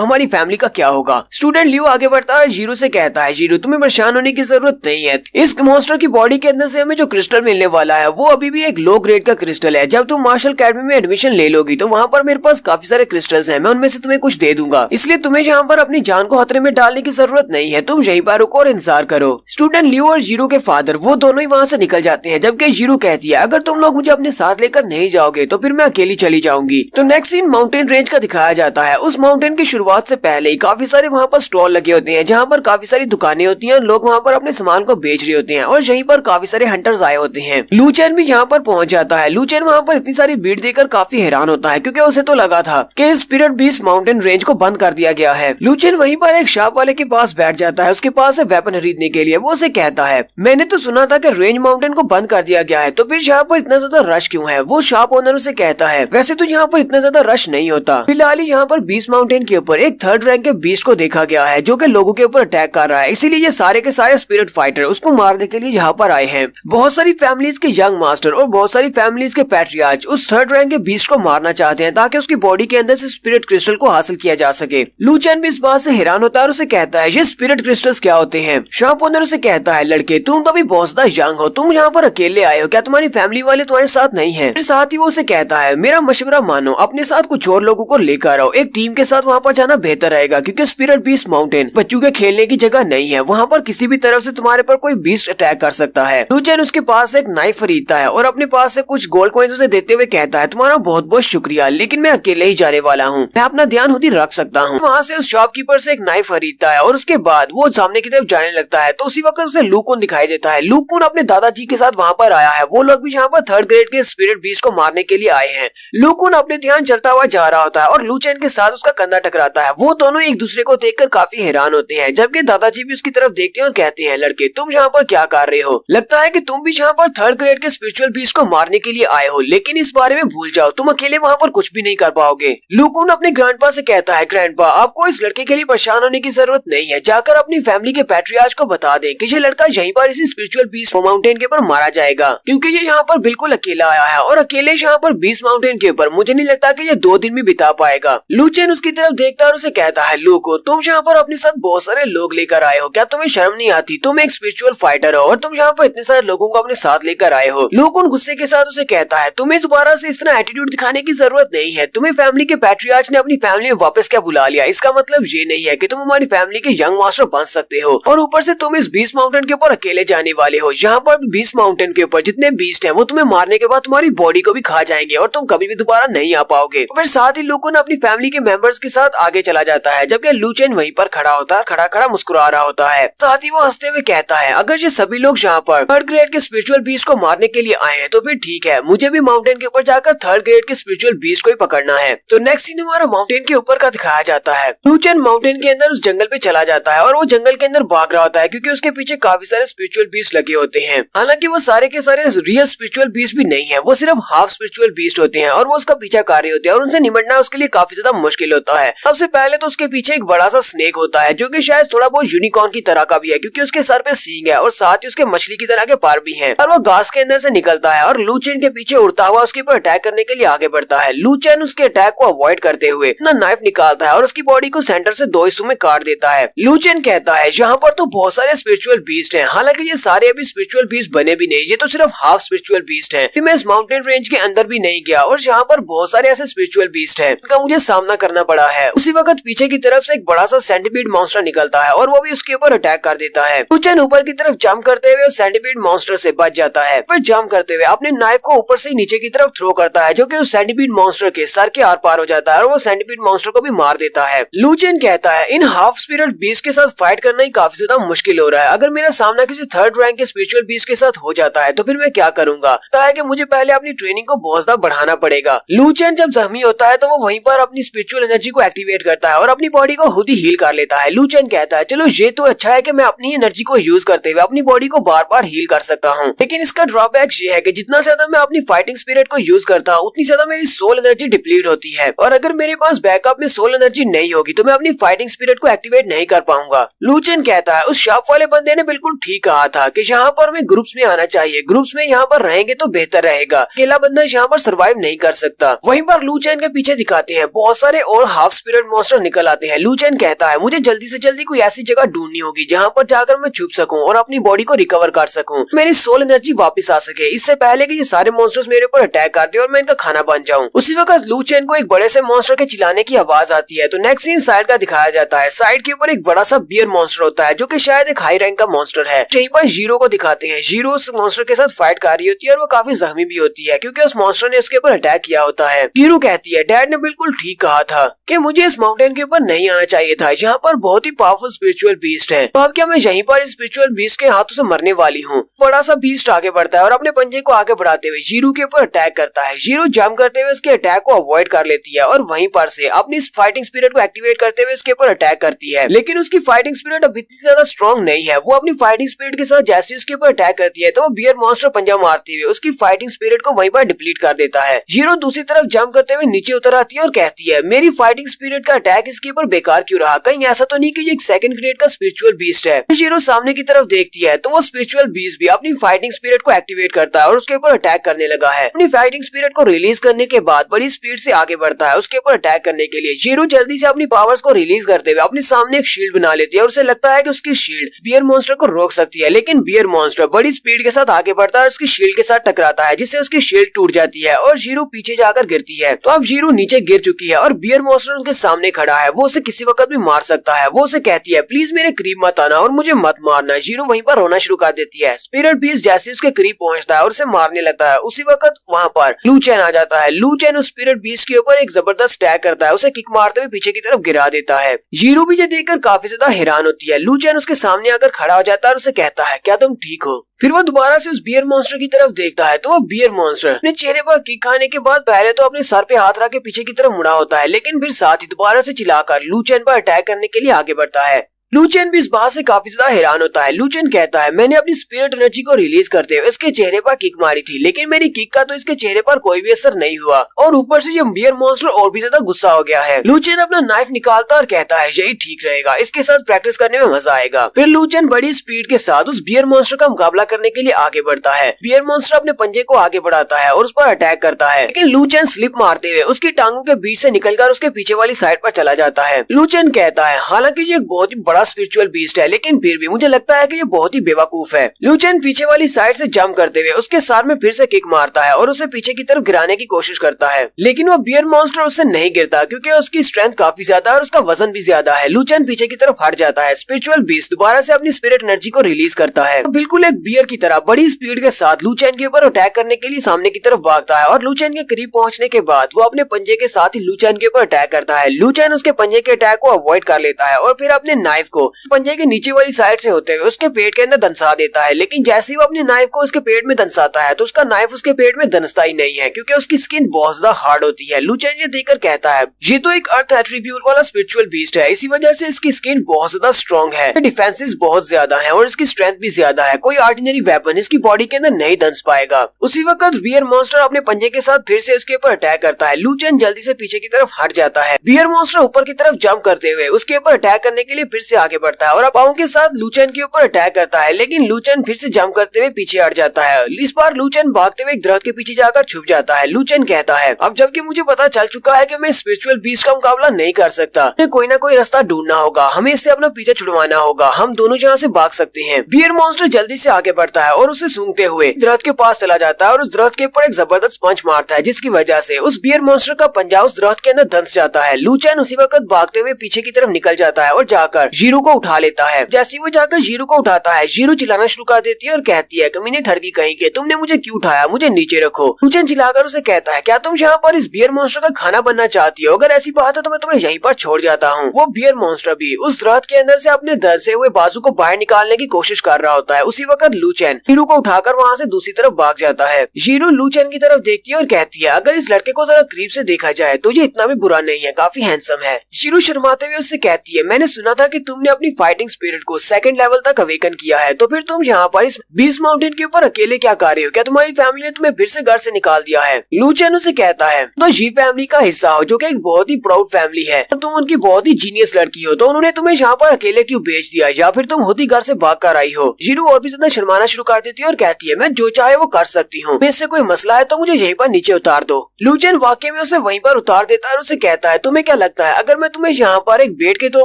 हमारी फैमिली का क्या होगा। स्टूडेंट लियो आगे बढ़ता है जीरू से कहता है जीरू तुम्हें परेशान होने की जरूरत नहीं है, इस मॉन्स्टर की बॉडी के अंदर से हमें जो क्रिस्टल मिलने वाला है वो अभी भी एक लो ग्रेड का क्रिस्टल है। जब तुम मार्शल अकेडमी में एडमिशन ले लोगी तो वहाँ पर मेरे पास काफी सारे क्रिस्टल्स है, मैं उनमें से तुम्हें कुछ दे दूंगा, इसलिए तुम्हें यहाँ पर अपनी जान को खतरे में डालने की जरूरत नहीं है, तुम यहीं पर रुको और इंतजार करो। स्टूडेंट लियो और जीरो के फादर वो दोनों ही वहाँ से निकल जाते हैं, जबकि जीरो कहती है अगर तुम लोग मुझे अपने साथ लेकर नहीं जाओगे तो फिर मैं अकेली चली जाऊंगी। तो नेक्स्ट सीन माउंटेन रेंज का दिखाया जाता है। उस माउंटेन की शुरुआत से पहले ही काफी सारे वहाँ पर स्टॉल लगे होते हैं, जहाँ पर काफी सारी दुकानें होती हैं और लोग वहाँ पर अपने सामान को बेच रहे होते हैं और यहीं पर काफी सारे हंटर्स आए होते हैं। लूचेन भी यहाँ पर पहुंच जाता है। लूचेन वहाँ पर इतनी सारी भीड़ देखकर काफी हैरान होता है, क्योंकि उसे तो लगा था कि स्पिरिट बीस्ट माउंटेन रेंज को बंद कर दिया गया है। लूचेन वहीं पर एक शॉप वाले के पास बैठ जाता है, उसके पास है वेपन खरीदने के लिए। वो उसे कहता है मैंने तो सुना था कि रेंज माउंटेन को बंद कर दिया गया है, तो फिर यहाँ पर इतना ज्यादा रश क्यों है? वो शॉप ओनर उसे कहता है वैसे तो यहाँ पर इतना ज्यादा रश नहीं होता, फिलहाल यहाँ पर बीस्ट माउंटेन के ऊपर एक थर्ड रैंक के बीस्ट को देखा गया है जो कि लोगों के ऊपर अटैक कर रहा है, इसीलिए ये सारे के सारे स्पिरिट फाइटर उसको मारने के लिए यहाँ पर आए हैं। बहुत सारी फैमिलीज के यंग मास्टर और बहुत सारी फैमिलीज के पैट्रियार्च उस थर्ड रैंक के बीस्ट को मारना चाहते हैं ताकि उसकी बॉडी के अंदर से स्पिरिट क्रिस्टल को हासिल किया जा सके। लूचेन भी इस बात से हैरान होता है और उसे कहता है ये स्पिरिट क्रिस्टल्स क्या होते हैं? शॉप ओनर उसे कहता है लड़के तुम तो अभी बहुत ज्यादा यंग हो, तुम यहाँ पर अकेले आए हो, क्या तुम्हारी फैमिली वाले तुम्हारे साथ नहीं है? फिर साथ ही वो उसे कहता है मेरा मशवरा मानो, अपने साथ कुछ और लोगों को लेकर आओ, एक टीम के साथ वहाँ पर जाना बेहतर रहेगा, क्योंकि स्पिरिट बीस्ट माउंटेन बच्चों के खेलने की जगह नहीं है, वहाँ पर किसी भी तरफ से तुम्हारे पर कोई बीस्ट अटैक कर सकता है। लूचेन उसके पास एक नाइफ खरीदता है और अपने पास से कुछ गोल्ड कॉइंस उसे देते हुए कहता है तुम्हारा बहुत बहुत शुक्रिया, लेकिन मैं अकेले ही जाने वाला हूँ, मैं अपना ध्यान खुद ही रख सकता हूँ। वहाँ से उस शॉपकीपर से एक नाइफ खरीदता है और उसके बाद वो सामने की तरफ जाने लगता है। तो उसी वक्त उसे लूकुन दिखाई देता है। लूकुन अपने दादाजी के साथ वहाँ पर आया है, वो लोग भी यहाँ पर थर्ड ग्रेड के स्पिरिट बीस्ट को मारने के लिए आए हैं। लूकुन अपने ध्यान चलता हुआ जा रहा होता है और लूचेन के साथ उसका कंधा टकराता है। वो दोनों एक दूसरे को देखकर काफी हैरान होते हैं, जबकि दादाजी भी उसकी तरफ देखते हैं और कहते हैं लड़के तुम यहाँ पर क्या कर रहे हो? लगता है कि तुम भी यहाँ पर थर्ड ग्रेड के स्पिरिचुअल बीस्ट को मारने के लिए आए हो, लेकिन इस बारे में भूल जाओ, तुम अकेले वहाँ पर कुछ भी नहीं कर पाओगे। लूकुन अपने ग्रैंडपा से कहता है ग्रैंडपा आपको इस लड़के के लिए परेशान होने की जरूरत नहीं है, जाकर अपनी फैमिली के पैट्रियार्च को बता दें कि ये लड़का यहीं पर इसी स्पिरिचुअल बीस्ट माउंटेन के ऊपर मारा जाएगा, क्योंकि ये यहाँ पर बिल्कुल अकेला आया है और अकेले यहाँ पर बीस्ट माउंटेन के ऊपर मुझे नहीं लगता कि ये 2 दिन भी बिता पाएगा। लूचेन उसकी तरफ देखता है और उसे कहता है लूकुन तुम यहाँ पर अपने साथ बहुत सारे लोग लेकर आए हो, क्या तुम्हें शर्म नहीं आती? तुम एक स्पिरिचुअल फाइटर हो और तुम यहाँ पर इतने सारे लोगों को अपने साथ लेकर आए हो। लूकुन गुस्से के साथ उसे कहता है तुम्हें दोबारा से इस तरह एटीट्यूड दिखाने की जरूरत नहीं है, तुम्हें फैमिली के पैट्रियार्च ने अपनी फैमिली में वापस क्या बुला लिया, इसका मतलब ये नहीं है कि तुम हमारी फैमिली के यंग मास्टर बन सकते हो, और ऊपर से तुम इस बीस्ट माउंटेन के ऊपर अकेले जाने वाले हो। यहाँ पर बीस्ट माउंटेन के ऊपर जितने बीस्ट हैं वो तुम्हें मारने के बाद तुम्हारी बॉडी को भी खा जाएंगे और तुम कभी भी दोबारा नहीं आ पाओगे। फिर साथ ही लूकुन अपनी फैमिली के मेंबर्स के साथ आगे चला जाता है, जबकि लूचेन वहीं पर खड़ा होता है, खड़ा खड़ा मुस्कुरा रहा होता है। साथ ही वो हंसते हुए कहता है अगर ये सभी लोग यहाँ पर थर्ड ग्रेड के स्पिरिचुअल बीस्ट को मारने के लिए आए हैं तो फिर ठीक है, मुझे भी माउंटेन के ऊपर जाकर थर्ड ग्रेड के स्पिरिचुअल बीस्ट को ही पकड़ना है। तो नेक्स्ट सीन हमारा माउंटेन के ऊपर का दिखाया जाता है। लूचेन माउंटेन के अंदर उस जंगल पे चला जाता है और वो जंगल के अंदर भाग रहा होता है, क्योंकि उसके पीछे काफी सारे स्पिरिचुअल बीस्ट लगे होते हैं। हालांकि वो सारे के सारे रियल स्पिरिचुअल बीस्ट भी नहीं है, वो सिर्फ हाफ स्पिरिचुअल बीस्ट होते हैं और वो उसका पीछा कर रहे होते हैं और उनसे निपटना उसके लिए काफी ज्यादा मुश्किल होता है। सबसे पहले तो उसके पीछे एक बड़ा सा स्नेक होता है जो कि शायद थोड़ा बहुत यूनिकॉर्न की तरह का भी है, क्योंकि उसके सर पे सींग है और साथ ही उसके मछली की तरह के पर भी हैं, और वो घास के अंदर से निकलता है और लूचेन के पीछे उड़ता हुआ उसके ऊपर अटैक करने के लिए आगे बढ़ता है। लूचेन उसके अटैक को अवॉइड करते हुए अपना नाइफ निकालता है और उसकी बॉडी को सेंटर से 2 हिस्सों में काट देता है। लूचेन कहता है यहाँ पर तो बहुत सारे स्पिरिचुअल बीस्ट हैं, हालांकि ये सारे अभी स्पिरिचुअल बीस्ट बने भी नहीं, ये तो सिर्फ हाफ स्पिरिचुअल बीस्ट हैं। मैं इस माउंटेन रेंज के अंदर भी नहीं गया और यहाँ पर बहुत सारे ऐसे स्पिरिचुअल बीस्ट हैं जिनका मुझे सामना करना पड़ा है। उसी वक्त पीछे की तरफ से एक बड़ा सा सेंटीपीड मॉन्स्टर निकलता है और वो भी उसके ऊपर अटैक कर देता है। लूचेन ऊपर की तरफ जंप करते हुए उस सेंटीपीड मॉन्स्टर से बच जाता है, फिर जंप करते हुए अपने नाइफ को ऊपर से नीचे की तरफ थ्रो करता है, जो कि उस सेंटीपीड मॉन्स्टर के सर के आर पार हो जाता है और वो सेंटीपीड मॉन्स्टर को भी मार देता है। लूचेन कहता है इन हाफ स्पिरिट बीस्ट के साथ फाइट करना ही काफी ज्यादा मुश्किल हो रहा है, अगर मेरा सामना किसी थर्ड रैंक के स्पिरिचुअल बीस्ट के साथ हो जाता है तो फिर मैं क्या करूंगा? है कि मुझे पहले अपनी ट्रेनिंग को बहुत ज्यादा बढ़ाना पड़ेगा। लूचेन जब जख्मी होता है तो वो वहीं पर अपनी स्पिरिचुअल एनर्जी को एक्टिवेट करता है और अपनी बॉडी को खुद ही हील कर लेता है। लूचेन कहता है चलो ये तो अच्छा है कि मैं अपनी एनर्जी को यूज करते हुए अपनी बॉडी को बार बार हील कर सकता हूँ, लेकिन इसका ड्रॉबैक ये है कि जितना ज्यादा मैं अपनी फाइटिंग स्पिरिट को यूज करता हूँ उतनी ज्यादा मेरी सोल एनर्जी डिप्लीट होती है, और अगर मेरे पास बैकअप में सोल एनर्जी नहीं होगी तो मैं अपनी फाइटिंग स्पिरिट को एक्टिवेट नहीं कर पाऊंगा। लूचेन कहता है उस शॉप वाले बंदे ने बिल्कुल ठीक कहा था कि यहाँ पर हमें ग्रुप्स में आना चाहिए, ग्रुप्स में यहाँ पर रहेंगे तो बेहतर रहेगा, अकेला बंदा यहाँ पर सरवाइव नहीं कर सकता। वहीं पर लूचेन के पीछे दिखाते हैं बहुत सारे और हाफ स्पिरिट मॉन्स्टर निकल आते हैं। लूचेन कहता है मुझे जल्दी से जल्दी कोई ऐसी जगह ढूंढनी होगी जहाँ पर जाकर मैं छुप सकूं और अपनी बॉडी को रिकवर कर सकूं, मेरी सोल एनर्जी वापस आ सके, इससे पहले कि ये सारे मॉन्स्टर्स मेरे ऊपर अटैक कर दे और मैं इनका खाना बन जाऊं। उसी वक्त लूचेन को एक बड़े से मॉन्स्टर के चिल्लाने की आवाज आती है। तो नेक्स्ट सीन साइड का दिखाया जाता है। साइड साइड के ऊपर एक बड़ा सा बियर मॉन्स्टर होता है जो कि शायद एक हाई रैंक का मॉन्स्टर है। यहीं पर जीरो को दिखाते हैं। जीरो उस मॉन्स्टर के साथ फाइट कर रही होती है और वो काफी जख्मी भी होती है क्योंकि उस मॉन्स्टर ने उसके ऊपर अटैक किया होता है। जीरो कहती है डैड ने बिल्कुल ठीक कहा था कि मुझे इस माउंटेन के ऊपर नहीं आना चाहिए था, यहाँ पर बहुत ही पावरफुल स्पिरिचुअल बीस्ट है। तो अब क्या मैं यहीं पर स्पिरिचुअल बीस्ट के हाथों से मरने वाली हूँ। बड़ा सा बीस्ट आगे बढ़ता है और अपने पंजे को आगे बढ़ाते हुए जीरो के ऊपर अटैक करता है। जीरो जंप करते हुए उसके अटैक को अवॉइड कर लेती है और वहीं पर से अपनी फाइटिंग स्पिरिट को एक्टिवेट करते हुए उसके ऊपर अटैक करती है। लेकिन उसकी फाइटिंग स्पिरिट अब इतनी ज्यादा स्ट्रॉन्ग नहीं है। वो अपनी फाइटिंग स्पिरिट के साथ जैसे उसके ऊपर अटैक करती है तो वो बियर मॉन्स्टर पंजा मारते हुए उसकी फाइटिंग स्पिरिट को वहीं पर डिप्लीट कर देता है। जीरो दूसरी तरफ जंप करते हुए नीचे उतर आती है और कहती है मेरी फाइटिंग स्पिरिट का अटैक इसके ऊपर बेकार क्यों रहा, कहीं ऐसा तो नहीं कि ये एक सेकंड ग्रेड का स्पिरिचुअल बीस्ट है। जीरो सामने की तरफ देखती है तो वो स्पिरिचुअल बीस्ट भी अपनी फाइटिंग स्पिरिट को एक्टिवेट करता है और उसके ऊपर अटैक करने लगा है। अपनी फाइटिंग स्पिरिट को रिलीज करने के बाद बड़ी स्पीड से आगे बढ़ता है उसके ऊपर अटैक करने के लिए। जीरो जल्दी से अपनी पावर्स को रिलीज करते हुए अपने सामने एक शील्ड बना लेती है और उसे लगता है कि उसकी शील्ड बियर मॉन्स्टर को रोक सकती है। लेकिन बियर मॉन्स्टर बड़ी स्पीड के साथ आगे बढ़ता है और उसकी शील्ड के साथ टकराता है जिससे उसकी शील्ड टूट जाती है और जीरो पीछे जाकर गिरती है। तो अब जीरो नीचे गिर चुकी है और बियर मॉन्स्टर उनके सामने खड़ा है। वो उसे किसी वक्त भी मार सकता है। वो उसे कहती है प्लीज मेरे करीब मत आना और मुझे मत मारना। जीरो वहीं पर रोना शुरू कर देती है। स्पिरिट बीस्ट जैसे उसके करीब पहुंचता है और उसे मारने लगता है उसी वक्त वहाँ पर लू चैन आ जाता है। लू चैन उस स्पिरिट बीस्ट के ऊपर एक जबरदस्त अटैक करता है, उसे किक मारते हुए पीछे की तरफ गिरा देता है। जीरो भी ये देखकर काफी ज्यादा हैरान होती है। लू चैन उसके सामने आकर खड़ा हो जाता है और उसे कहता है क्या तुम ठीक हो। फिर वो दोबारा से उस बियर मॉन्स्टर की तरफ देखता है तो वो बियर मॉन्स्टर अपने चेहरे पर किक खाने के बाद पहले तो अपने सर पे हाथ रख के पीछे की तरफ मुड़ा होता है, लेकिन फिर साथ ही दोबारा से चिल्लाकर लू चैन पर अटैक करने के लिए आगे बढ़ता है। लू चैन भी इस बात से काफी ज्यादा हैरान होता है। लू चैन कहता है मैंने अपनी स्पिरिट एनर्जी को रिलीज करते हुए इसके चेहरे पर किक मारी थी, लेकिन मेरी किक का तो इसके चेहरे पर कोई भी असर नहीं हुआ और ऊपर से ये बियर मॉन्स्टर और भी ज्यादा गुस्सा हो गया है। लू चैन अपना नाइफ निकालता और कहता है यही ठीक रहेगा, इसके साथ प्रैक्टिस करने में मजा आएगा। फिर लू चैन बड़ी स्पीड के साथ उस बियर मॉन्स्टर का मुकाबला करने के लिए आगे बढ़ता है। बियर मॉन्स्टर अपने पंजे को आगे बढ़ाता है और उस पर अटैक करता है, लेकिन लू चैन स्लिप मारते हुए उसकी टांगों के बीच से निकलकर उसके पीछे वाली साइड पर चला जाता है। लू चैन कहता है हालांकि ये एक बहुत ही बड़ा स्पिरिचुअल बीस्ट है, लेकिन फिर भी मुझे लगता है कि ये बहुत ही बेवकूफ है। लू चैन पीछे वाली साइड से जंप करते हुए उसके सर में फिर से किक मारता है और उसे पीछे की तरफ गिराने की कोशिश करता है, लेकिन वो बियर मॉन्स्टर उससे नहीं गिरता क्योंकि उसकी स्ट्रेंथ काफी ज्यादा है और उसका वजन भी ज्यादा है। लू चैन पीछे की तरफ हट जाता है। स्पिरिचुअल बीस्ट दोबारा से अपनी स्पिरिट एनर्जी को रिलीज करता है। बिल्कुल एक बियर की तरह बड़ी स्पीड के साथ लू चैन के ऊपर अटैक करने के लिए सामने की तरफ भागता है और लू चैन के करीब पहुंचने के बाद वो अपने पंजे के साथ ही लू चैन के ऊपर अटैक करता है। लू चैन उसके पंजे के अटैक को अवॉइड कर लेता है और फिर अपने नाइफ को पंजे के नीचे वाली साइड से होते हुए उसके पेट के अंदर दंसा देता है, लेकिन जैसे ही वो अपने नाइफ को उसके पेट में दंसाता है तो उसका नाइफ उसके पेट में दंसता ही नहीं है क्योंकि उसकी स्किन बहुत ज्यादा हार्ड होती है। लू चैन ये देखकर कहता है ये तो एक अर्थ एट्रीब्यूट वाला स्पिरिचुअल बीस्ट है, इसी वजह से इसकी स्किन बहुत ज्यादा स्ट्रॉन्ग है, डिफेंसेस बहुत ज्यादा है और इसकी स्ट्रेंथ भी ज्यादा है। कोई ऑर्डिनरी वेपन इसकी बॉडी के अंदर नहीं दंस पाएगा। उसी वक्त बियर मॉन्स्टर अपने पंजे के साथ फिर से उसके ऊपर अटैक करता है। लू चैन जल्दी से पीछे की तरफ हट जाता है। बियर मॉन्स्टर ऊपर की तरफ जंप करते हुए उसके ऊपर अटैक करने के लिए फिर से आगे बढ़ता है और पाँव के साथ लू चैन के ऊपर अटैक करता है, लेकिन लू चैन फिर से जंप करते हुए पीछे हट जाता है। इस बार लू चैन भागते हुए एक दरख्त के पीछे जाकर छुप जाता है। लू चैन कहता है अब जबकि मुझे पता चल चुका है कि मैं स्पिरिचुअल बीस्ट का मुकाबला नहीं कर सकता, मुझे कोई ना कोई रास्ता ढूंढना होगा, हमें इससे अपना पीछा छुड़वाना होगा, हम दोनों यहाँ से भाग सकते हैं। बियर मॉन्स्टर जल्दी से आगे बढ़ता है और उसे सूंघते हुए दरख्त के पास चला जाता है और उस दरख्त के ऊपर एक जबरदस्त पंच मारता है, जिसकी वजह से उस बियर मॉन्स्टर का पंजा उस दरख्त के अंदर धंस जाता है। लू चैन उसी वक्त भागते हुए पीछे की तरफ निकल जाता है और जाकर जीरो को उठा लेता है। जैसे वो जाकर जीरो को उठाता है, जीरो चिल्लाना शुरू कर देती है और कहती है कमीने ठरकी कहीं के, तुमने मुझे क्यों उठाया, मुझे नीचे रखो। लू चैन चिल्लाकर उसे कहता है क्या तुम यहाँ पर इस बियर मॉन्स्टर का खाना बनना चाहती हो, अगर ऐसी बात है तो मैं तुम्हें यहीं पर छोड़ जाता हूँ। वो बियर मॉन्स्टर भी उस दरख्त के अंदर से अपने धंसे हुए बाजू को बाहर निकालने की कोशिश कर रहा होता है। उसी वक्त लू चैन जीरो को उठाकर वहाँ से दूसरी तरफ भाग जाता है। जीरो लू चैन की तरफ देखती है और कहती है अगर इस लड़के को जरा करीब से देखा जाए तो ये इतना भी बुरा नहीं है, काफी हैंडसम है। जीरो शर्माते हुए उससे कहती है मैंने सुना था कि तुमने अपनी फाइटिंग स्पिरिट को सेकंड लेवल तक अवेकन किया है, तो फिर तुम यहाँ पर इस बीस्ट माउंटेन के ऊपर अकेले क्या कर रहे हो, क्या तुम्हारी फैमिली ने तुम्हें फिर से घर से निकाल दिया है। लू चैन उसे कहता है तो जी फैमिली का हिस्सा हो जो कि एक बहुत ही प्राउड फैमिली है, तुम उनकी बहुत ही जीनियस लड़की हो, तो उन्होंने तुम्हें यहाँ पर अकेले क्यों भेज दिया, या फिर तुम खुद ही घर से भाग कर आई हो। जीरो और भी ज्यादा शर्माना शुरू कर देती है और कहती है मैं जो चाहे वो कर सकती हूँ, इससे कोई मसला है तो मुझे यहीं पर नीचे उतार दो। लू चैन वाकई में उसे वहीं पर उतार देता है और उसे कहता है तुम्हें क्या लगता है अगर मैं तुम्हें यहाँ पर एक बेट के तौर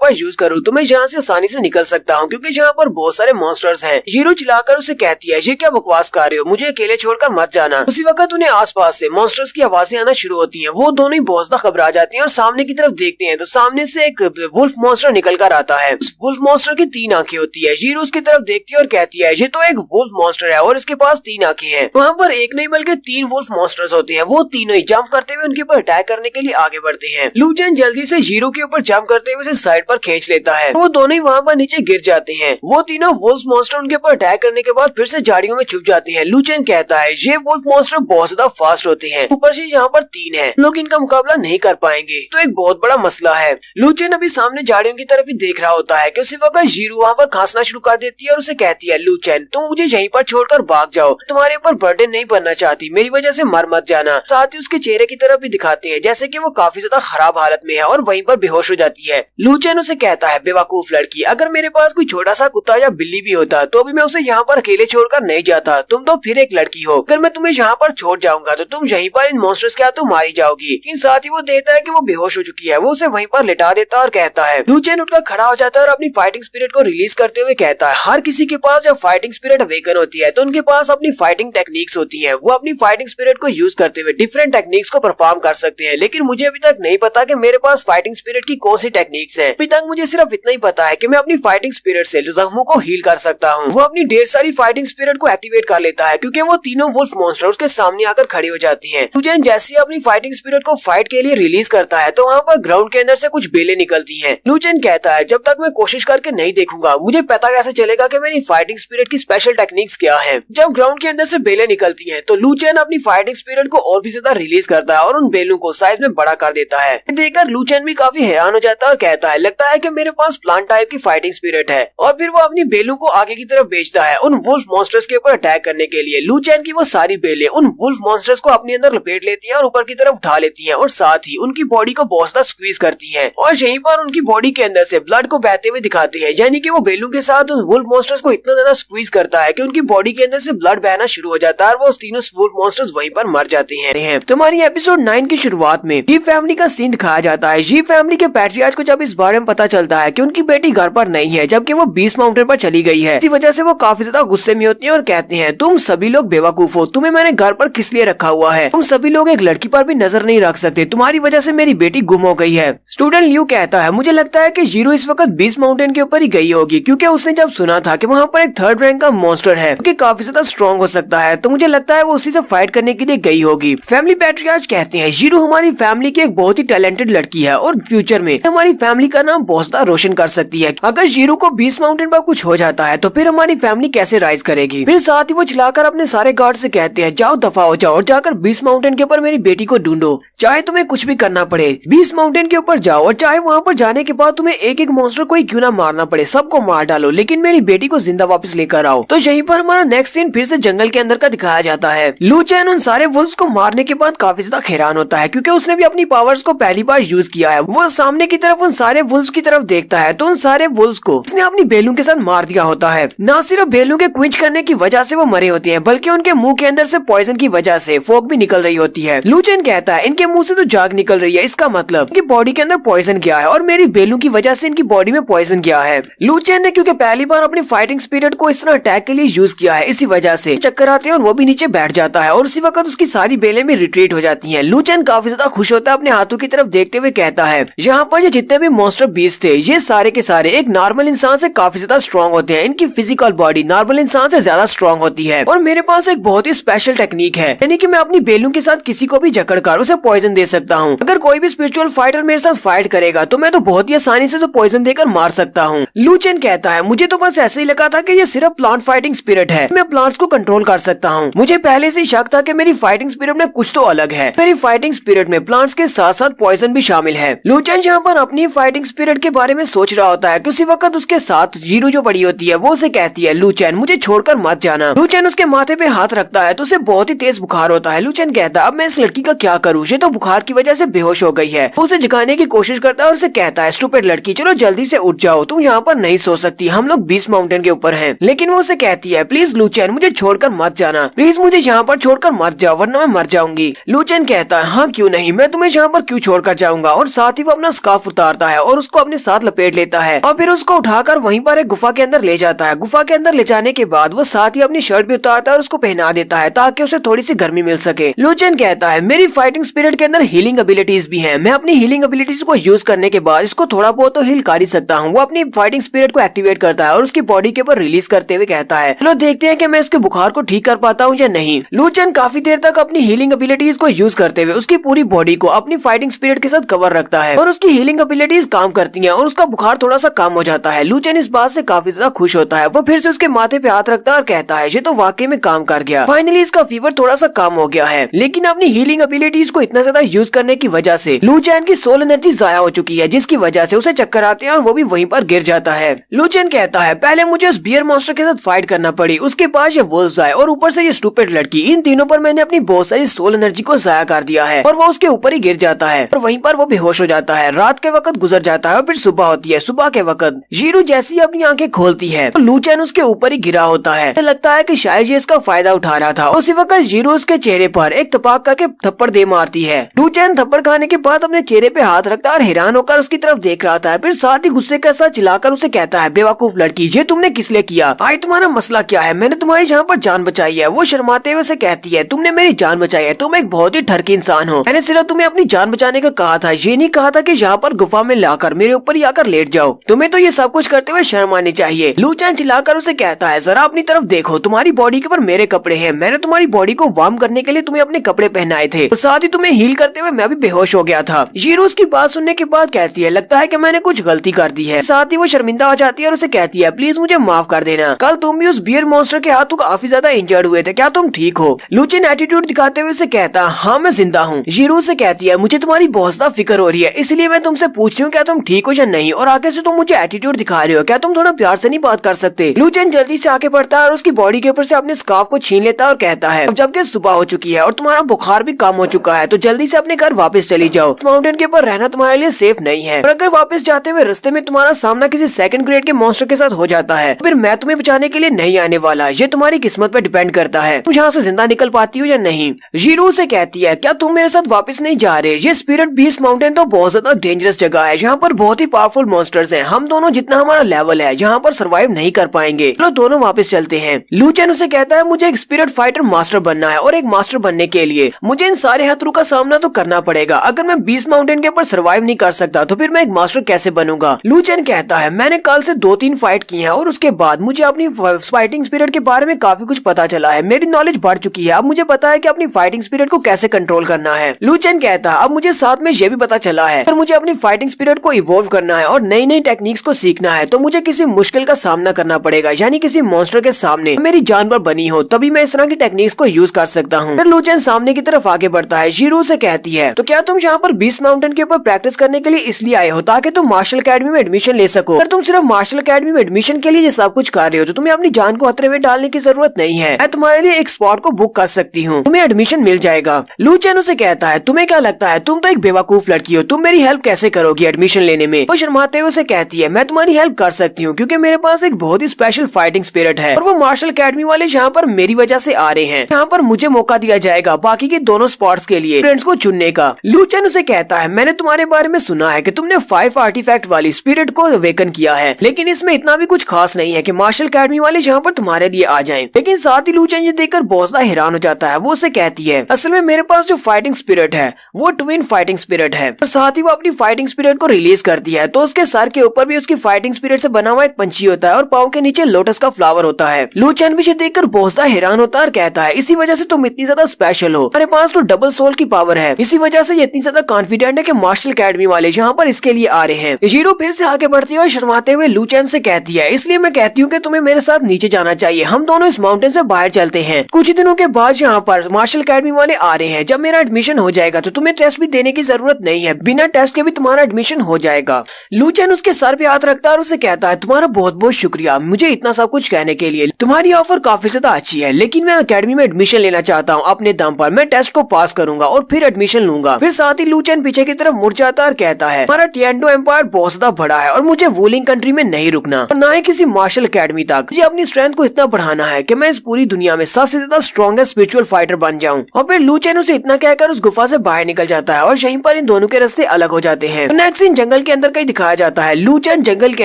पर यूज करूँ, तुम्हें यहाँ से आसानी से निकल सकता हूँ क्योंकि यहाँ पर बहुत सारे मॉन्स्टर्स हैं। जीरो चिल्लाकर उसे कहती है, ये क्या बकवास कर रहे हो, मुझे अकेले छोड़कर मत जाना। उसी वक्त उन्हें आसपास से मॉन्स्टर्स की आवाजें आना शुरू होती हैं। वो दोनों ही बहुत ज्यादा घबरा जाती हैं और सामने की तरफ देखते हैं तो सामने से एक वुल्फ मॉन्स्टर निकल कर आता है। उस वुल्फ मॉन्स्टर की 3 आंखें होती है। जीरो उसकी तरफ देखती है और कहती है, ये तो एक वुल्फ मॉन्स्टर है और इसके पास 3 आंखें हैं। वहाँ पर एक नहीं बल्कि 3 वुल्फ मॉन्स्टर्स होते हैं। वो तीनों ही जंप करते हुए उनके ऊपर अटैक करने के लिए आगे बढ़ते हैं। लू चेन जल्दी से जीरो के ऊपर जंप करते हुए उसे साइड पर खींच लेता है। वो दोनों ही वहाँ पर नीचे गिर जाते हैं। वो तीनों वुल्फ मॉन्स्टर उनके ऊपर अटैक करने के बाद फिर से झाड़ियों में छुप जाते हैं। लू चेन कहता है, ये वुल्फ मॉन्स्टर बहुत ज्यादा फास्ट होते हैं, ऊपर से यहाँ पर 3 है, लोग इनका मुकाबला नहीं कर पाएंगे, तो एक बहुत बड़ा मसला है। लू चेन अभी सामने झाड़ियों की तरफ ही देख रहा होता है कि उसी वक्त जीरो वहाँ पर खांसना शुरू कर देती है और उसे कहती है, लू चेन तुम मुझे यहीं पर छोड़कर भाग जाओ, तुम्हारे ऊपर बर्डन नहीं बनना चाहती, मेरी वजह से मर मत जाना। साथ ही उसके चेहरे की तरफ भी दिखाते हैं जैसे कि वो काफी ज्यादा खराब हालत में है और वहीं पर बेहोश हो जाती है। लू चेन उसे कहता है, बेवकूफ लड़की, अगर मेरे पास कोई छोटा सा कुत्ता या बिल्ली भी होता तो भी मैं उसे यहाँ पर अकेले छोड़कर नहीं जाता, तुम तो फिर एक लड़की हो, अगर मैं तुम्हें यहाँ पर छोड़ जाऊंगा तो तुम यहीं पर इन मॉन्स्टर्स के हाथों मारी जाओगी। इन साथ ही वो देता है कि वो बेहोश हो चुकी है। वो उसे वहीं पर लिटा देता और कहता है, लू चेन उठकर खड़ा हो जाता है और अपनी फाइटिंग स्पिरिट को रिलीज करते हुए कहता है, हर किसी के पास जब फाइटिंग स्पिरिट अवेकन होती है तो उनके पास अपनी फाइटिंग टेक्निक्स होती है। वो अपनी फाइटिंग स्पिरिट को यूज करते हुए डिफरेंट टेक्निक्स को परफॉर्म कर सकते हैं, लेकिन मुझे अभी तक नहीं पता कि मेरे पास फाइटिंग स्पिरिट की कौन सी टेक्निक्स है। अभी तक मुझे सिर्फ इतना ही पता है कि मैं अपनी फाइटिंग स्पिरिट से जख्मों को हील कर सकता हूँ। वो अपनी ढेर सारी फाइटिंग स्पिरिट को एक्टिवेट कर लेता है क्योंकि वो तीनों वुल्फ मॉन्स्टर उसके सामने आकर खड़ी हो जाती हैं। लू चेन जैसे ही अपनी फाइटिंग स्पिरिट को फाइट के लिए रिलीज करता है तो वहाँ पर ग्राउंड के अंदर से कुछ बेलें निकलती हैं। लू चेन कहता है, जब तक मैं कोशिश करके नहीं देखूंगा मुझे पता कैसे चलेगा कि मेरी फाइटिंग स्पिरिट की स्पेशल टेक्निक्स क्या है। जब ग्राउंड के अंदर से बेलें निकलती हैं तो लू चेन अपनी फाइटिंग स्पिरिट को और भी ज्यादा रिलीज करता है और उन बेलों को साइज में बड़ा कर देता है। देखकर लू चेन भी काफी हैरान हो जाता है और कहता है, लगता है कि मेरे पास प्लांट टाइप की फाइटिंग स्पिरिट है। और फिर वो अपनी बेलों को आगे की तरफ भेजता है उन वुल्फ मॉन्स्टर्स के ऊपर अटैक करने के लिए। लू चेन की वो सारी बेलें उन वुल्फ मॉन्स्टर्स को अपने अंदर लपेट लेती हैं और ऊपर की तरफ उठा लेती हैं और साथ ही उनकी बॉडी को बहुत ज्यादा स्क्वीज करती हैं और यहीं पर उनकी बॉडी के अंदर से ब्लड को बहते हुए दिखाते हैं। यानी कि वो बेलों के साथ उन वुल्फ मॉन्स्टर्स को इतना ज्यादा स्क्वीज करता है कि उनकी बॉडी के अंदर से ब्लड बहना शुरू हो जाता है और वो तीनों वुल्फ मॉन्स्टर्स वहीं पर मर जाते हैं। तो हमारी एपिसोड 9 की शुरुआत में जीप फैमिली का सीन दिखाया जाता है। जीप फैमिली के पैट्रियार्च को जब इस बारे में पता चलता है कि उनकी बेटी घर पर नहीं है जबकि वो बीस्ट माउंटेन पर चली गई है, इसी वजह से वो काफी ज्यादा गुस्से में होती है और कहते हैं, तुम सभी लोग बेवकूफ हो, तुम्हें मैंने घर पर किस लिए रखा हुआ है, तुम सभी लोग एक लड़की पर भी नजर नहीं रख सकते, तुम्हारी वजह से मेरी बेटी गुम हो गई है। स्टूडेंट ल्यू कहता है, मुझे लगता है कि जीरो इस वक्त बीस्ट माउंटेन के ऊपर ही गई होगी क्योंकि उसने जब सुना था कि वहाँ पर एक 3rd रैंक का मॉन्स्टर है जो काफी ज्यादा स्ट्रॉन्ग हो सकता है, तो मुझे लगता है वो उसी से फाइट करने के लिए गई होगी। फैमिली पैट्रियार्च कहते हैं, जीरो हमारी फैमिली की एक बहुत ही टैलेंटेड लड़की है और फ्यूचर में हमारी फैमिली का नाम बहुत ज्यादा रोशन कर सकती है। अगर जीरो को बीस्ट माउंटेन पर कुछ हो जाता है तो फिर हमारी फैमिली कैसे राइज करेगी। फिर साथ ही वो चिल्लाकर अपने सारे गार्ड से कहते हैं, जाओ दफा हो जाओ और जाकर बीस्ट माउंटेन के ऊपर मेरी बेटी को ढूंढो, चाहे तुम्हें कुछ भी करना पड़े। बीस्ट माउंटेन के ऊपर जाओ और चाहे वहाँ पर जाने के बाद तुम्हें एक एक मॉन्स्टर को ही क्यों ना मारना पड़े, सबको मार डालो, लेकिन मेरी बेटी को जिंदा वापस लेकर आओ। तो यहीं पर हमारा नेक्स्ट सीन फिर से जंगल के अंदर का दिखाया जाता है। लू चेन उन सारे वुल्फ्स को मारने के बाद काफी ज्यादा हैरान होता है क्योंकि उसने भी अपनी पावर्स को पहली बार यूज किया है। वो सामने की तरफ उन सारे वुल्फ्स की तरफ देखता है तो उन सारे वुल्फ्स को उसने अपनी बेलों के साथ मार दिया होता है। न सिर्फ बेलों के क्विंच करने की वजह से वो मरे होते हैं बल्कि उनके मुंह के अंदर से पॉइजन की वजह से फोक भी निकल रही होती है। लू चेन कहता है, इनके मुंह से तो जाग निकल रही है, इसका मतलब इनकी बॉडी के अंदर पॉइजन गया है और मेरी बेलों की वजह से इनकी बॉडी में पॉइजन गया है। लू चेन ने क्योंकि पहली बार अपनी फाइटिंग स्पिरिट को इस तरह अटैक के लिए यूज किया है, इसी वजह से चक्कर आते हैं और वो भी नीचे बैठ जाता है और उसी वक्त उसकी सारी बेलें भी रिट्रीट हो जाती हैं। लू चेन काफी ज्यादा खुश होता है, अपने हाथों की तरफ देखते हुए कहता है, यहाँ पर जितने भी मॉन्स्टर बीस्ट थे ये सारे के सारे एक नॉर्मल इंसान से काफी ज्यादा स्ट्रॉन्ग होते हैं, इनकी फिजिकल बॉडी नॉर्मल इंसान से ज्यादा स्ट्रॉन्ग होती है और मेरे पास एक बहुत ही स्पेशल टेक्निक है, यानी कि मैं अपनी बेलों के साथ किसी को भी जकड़कर उसे पॉइजन दे सकता हूँ। अगर कोई भी स्पिरिचुअल फाइटर मेरे साथ फाइट करेगा तो मैं तो बहुत ही आसानी से पॉइजन देकर मार सकता हूँ। लू चेन कहता है, मुझे तो बस ऐसे ही लगा था कि ये सिर्फ प्लांट फाइटिंग स्पिरिट है, मैं प्लांट्स को कंट्रोल कर सकता हूँ। मुझे पहले से शक था कि मेरी फाइटिंग स्पिरिट में कुछ तो अलग है, मेरी फाइटिंग स्पिरिट में प्लांट्स के साथ साथ पॉइजन भी शामिल है। लू चेन यहाँ पर अपनी फाइटिंग स्पिरिट के बारे में सोच रहा होता है कि उसी वक्त उसके साथ जीरो जो पड़ी होती है वो उसे कहती है, लू चेन मुझे छोड़कर मत जाना। लू चेन उसके माथे पे हाथ रखता है तो उसे बहुत ही तेज बुखार होता है। लू चेन कहता है, अब मैं इस लड़की का क्या करूँ, ये तो बुखार की वजह से बेहोश हो गई है। वो उसे जगाने की कोशिश करता है और उसे कहता है, स्टूपिड लड़की चलो जल्दी से उठ जाओ, तुम यहाँ पर नहीं सो सकती, हम लोग बीस्ट माउंटेन के ऊपर हैं। लेकिन वो उसे कहती है, प्लीज लू चेन मुझे छोड़कर मत जाना, प्लीज मुझे यहाँ पर छोड़कर मत जाओ वरना मैं मर जाऊंगी। लू चेन कहता है, हाँ क्यों नहीं, मैं तुम्हें यहाँ पर क्यों छोड़कर जाऊंगा। और साथ ही वो अपना स्कार्फ उतारता है और उसको अपने साथ लपेट लेता है और फिर उसको उठाकर वहीं पर एक गुफा के अंदर ले जाता है। गुफा के अंदर ले जाने के बाद वो साथ ही अपनी शर्ट भी उतारता है और उसको पहना देता है ताकि उसे थोड़ी सी गर्मी मिल सके। लू चेन कहता है मेरी फाइटिंग स्पिरिट के अंदर हीलिंग एबिलिटीज भी हैं। मैं अपनी हीलिंग एबिलिटीज को यूज करने के बाद इसको थोड़ा बहुत तो हील कर ही सकता हूँ। वो अपनी फाइटिंग स्पिरिट को एक्टिवेट करता है और उसकी बॉडी के ऊपर रिलीज करते हुए कहता है चलो देखते हैं कि मैं इसके बुखार को ठीक कर पाता हूँ या नहीं। लू चेन काफी देर तक अपनी हीलिंग एबिलिटीज को यूज करते हुए उसकी पूरी बॉडी को अपनी फाइटिंग स्पिरिट के साथ कवर रखता है और उसकी हीलिंग एबिलिटीज काम करती हैं और उसका बुखार थोड़ा सा कम हो जाता है। लू चेन इस बात से काफी ज्यादा खुश होता है। वो फिर से उसके माथे पे हाथ रखता है और कहता है ये तो वाकई में काम कर गया। फाइनली इसका फीवर थोड़ा सा कम हो गया है, लेकिन अपनी हीलिंग एबिलिटीज को इतना ज्यादा यूज करने की वजह से लू चेन की सोल एनर्जी जाया हो चुकी है, जिसकी वजह से उसे चक्कर आते हैं और वो भी वहीं पर गिर जाता है। लू चेन कहता है पहले मुझे उस बियर मॉन्स्टर के साथ फाइट करना पड़ी, उसके बाद ये वुल्व्स आए और ऊपर से ये स्टूपिड लड़की। इन तीनों पर मैंने अपनी बहुत सारी सोल एनर्जी को जाया कर दिया है और वो उसके ऊपर ही गिर जाता है और वहीं पर वो बेहोश हो जाता है। रात के वक्त गुजर जाता है और फिर सुबह होती है। सुबह के वक्त जीरू जैसी अपनी आंखें खोलती है तो लू चेन उसके ऊपर ही गिरा होता है। लगता है कि शायद ये इसका फायदा उठा रहा था। उसी वक्त जीरू उसके चेहरे पर एक तपाक करके थप्पड़ दे मारती है। लू चेन थप्पड़ खाने के बाद अपने चेहरे पे हाथ रखता है और हैरान होकर उसकी तरफ देख रहा था। फिर साथ ही गुस्से के साथ चिल्लाकर उसे कहता है बेवकूफ लड़की, ये तुमने किस लिए किया? आई तुम्हारा मसला क्या है? मैंने तुम्हारी यहाँ पर जान बचाई है। वो शर्माते हुए से कहती है तुमने मेरी जान बचाई है, तुम एक बहुत ही ठरकी इंसान हो। मैंने सिर्फ तुम्हें अपनी जान बचाने का कहा था, ये नहीं कहा था कि यहाँ पर गुफा में लाकर मेरे ऊपर ही आकर लेट जाओ। तुम्हें तो ये सब कुछ करते हुए शर्म आनी चाहिए। लू चेन चिल्लाकर उसे कहता है जरा अपनी तरफ देखो, तुम्हारी बॉडी के ऊपर मेरे कपड़े हैं। मैंने तुम्हारी बॉडी को वार्म करने के लिए तुम्हें अपने कपड़े पहनाए थे और साथ ही तुम्हें हील करते हुए मैं भी बेहोश हो गया था। जीरू उसकी बात सुनने के बाद कहती है लगता है कि मैंने कुछ गलती कर दी है। साथ ही वो शर्मिंदा हो जाती है और उसे कहती है प्लीज मुझे माफ कर देना, कल तुम भी उस बियर मॉन्स्टर के हाथों काफी ज्यादा इंजर्ड हुए थे, क्या तुम ठीक हो? लू चेन एटीट्यूड दिखाते हुए से कहता हाँ मैं जिंदा हूँ। जीरू से कहती है मुझे तुम्हारी बहुत ज्यादा फिक्र हो रही है, इसलिए मैं तुमसे पूछ रही हूँ क्या तुम ठीक हो या नहीं, और आगे से तुम मुझे एटीट्यूड दिखा रहे हो, क्या तुम थोड़ा प्यार से नहीं बात कर सकते? लू चेन जल्दी से आके पड़ता है और उसकी बॉडी के ऊपर से अपने स्कार्फ को छीन लेता है और कहता है जबकि सुबह हो चुकी है और तुम्हारा बुखार भी कम हो चुका है तो जल्दी से अपने घर वापस चली जाओ। माउंटेन के ऊपर रहना तुम्हारे लिए सेफ नहीं है और अगर वापस जाते हुए रास्ते में तुम्हारा सामना किसी सेकंड ग्रेड के मॉन्स्टर के साथ हो जाता है फिर मैं तुम्हें बचाने के लिए नहीं आने वाला। ये तुम्हारी किस्मत पर डिपेंड करता है तुम यहाँ से जिंदा निकल पाती हो या नहीं। जीरू से कहती है क्या तुम मेरे साथ वापस नहीं जा रहे? ये स्पिरिट बीस्ट माउंटेन तो बहुत ज्यादा डेंजरस जगह है, यहाँ पर बहुत ही पावरफुल मॉन्स्टर्स हैं। हम दोनों जितना हमारा लेवल है यहाँ पर सर्वाइव नहीं कर पाएंगे, चलो दोनों वापस चलते हैं। लू चेन उसे कहता है मुझे एक स्पिरिट फाइटर मास्टर बनना है और एक मास्टर बनने के लिए मुझे इन सारे खतरों का सामना तो करना पड़ेगा। अगर मैं बीस्ट माउंटेन के ऊपर सर्वाइव नहीं कर सकता तो फिर मैं एक मास्टर कैसे बनूंगा? लू चेन कहता है मैंने कल से 2-3 फाइट की है और उसके बाद मुझे अपनी फाइटिंग स्पिरिट के बारे में काफी कुछ पता चला है। मेरी नॉलेज बढ़ चुकी है, अब मुझे पता है कि अपनी फाइटिंग स्पिरिट को कैसे कंट्रोल करना है। लू चेन कहता है अब मुझे साथ में ये भी पता चला है अगर मुझे अपनी फाइटिंग स्पिरिट को इवॉल्व करना है और नई नई टेक्निक्स को सीखना है तो मुझे किसी मुश्किल का सामना करना पड़ेगा, यानी किसी मॉन्स्टर के सामने मेरी जानवर बनी हो तभी मैं इस तरह की टेक्निक्स को यूज कर सकता हूँ। फिर लू चेन सामने की तरफ आगे बढ़ता है। जीरू से कहती है तो क्या तुम यहाँ पर बीस्ट माउंटेन के ऊपर प्रैक्टिस करने के लिए इसलिए आए हो ताकि तुम मार्शल अकेडमी में एडमिशन ले सको? अगर तुम सिर्फ मार्शल अकेडमी में एडमिशन के लिए ये सब कुछ कर रहे हो तो तुम्हें अपनी जान को खतरे में डालने की जरूरत नहीं है। मैं तुम्हारे लिए एक स्पॉट को बुक कर सकती हूँ, तुम्हें एडमिशन मिल जाएगा। लू चेन उसे कहता है तुम्हें क्या लगता है तुम तो एक बेवकूफ लड़की हो, तुम मेरी हेल्प कैसे करोगी एडमिशन लेने में? वो शर्माते हुए उसे कहती है मैं तुम्हारी हेल्प कर सकती हूँ क्योंकि मेरे पास एक बहुत ही स्पेशल फाइटिंग स्पिरिट है और वो मार्शल अकेडमी वाले यहाँ पर मेरी वजह से आ रहे हैं। यहाँ पर मुझे मौका दिया जाएगा बाकी के दोनों स्पॉट्स के लिए फ्रेंड्स को चुनने का। लू चेन उसे कहता है मैंने तुम्हारे बारे में सुना है कि तुमने 5 आर्टिफैक्ट वाली स्पिरिट को अवेकन किया है, लेकिन इसमें इतना भी कुछ खास नहीं है कि मार्शल अकेडमी वाले यहाँ पर तुम्हारे लिए आ जाएं। लेकिन साथ ही लू चेन ये देखकर बहुत ज्यादा हैरान हो जाता है। वो उसे कहती है असल में मेरे पास जो फाइटिंग स्पिरिट है वो ट्विन फाइटिंग स्पिरिट है और साथ ही वो अपनी फाइटिंग स्पिरिट को रिलीज करती है तो उसके सर के ऊपर भी उसकी फाइटिंग स्पिरिट से बना हुआ एक पंछी होता है और पाँव के नीचे लोटस का फ्लावर होता है। लू चेन भी ये देखकर बहुत ज्यादा हैरान होता है और कहता है इसी वजह से तुम इतनी ज्यादा स्पेशल हो, मेरे पास तो डबल सोल की पावर है, इसी वजह से ये इतनी ज्यादा कॉन्फिडेंट है कि मार्शल अकेडमी वाले यहाँ पर इसके लिए आ रहे हैं। जीरो फिर से आगे बढ़ती है और शर्माते हुए लू चेन से कहती है इसलिए मैं कहती हूँ कि तुम्हें मेरे साथ नीचे जाना चाहिए, हम दोनों इस माउंटेन से बाहर चलते हैं। कुछ दिनों के बाद यहाँ पर मार्शल अकेडमी वाले आ रहे हैं, जब मेरा एडमिशन हो जाएगा तो तुम्हें टेस्ट भी देने की जरूरत नहीं है, बिना टेस्ट के भी तुम्हारा एडमिशन हो जाएगा। लू चेन उसके सर पे हाथ रखता है और उसे कहता है तुम्हारा बहुत बहुत शुक्रिया मुझे इतना सब कुछ कहने के लिए, तुम्हारी ऑफर काफी ज्यादा अच्छी है लेकिन मैं अकेडमी में एडमिशन लेना चाहता हूँ अपने दम पर, मैं टेस्ट को पास करूंगा और फिर एडमिशन लूंगा। फिर साथ ही लू चेन पीछे की तरफ मुड़ जाता है और कहता है हमारा टिएंडो एम्पायर बहुत ज्यादा बड़ा है और मुझे वूलिंग कंट्री में नहीं रुकना और न ही किसी मार्शल अकेडमी तक। मुझे अपनी स्ट्रेंथ को इतना बढ़ाना है कि मैं इस पूरी दुनिया में सबसे ज्यादा स्ट्रॉन्गेस्ट स्पिरिचुअल फाइटर बन जाऊं। और फिर लू चेन उसे इतना कहकर उस गुफा से बाहर निकल जाता है और यहीं पर इन दोनों के रास्ते अलग हो जाते हैं। नेक्स्ट सीन जंगल के अंदर का ही दिखाया जाता जाता है। लूचन जंगल के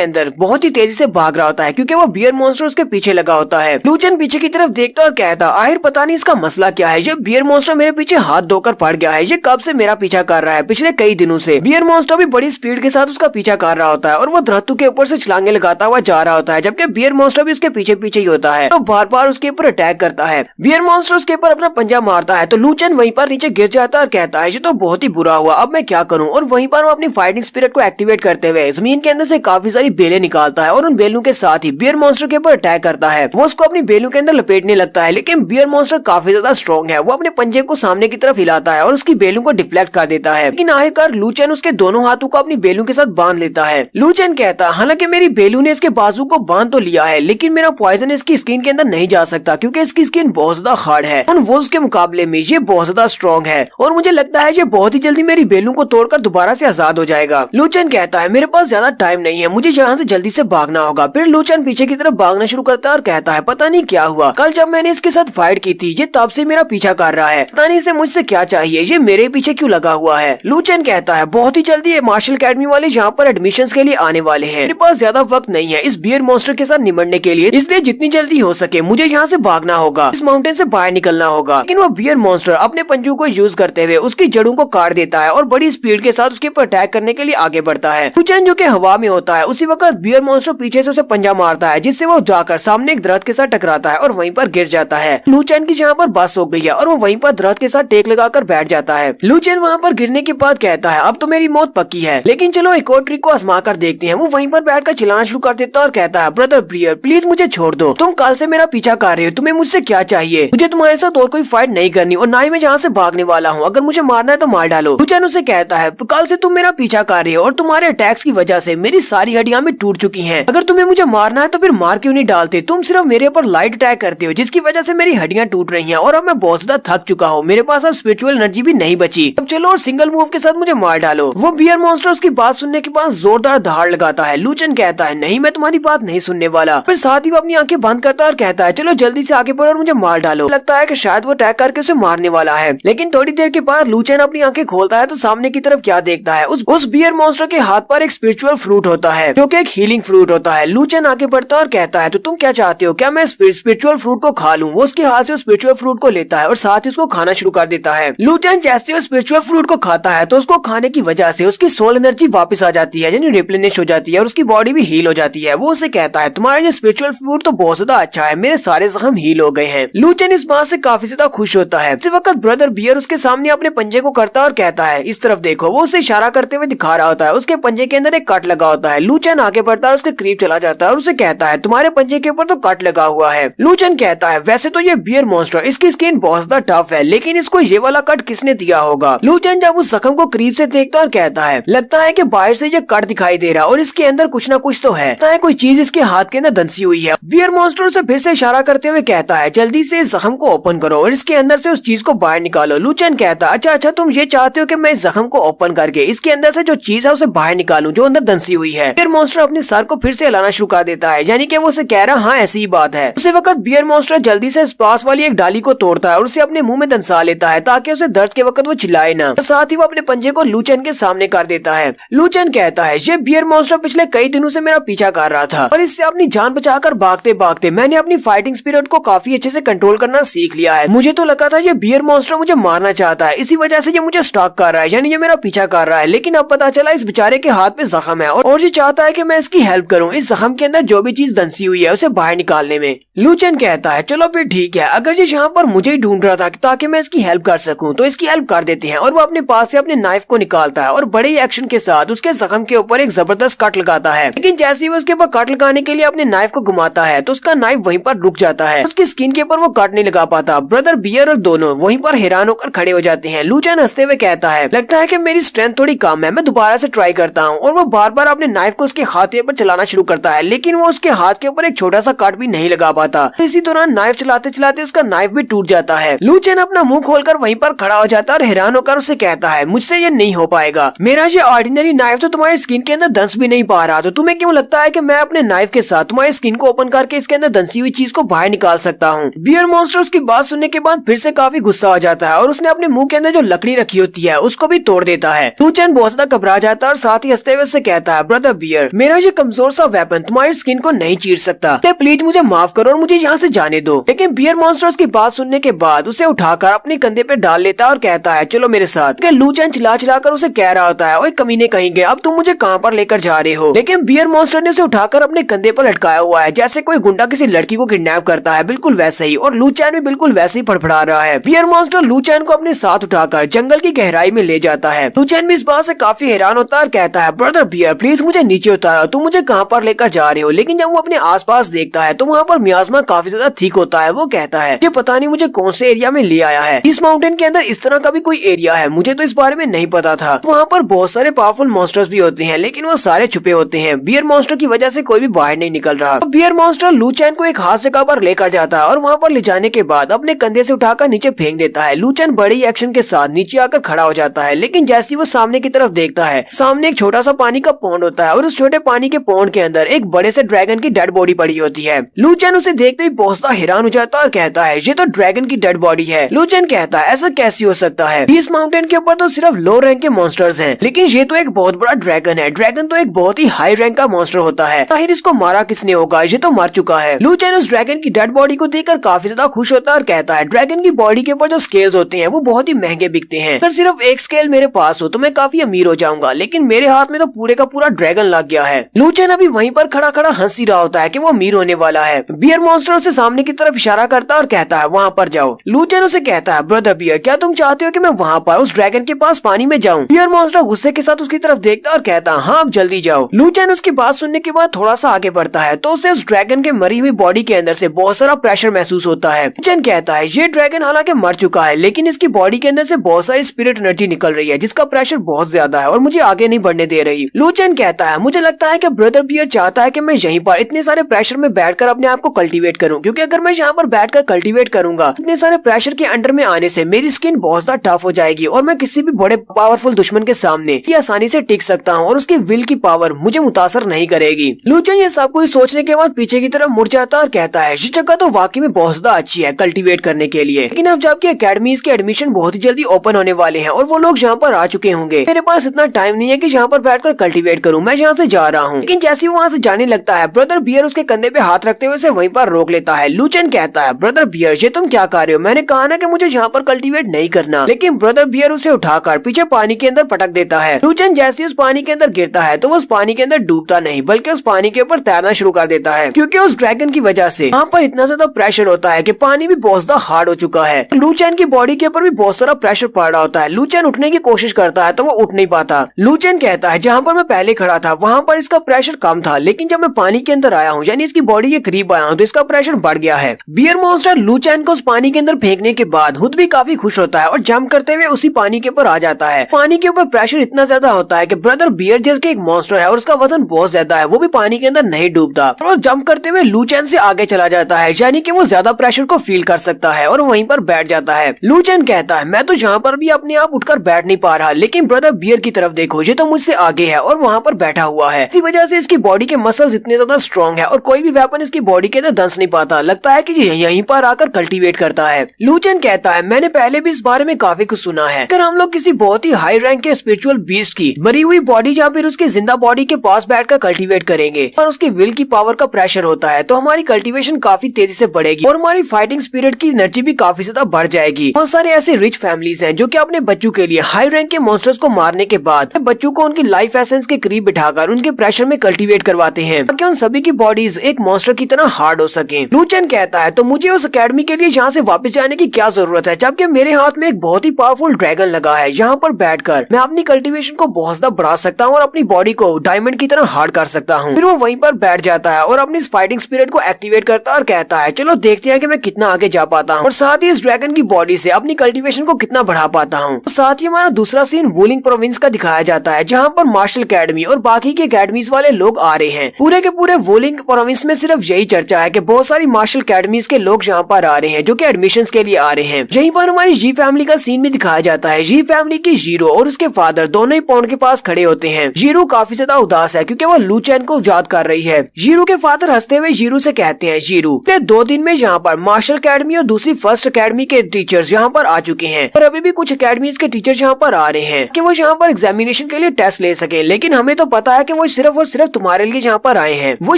अंदर बहुत ही तेजी से भाग रहा होता है क्योंकि वो बियर मॉन्स्टर उसके पीछे लगा होता है। लूचन पीछे की तरफ देखता और कहता, आखिर पता नहीं इसका मसला क्या है, ये बियर मॉन्स्टर मेरे पीछे हाथ धोकर पड़ गया है, ये कब से मेरा पीछा कर रहा है, पिछले कई दिनों से। बियर मॉन्स्टर भी बड़ी स्पीड के साथ उसका पीछा कर रहा होता है और वो दरख्तों के ऊपर से छलांगे लगाता हुआ जा रहा होता है, जबकि बियर मॉन्स्टर भी उसके पीछे पीछे ही होता है, तो बार बार उसके ऊपर अटैक करता है। बियर मॉन्स्टर उसके ऊपर अपना पंजा मारता है तो लूचन वहीं पर नीचे गिर जाता है और कहता है, ये तो बहुत ही बुरा हुआ, अब मैं क्या करूँ। और वहीं पर वो अपनी फाइटिंग स्पिरिट को एक्टिवेट करते हुए जमीन के अंदर से काफी सारी बेलें निकालता है और उन बेलों के साथ ही बियर मॉन्स्टर के ऊपर अटैक करता है। वो उसको अपनी बेलों के अंदर लपेटने लगता है, लेकिन बियर मॉन्स्टर काफी ज्यादा स्ट्रॉन्ग है। वो अपने पंजे को सामने की तरफ हिलाता है और उसकी बेलों को डिफ्लेक्ट कर देता है, लेकिन आखिरकार लूचन उसके दोनों हाथों को अपनी बेलों के साथ बांध लेता है। लूचन कहता है, हालांकि मेरी बेलू ने इसके बाजू को बांध तो लिया है, लेकिन मेरा पॉइजन इसकी स्किन के अंदर नहीं जा सकता क्योंकि इसकी स्किन बहुत ज्यादा हार्ड है। उन वुल्व्स के मुकाबले में ये बहुत ज्यादा स्ट्रॉन्ग है और मुझे लगता है ये बहुत ही जल्दी मेरी बेलू को तोड़कर दोबारा से आजाद हो जाएगा। लूचन कहता है, मेरे पास ज्यादा टाइम नहीं है, मुझे यहाँ से जल्दी से भागना होगा। फिर लूचन पीछे की तरफ भागना शुरू करता है और कहता है, पता नहीं क्या हुआ, कल जब मैंने इसके साथ फाइट की थी ये तब से मेरा पीछा कर रहा है, पता नहीं इसे मुझसे क्या चाहिए, ये मेरे पीछे क्यों लगा हुआ है। लूचन कहता है, बहुत ही जल्दी ये मार्शल अकेडमी वाले यहाँ पर एडमिशन के लिए आने वाले हैं, मेरे पास ज्यादा वक्त नहीं है इस बियर मॉन्स्टर के साथ निमटने के लिए, इसलिए जितनी जल्दी हो सके मुझे यहाँ से भागना होगा, इस माउंटेन से बाहर निकलना होगा। लेकिन वो बियर मॉन्स्टर अपने पंजों को यूज करते हुए उसकी जड़ों को काट देता है और बड़ी स्पीड के साथ उसके ऊपर अटैक करने के लिए आगे बढ़ता है। लूचन जो कि हवा में होता है, उसी वक्त बियर मॉन्स्टर पीछे से उसे पंजा मारता है, जिससे वो जाकर सामने एक दरख्त के साथ टकराता है और वहीं पर गिर जाता है। लूचन की यहाँ पर बस हो गई है और वो वहीं पर दरख्त के साथ टेक लगाकर बैठ जाता है। लूचन वहाँ पर गिरने के बाद कहता है, अब तो मेरी मौत पक्की है, लेकिन चलो एक और ट्रिक को आजमा कर देखते हैं। वो वहीं पर बैठकर चिल्लाना शुरू कर देता है और कहता है, ब्रदर बियर प्लीज मुझे छोड़ दो, तुम कल से मेरा पीछा कर रहे हो, तुम्हें मुझसे क्या चाहिए, मुझे तुम्हारे साथ और कोई फाइट नहीं करनी और ना ही मैं जहाँ से भागने वाला हूँ, अगर मुझे मारना है तो मार डालो। लूचन उसे कहता है, कल से तुम मेरा पीछा कर रहे हो और तुम्हारे अटैक्स की वजह से मेरी सारी हड्डियां भी टूट चुकी हैं, अगर तुम्हें मुझे मारना है तो फिर मार क्यों नहीं डालते, तुम सिर्फ मेरे ऊपर लाइट अटैक करते हो जिसकी वजह से मेरी हड्डियां टूट रही हैं और अब मैं बहुत ज्यादा थक चुका हूँ, मेरे पास अब स्पिरिचुअल एनर्जी भी नहीं बची, अब चलो और सिंगल मूव के साथ मुझे मार डालो। वो बियर मॉन्स्टर उसकी बात सुनने के बाद जोरदार दहाड़ लगाता है। लूचन कहता है, नहीं मैं तुम्हारी बात नहीं सुनने वाला। फिर साथ ही वो अपनी आंखें बंद करता है और कहता है, चलो जल्दी से आगे बढ़ो और मुझे मार डालो। लगता है कि शायद वो अटैक करके उसे मारने वाला है, लेकिन थोड़ी देर के बाद लूचन अपनी आंखें खोलता है तो सामने की तरफ क्या देखता है, उस बियर मॉन्स्टर के हाथ पर एक स्पिरिचुअल फ्रूट होता है जो कि एक हीलिंग फ्रूट होता है। लूचन आगे बढ़ता है और कहता है, तो तुम क्या चाहते हो, क्या मैं स्पिरिचुअल फ्रूट को खा लूं? वो उसके हाथ से स्पिरिचुअल फ्रूट को लेता है और साथ ही उसको खाना शुरू कर देता है। लूचन जैसे वो स्पिरिचुअल फ्रूट को खाता है तो उसको खाने की वजह से उसकी सोल एनर्जी वापस आ जाती है, यानी रिप्लेनिश हो जाती है और उसकी बॉडी भी हील हो जाती है। वो उसे कहता है, तुम्हारा ये स्पिरिचुअल फ्रूट तो बहुत ज्यादा अच्छा है, मेरे सारे जख्म हील हो गए हैं। लूचन इस बात से काफी ज्यादा खुश होता है। इस वक्त ब्रदर बियर उसके सामने अपने पंजे को करता है और कहता है, इस तरफ देखो। वो उसे इशारा करते हुए दिखा रहा होता है, उसके पंजे के अंदर एक कट लगा होता है। लूचन आगे बढ़ता है, उसके करीब चला जाता है और उसे कहता है, तुम्हारे पंजे के ऊपर तो कट लगा हुआ है। लूचन कहता है, वैसे तो ये बियर मॉन्स्टर, इसकी स्किन बहुत ज्यादा टफ है, लेकिन इसको ये वाला कट किसने दिया होगा? लूचन जब उस जख्म को करीब से देखता है और कहता है, लगता है कि बाहर से ये कट दिखाई दे रहा और इसके अंदर कुछ ना कुछ तो है, कोई चीज इसके हाथ के अंदर दंसी हुई है। बियर मॉन्स्टर से फिर से इशारा करते हुए कहता है, जल्दी से इस जख्म को ओपन करो और इसके अंदर से उस चीज को बाहर निकालो। लूचन कहता है, अच्छा तुम ये चाहते हो कि मैं इस जख्म को ओपन करके इसके अंदर से जो चीज है उसे बाहर निकालूं जो अंदर दंसी हुई है। बियर मॉन्स्टर अपने सर को फिर से हिलाना शुरू कर देता है, यानी कि वो उसे कह रहा, हाँ ऐसी ही बात है। उसी वक्त बियर मॉन्स्टर जल्दी से पास वाली एक डाली को तोड़ता है और उसे अपने मुंह में दंसा लेता है ताकि उसे दर्द के वक्त वो चिल्लाए ना। साथ ही वो अपने पंजे को लूचन के सामने कर देता है। लूचन कहता है, ये बियर मॉन्स्टर पिछले कई दिनों से मेरा पीछा कर रहा था और इससे अपनी जान बचाकर भागते भागते मैंने अपनी फाइटिंग स्पिरिट को काफी अच्छे से कंट्रोल करना सीख लिया है। मुझे तो लगा था ये बियर मॉन्स्टर मुझे मारना चाहता है, इसी वजह से ये मुझे स्टॉक कर रहा है, यानी ये मेरा पीछा कर रहा है, लेकिन अब पता चला इस बेचारे के हाथ पे जख्म है और ये चाहता है कि मैं इसकी हेल्प करूं इस जख्म के अंदर जो भी चीज दंसी हुई है उसे बाहर निकालने में। लूचन कहता है, चलो फिर ठीक है, अगर ये यहाँ पर मुझे ही ढूंढ रहा था ताकि मैं इसकी हेल्प कर सकूं तो इसकी हेल्प कर देते हैं। और वो अपने पास से अपने नाइफ को निकालता है और बड़े ही एक्शन के साथ उसके जख्म के ऊपर एक जबरदस्त कट लगाता है, लेकिन जैसे ही वो उसके ऊपर कट लगाने के लिए अपने नाइफ को घुमाता है तो उसका नाइफ वहीं पर रुक जाता है, उसकी स्किन के ऊपर वो कट नहीं लगा पाता। ब्रदर बियर और दोनों वहीं पर हैरान होकर खड़े हो जाते हैं। लूचन हंसते हुए कहता है, लगता है कि मेरी स्ट्रेंथ थोड़ी कम है, मैं दोबारा से ट्राई करता हूँ। और वो बार बार अपने नाइफ को उसके हाथ के ऊपर चलाना शुरू करता है, लेकिन वो उसके हाथ के ऊपर एक छोटा सा कट भी नहीं लगा पाता। इसी दौरान नाइफ चलाते चलाते उसका नाइफ भी टूट जाता है। लूचन अपना मुंह खोलकर वहीं पर खड़ा हो जाता है और हैरान होकर उसे कहता है, मुझसे ये नहीं हो पाएगा, मेरा ये ऑर्डिनरी नाइफ तो तुम्हारी स्किन के अंदर दंस भी नहीं पा रहा, तो तुम्हें क्यों लगता है कि मैं अपने नाइफ के साथ तुम्हारी स्किन को ओपन करके इसके अंदर दंसी हुई चीज को बाहर निकाल सकता हूँ? बियर मॉन्स्टर उसकी बात सुनने के बाद फिर से काफी गुस्सा हो जाता है और उसने अपने मुंह के अंदर जो लकड़ी रखी होती है उसको भी तोड़ देता है। लूचन बहुत ज्यादा घबरा जाता है और साथ ही हंसते हुए से कहता है, ब्रदर बियर, मेरा ये कमजोर सा वेपन तुम्हारी स्किन को नहीं चीर सकता, तो प्लीज मुझे माफ करो और मुझे यहाँ से जाने दो। लेकिन बियर मॉन्स्टर उसकी बात सुनने के बाद उसे उठाकर अपने कंधे पे डाल लेता है और कहता है, चलो मेरे साथ। लू चैन चिल्ला चिल्लाकर उसे कह रहा होता है, ओए कमीने कहेंगे, अब तुम मुझे कहाँ पर लेकर जा रहे हो। लेकिन बियर मॉन्स्टर ने उसे उठाकर अपने कंधे पर लटकाया हुआ है, जैसे कोई गुंडा किसी लड़की को किडनैप करता है, बिल्कुल वैसे ही। और लू चैन भी बिल्कुल वैसे ही फड़फड़ा रहा है। बियर मॉन्स्टर लू चैन को अपने साथ उठाकर जंगल की गहराई में ले जाता है। लू चैन भी इस बात से काफी हैरान होता है और कहता है, ब्रदर बियर, प्लीज मुझे नीचे उतारो, तुम मुझे कहाँ पर लेकर जा रहे हो। लेकिन जब वो अपने आसपास देखता है तो वहाँ पर मियाज़मा काफी ज्यादा ठीक होता है। वो कहता है, ये पता नहीं मुझे कौन से एरिया में ले आया है, इस माउंटेन के अंदर इस तरह का भी कोई एरिया है, मुझे तो इस बारे में नहीं पता था। वहाँ पर बहुत सारे पावरफुल मॉन्स्टर्स भी होते हैं, लेकिन वो सारे छुपे होते हैं। बियर मॉन्स्टर की वजह से कोई भी बाहर नहीं निकल रहा। तो बियर मॉन्स्टर लू चैन को एक खास जगह पर लेकर जाता है और वहाँ पर ले जाने के बाद अपने कंधे से उठाकर नीचे फेंक देता है। लू चैन बड़े एक्शन के साथ नीचे आकर खड़ा हो जाता है, लेकिन जैसे ही वो सामने की तरफ देखता है, सामने एक छोटा सा पानी का पॉन्ड होता है और उस छोटे पानी के पॉन्ड के अंदर एक बड़े से ड्रैगन की डेड बॉडी पड़ी होती है। लू चैन उसे देखते ही बहुत सा हैरान हो जाता है और कहता है, ये तो ड्रैगन की डेड बॉडी है। लू चैन कहता है, ऐसा कैसे हो सकता है, इस माउंटेन के ऊपर तो सिर्फ लो रैंक के मॉन्स्टर्स हैं, लेकिन ये तो एक बहुत बड़ा ड्रैगन है। ड्रैगन तो एक बहुत ही हाई रैंक का मॉन्स्टर होता है, आखिर इसको मारा किसने होगा, ये तो मर चुका है। लू चैन उस ड्रैगन की डेड बॉडी को देखकर काफी ज्यादा खुश होता है और कहता है, ड्रैगन की बॉडी के ऊपर जो स्केल्स होते हैं वो बहुत ही महंगे बिकते हैं, अगर सिर्फ एक स्केल मेरे पास हो तो मैं काफी अमीर हो जाऊंगा, लेकिन मेरे हाथ में तो पूरे का पूरा ड्रैगन लग गया है। लू चैन अभी वहीं पर खड़ा खड़ा हंस ही रहा होता है कि वो अमीर होने वाला है। बियर मॉन्स्टर उसे सामने की तरफ इशारा करता है और कहता है, वहाँ पर जाओ। लू चैन उसे कहता है, ब्रदर बियर, क्या तुम चाहते हो कि मैं वहाँ पर उस ड्रैगन के पास पानी में जाऊँ। बियर मॉन्स्टर गुस्से के साथ उसकी तरफ देखता है और कहता है, हाँ अब जल्दी जाओ। लू चैन उसकी बात सुनने के बाद थोड़ा सा आगे बढ़ता है तो उसे उस ड्रैगन के मरी हुई बॉडी के अंदर से बहुत सारा प्रेशर महसूस होता है। लू चैन कहता है, ये ड्रैगन हालांकि मर चुका है, लेकिन इसकी बॉडी के अंदर से बहुत सारी स्पिरिट एनर्जी निकल रही है, जिसका प्रेशर बहुत ज्यादा है और मुझे आगे नहीं बढ़ने दे रही। लू चैन कहता है, मुझे लगता है कि ब्रदर बियर चाहता है कि मैं यहीं पर इतने सारे प्रेशर में बैठकर अपने आप को कल्टीवेट करूं, क्योंकि अगर मैं यहाँ पर बैठकर कल्टीवेट करूंगा, इतने सारे प्रेशर के अंडर में आने से मेरी स्किन बहुत ज्यादा टफ हो जाएगी और मैं किसी भी बड़े पावरफुल दुश्मन के सामने आसानी से टिक सकता हूँ और उसकी विल की पावर मुझे मुतासर नहीं करेगी। लू चैन ये सब कुछ सोचने के बाद पीछे की तरफ मुड़ जाता है और कहता है, ये जगह तो वाकई में बहुत ज्यादा अच्छी है कल्टीवेट करने के लिए, लेकिन अब जबकि अकेडमीज के एडमिशन बहुत ही जल्दी ओपन होने वाले हैं और वो लोग यहाँ पर आ चुके होंगे, मेरे पास इतना टाइम नहीं है कि यहाँ पर बैठकर कल्टीवेट करूँ, मैं यहाँ से जा रहा हूँ। लेकिन जैसे ही वहाँ से जाने लगता है, ब्रदर बियर उसके कंधे पे हाथ रखते हुए उसे वहीं पर रोक लेता है। लू चैन कहता है, ब्रदर बियर, ये तुम क्या कर रहे हो, मैंने कहा ना कि मुझे यहाँ पर कल्टीवेट नहीं करना। लेकिन ब्रदर बियर उसे उठाकर पीछे पानी के अंदर पटक देता है। लू चैन जैसे उस पानी के अंदर गिरता है तो वो उस पानी के अंदर डूबता नहीं, बल्कि उस पानी के ऊपर तैरना शुरू कर देता है, क्योंकि उस ड्रैगन की वजह से वहाँ पर इतना ज्यादा प्रेशर होता है कि पानी भी बहुत ज्यादा हार्ड हो चुका है। लू चैन की बॉडी के ऊपर भी बहुत सारा प्रेशर पड़ रहा होता है। लू चैन उठने की कोशिश करता है तो वो उठ नहीं पाता। लू चैन कहता है, जहाँ पर मैं पहले खड़ा था वहाँ पर इसका प्रेशर कम था, लेकिन जब मैं पानी के अंदर आया हूँ, यानी इसकी बॉडी के करीब आया हूँ, तो इसका प्रेशर बढ़ गया है। बियर मॉन्स्टर लू चैन को उस पानी के अंदर फेंकने के बाद खुद भी काफी खुश होता है और जंप करते हुए उसी पानी के ऊपर आ जाता है। पानी के ऊपर प्रेशर इतना ज्यादा होता है कि ब्रदर बियर जैसे एक मॉन्स्टर है और उसका वजन बहुत ज्यादा है, वो भी पानी के अंदर नहीं डूबता और जंप करते हुए लू चैन से आगे चला जाता है, यानी कि वो ज्यादा प्रेशर को फील कर सकता है और वहीं पर बैठ जाता है। लू चैन कहता है, मैं तो यहाँ पर भी अपने आप उठकर बैठ नहीं पा रहा, लेकिन ब्रदर बियर की तरफ देखो, ये तो मुझसे आगे है और वहाँ पर बैठा हुआ है। इसी वजह से इसकी बॉडी के मसल्स इतने ज्यादा स्ट्रॉन्ग है और कोई भी वेपन इसकी बॉडी के अंदर दंस नहीं पाता, लगता है कि ये यहीं पर आकर कल्टीवेट करता है। लू चैन कहता है, मैंने पहले भी इस बारे में काफी कुछ सुना है, अगर हम लोग किसी बहुत ही हाई रैंक के स्पिरिचुअल बीस्ट की मरी हुई बॉडी या फिर उसकी जिंदा बॉडी के पास बैठकर कल्टीवेट करेंगे और उसकी विल की पावर का प्रेशर होता है, तो हमारी कल्टीवेशन काफी तेजी से बढ़ेगी और हमारी फाइटिंग स्पिरिट की एनर्जी भी काफी ज्यादा बढ़ जाएगी। बहुत सारे ऐसे रिच फैमिलीज हैं जो कि अपने बच्चों के लिए हाई रैंक के मॉन्स्टर्स को मारने के बाद बच्चों को उनकी लाइफ एसेंस के करीब बिठाकर उनके प्रेशर में कल्टीवेट करवाते हैं ताकि उन सभी की बॉडीज एक मॉन्स्टर की तरह हार्ड हो सके। लू चैन कहता है, तो मुझे उस अकेडमी के लिए यहाँ से वापस जाने की क्या जरूरत है, जबकि मेरे हाथ में एक बहुत ही पावरफुल ड्रैगन लगा है। यहाँ पर बैठकर मैं अपनी कल्टीवेशन को बहुत ज्यादा बढ़ा सकता हूँ और अपनी बॉडी को डायमंड की तरह हार्ड कर सकता हूँ। फिर वो वहीं पर बैठ जाता है और अपनी फाइटिंग स्पिरिट को एक्टिवेट करता है और कहता है, चलो देखते हैं कि मैं कितना आगे जा पाता हूँ और साथ ही इस ड्रैगन की बॉडी से अपनी कल्टीवेशन को कितना बढ़ा पाता हूँ। साथ ही हमारा दूसरा सीन वुलिंग प्रोविंस का दिखाया जाता है, जहाँ पर मार्शल अकेडमी और बाकी के अकेडमीज वाले लोग आ रहे हैं। पूरे के पूरे वुलिंग प्रोविंस में सिर्फ यही चर्चा है कि बहुत सारी मार्शल अकेडमीज के लोग यहाँ पर आ रहे हैं जो कि एडमिशन के लिए आ रहे हैं। यहीं पर हमारी जी फैमिली का सीन भी दिखाया जाता है। जी फैमिली की जीरो और उसके फादर दोनों ही पॉन्ड के पास खड़े होते हैं। जीरो काफी ज्यादा उदास है क्योंकि वो लू चैन को याद कर रही है। जीरो के फादर हंसते हुए जीरो से कहते हैं, जीरो पिछले 2 दिन में यहाँ पर मार्शल अकेडमी और दूसरी फर्स्ट अकेडमी के टीचर्स यहाँ पर आ चुके हैं और अभी भी कुछ अकेडमीज के टीचर्स यहाँ पर आ रहे हैं कि वो यहाँ पर एग्जामिनेशन के लिए टेस्ट ले सके। हैं, लेकिन हमें तो पता है कि वो सिर्फ और सिर्फ तुम्हारे लिए यहाँ पर आए हैं। वो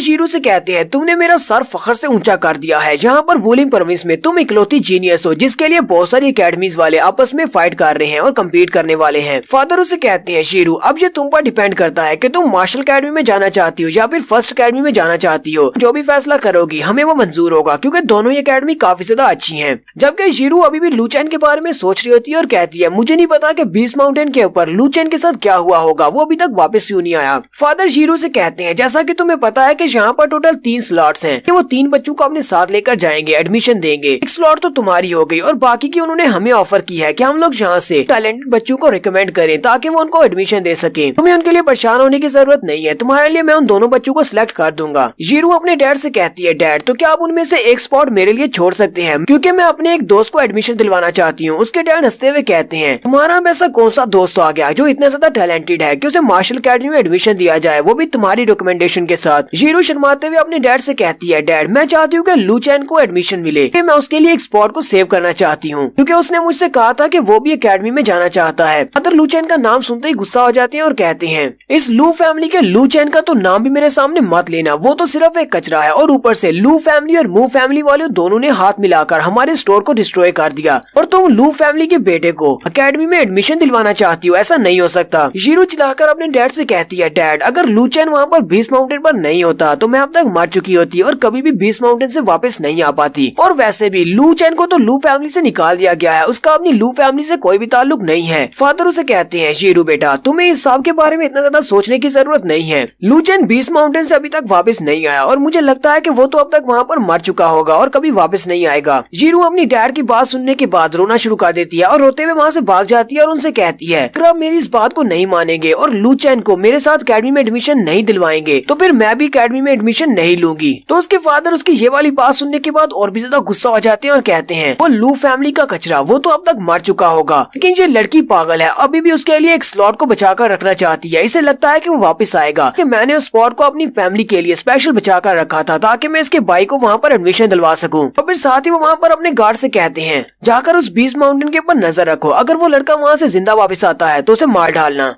शीरू से कहते हैं तुमने मेरा सर फखर से ऊंचा कर दिया है। जहाँ पर वूलिंग प्रोविंस में तुम इकलौती जीनियस हो जिसके लिए बहुत सारी अकेडमीज वाले आपस में फाइट कर रहे हैं और कम्पीट करने वाले हैं। फादर उसे कहते हैं शीरू अब ये तुम पर डिपेंड करता है कि तुम मार्शल अकेडमी में जाना चाहती हो या फिर फर्स्ट अकेडमी में जाना चाहती हो। जो भी फैसला करोगी हमें वो मंजूर होगा क्योंकि दोनों ही अकेडमी काफी ज्यादा अच्छी हैं। जबकि शीरू अभी भी लू चेन के बारे में सोच रही होती है और कहती है मुझे नहीं पता कि बीस्ट माउंटेन के ऊपर लू चेन के साथ क्या हुआ होगा, वो अभी तक वापस क्यों नहीं आया। फादर शीरू से कहते हैं जैसा कि तुम्हें पता है कि यहाँ पर टोटल 3 स्लॉट्स हैं कि वो 3 बच्चों को अपने साथ लेकर जाएंगे, एडमिशन देंगे। एक स्लॉट तो तुम्हारी हो गई और बाकी की उन्होंने हमें ऑफर की है कि हम लोग यहाँ से टैलेंटेड बच्चों को रिकमेंड करें ताकि वो उनको एडमिशन दे सके। तुम्हें उनके लिए परेशान होने की जरूरत नहीं है, तुम्हारे लिए मैं उन दोनों बच्चों को सिलेक्ट कर दूंगा। शीरू अपने डैड से कहती है डैड तो क्या आप उनमें से एक स्पॉट मेरे लिए छोड़ सकते हैं क्योंकि मैं अपने एक दोस्त को एडमिशन दिलवाना चाहती हूँ। उसके डैड हंसते हुए कहते हैं तुम्हारा ऐसा कौन सा दोस्त आ गया जो इतना ज्यादा टैलेंटेड है कि उसे मार्शल अकेडमी में एडमिशन दिया जाए, वो भी तुम्हारी रिकमेंडेशन के साथ। शीरू शर्माते हुए अपने डैड से कहती है डैड मैं चाहती हूँ कि लू चैन को एडमिशन मिले, कि मैं उसके लिए एक स्पॉट को सेव करना चाहती हूँ क्योंकि उसने मुझसे कहा था कि वो भी एकेडमी में जाना चाहता है। फादर लू चैन का नाम सुनते ही गुस्सा हो जाते हैं और कहते हैं इस लू फैमिली के लू चैन का तो नाम भी मेरे सामने मत लेना, वो तो सिर्फ एक कचरा है और ऊपर से लू फैमिली और मू फैमिली वाले दोनों ने हाथ मिलाकर हमारे स्टोर को डिस्ट्रॉय कर दिया और तुम लू फैमिली के बेटे को एकेडमी में एडमिशन दिलवाना चाहती हो, ऐसा नहीं हो सकता। शीरू चिल्लाकर अपने डैड से कहती है डैड अगर लू चैन वहाँ पर बीस्ट माउंटेन पर नहीं होता तो मैं अब तक मर चुकी होती और कभी भी बीस्ट माउंटेन से वापस नहीं आ पाती। और वैसे भी लू चैन को तो लू फैमिली से निकाल दिया गया है, उसका अपनी लू फैमिली से कोई भी ताल्लुक नहीं है। फादर उसे कहते हैं शीरू बेटा तुम्हें इस सब के बारे में इतना ज्यादा सोचने की जरूरत नहीं है। लू चैन बीस्ट माउंटेन से अभी तक वापस नहीं आया और मुझे लगता है कि वो तो अब तक वहाँ पर मर चुका होगा और कभी वापस नहीं आएगा। शीरू अपनी डैड की बात सुनने के बाद रोना शुरू कर देती है और रोते हुए वहाँ से भाग जाती है और उनसे कहती है अगर आप मेरी इस बात को नहीं मानेंगे और लू चैन को मेरे साथ अकेडमी में एडमिशन नहीं दिलवाएंगे तो फिर मैं भी अकेडमी में एडमिशन नहीं लूंगी। तो उसके फादर उसकी ये वाली बात सुनने के बाद और भी ज्यादा गुस्सा हो जाते हैं और कहते हैं वो लू फैमिली का कचरा वो तो अब तक मर चुका होगा, लेकिन ये लड़की पागल है, अभी भी उसके लिए एक स्लॉट को बचाकर रखना चाहती है। इसे लगता है कि वो वापस आएगा कि मैंने उस स्पॉट को अपनी फैमिली के लिए स्पेशल बचाकर रखा था ताकि मैं इसके भाई को वहाँ पर एडमिशन दिलवा सकूं। और फिर साथ ही वो वहाँ पर अपने गार्ड से कहते हैं जाकर उस बीस्ट माउंटेन के ऊपर नजर रखो, अगर वो लड़का वहाँ से जिंदा वापस आता है तो उसे मार डालना।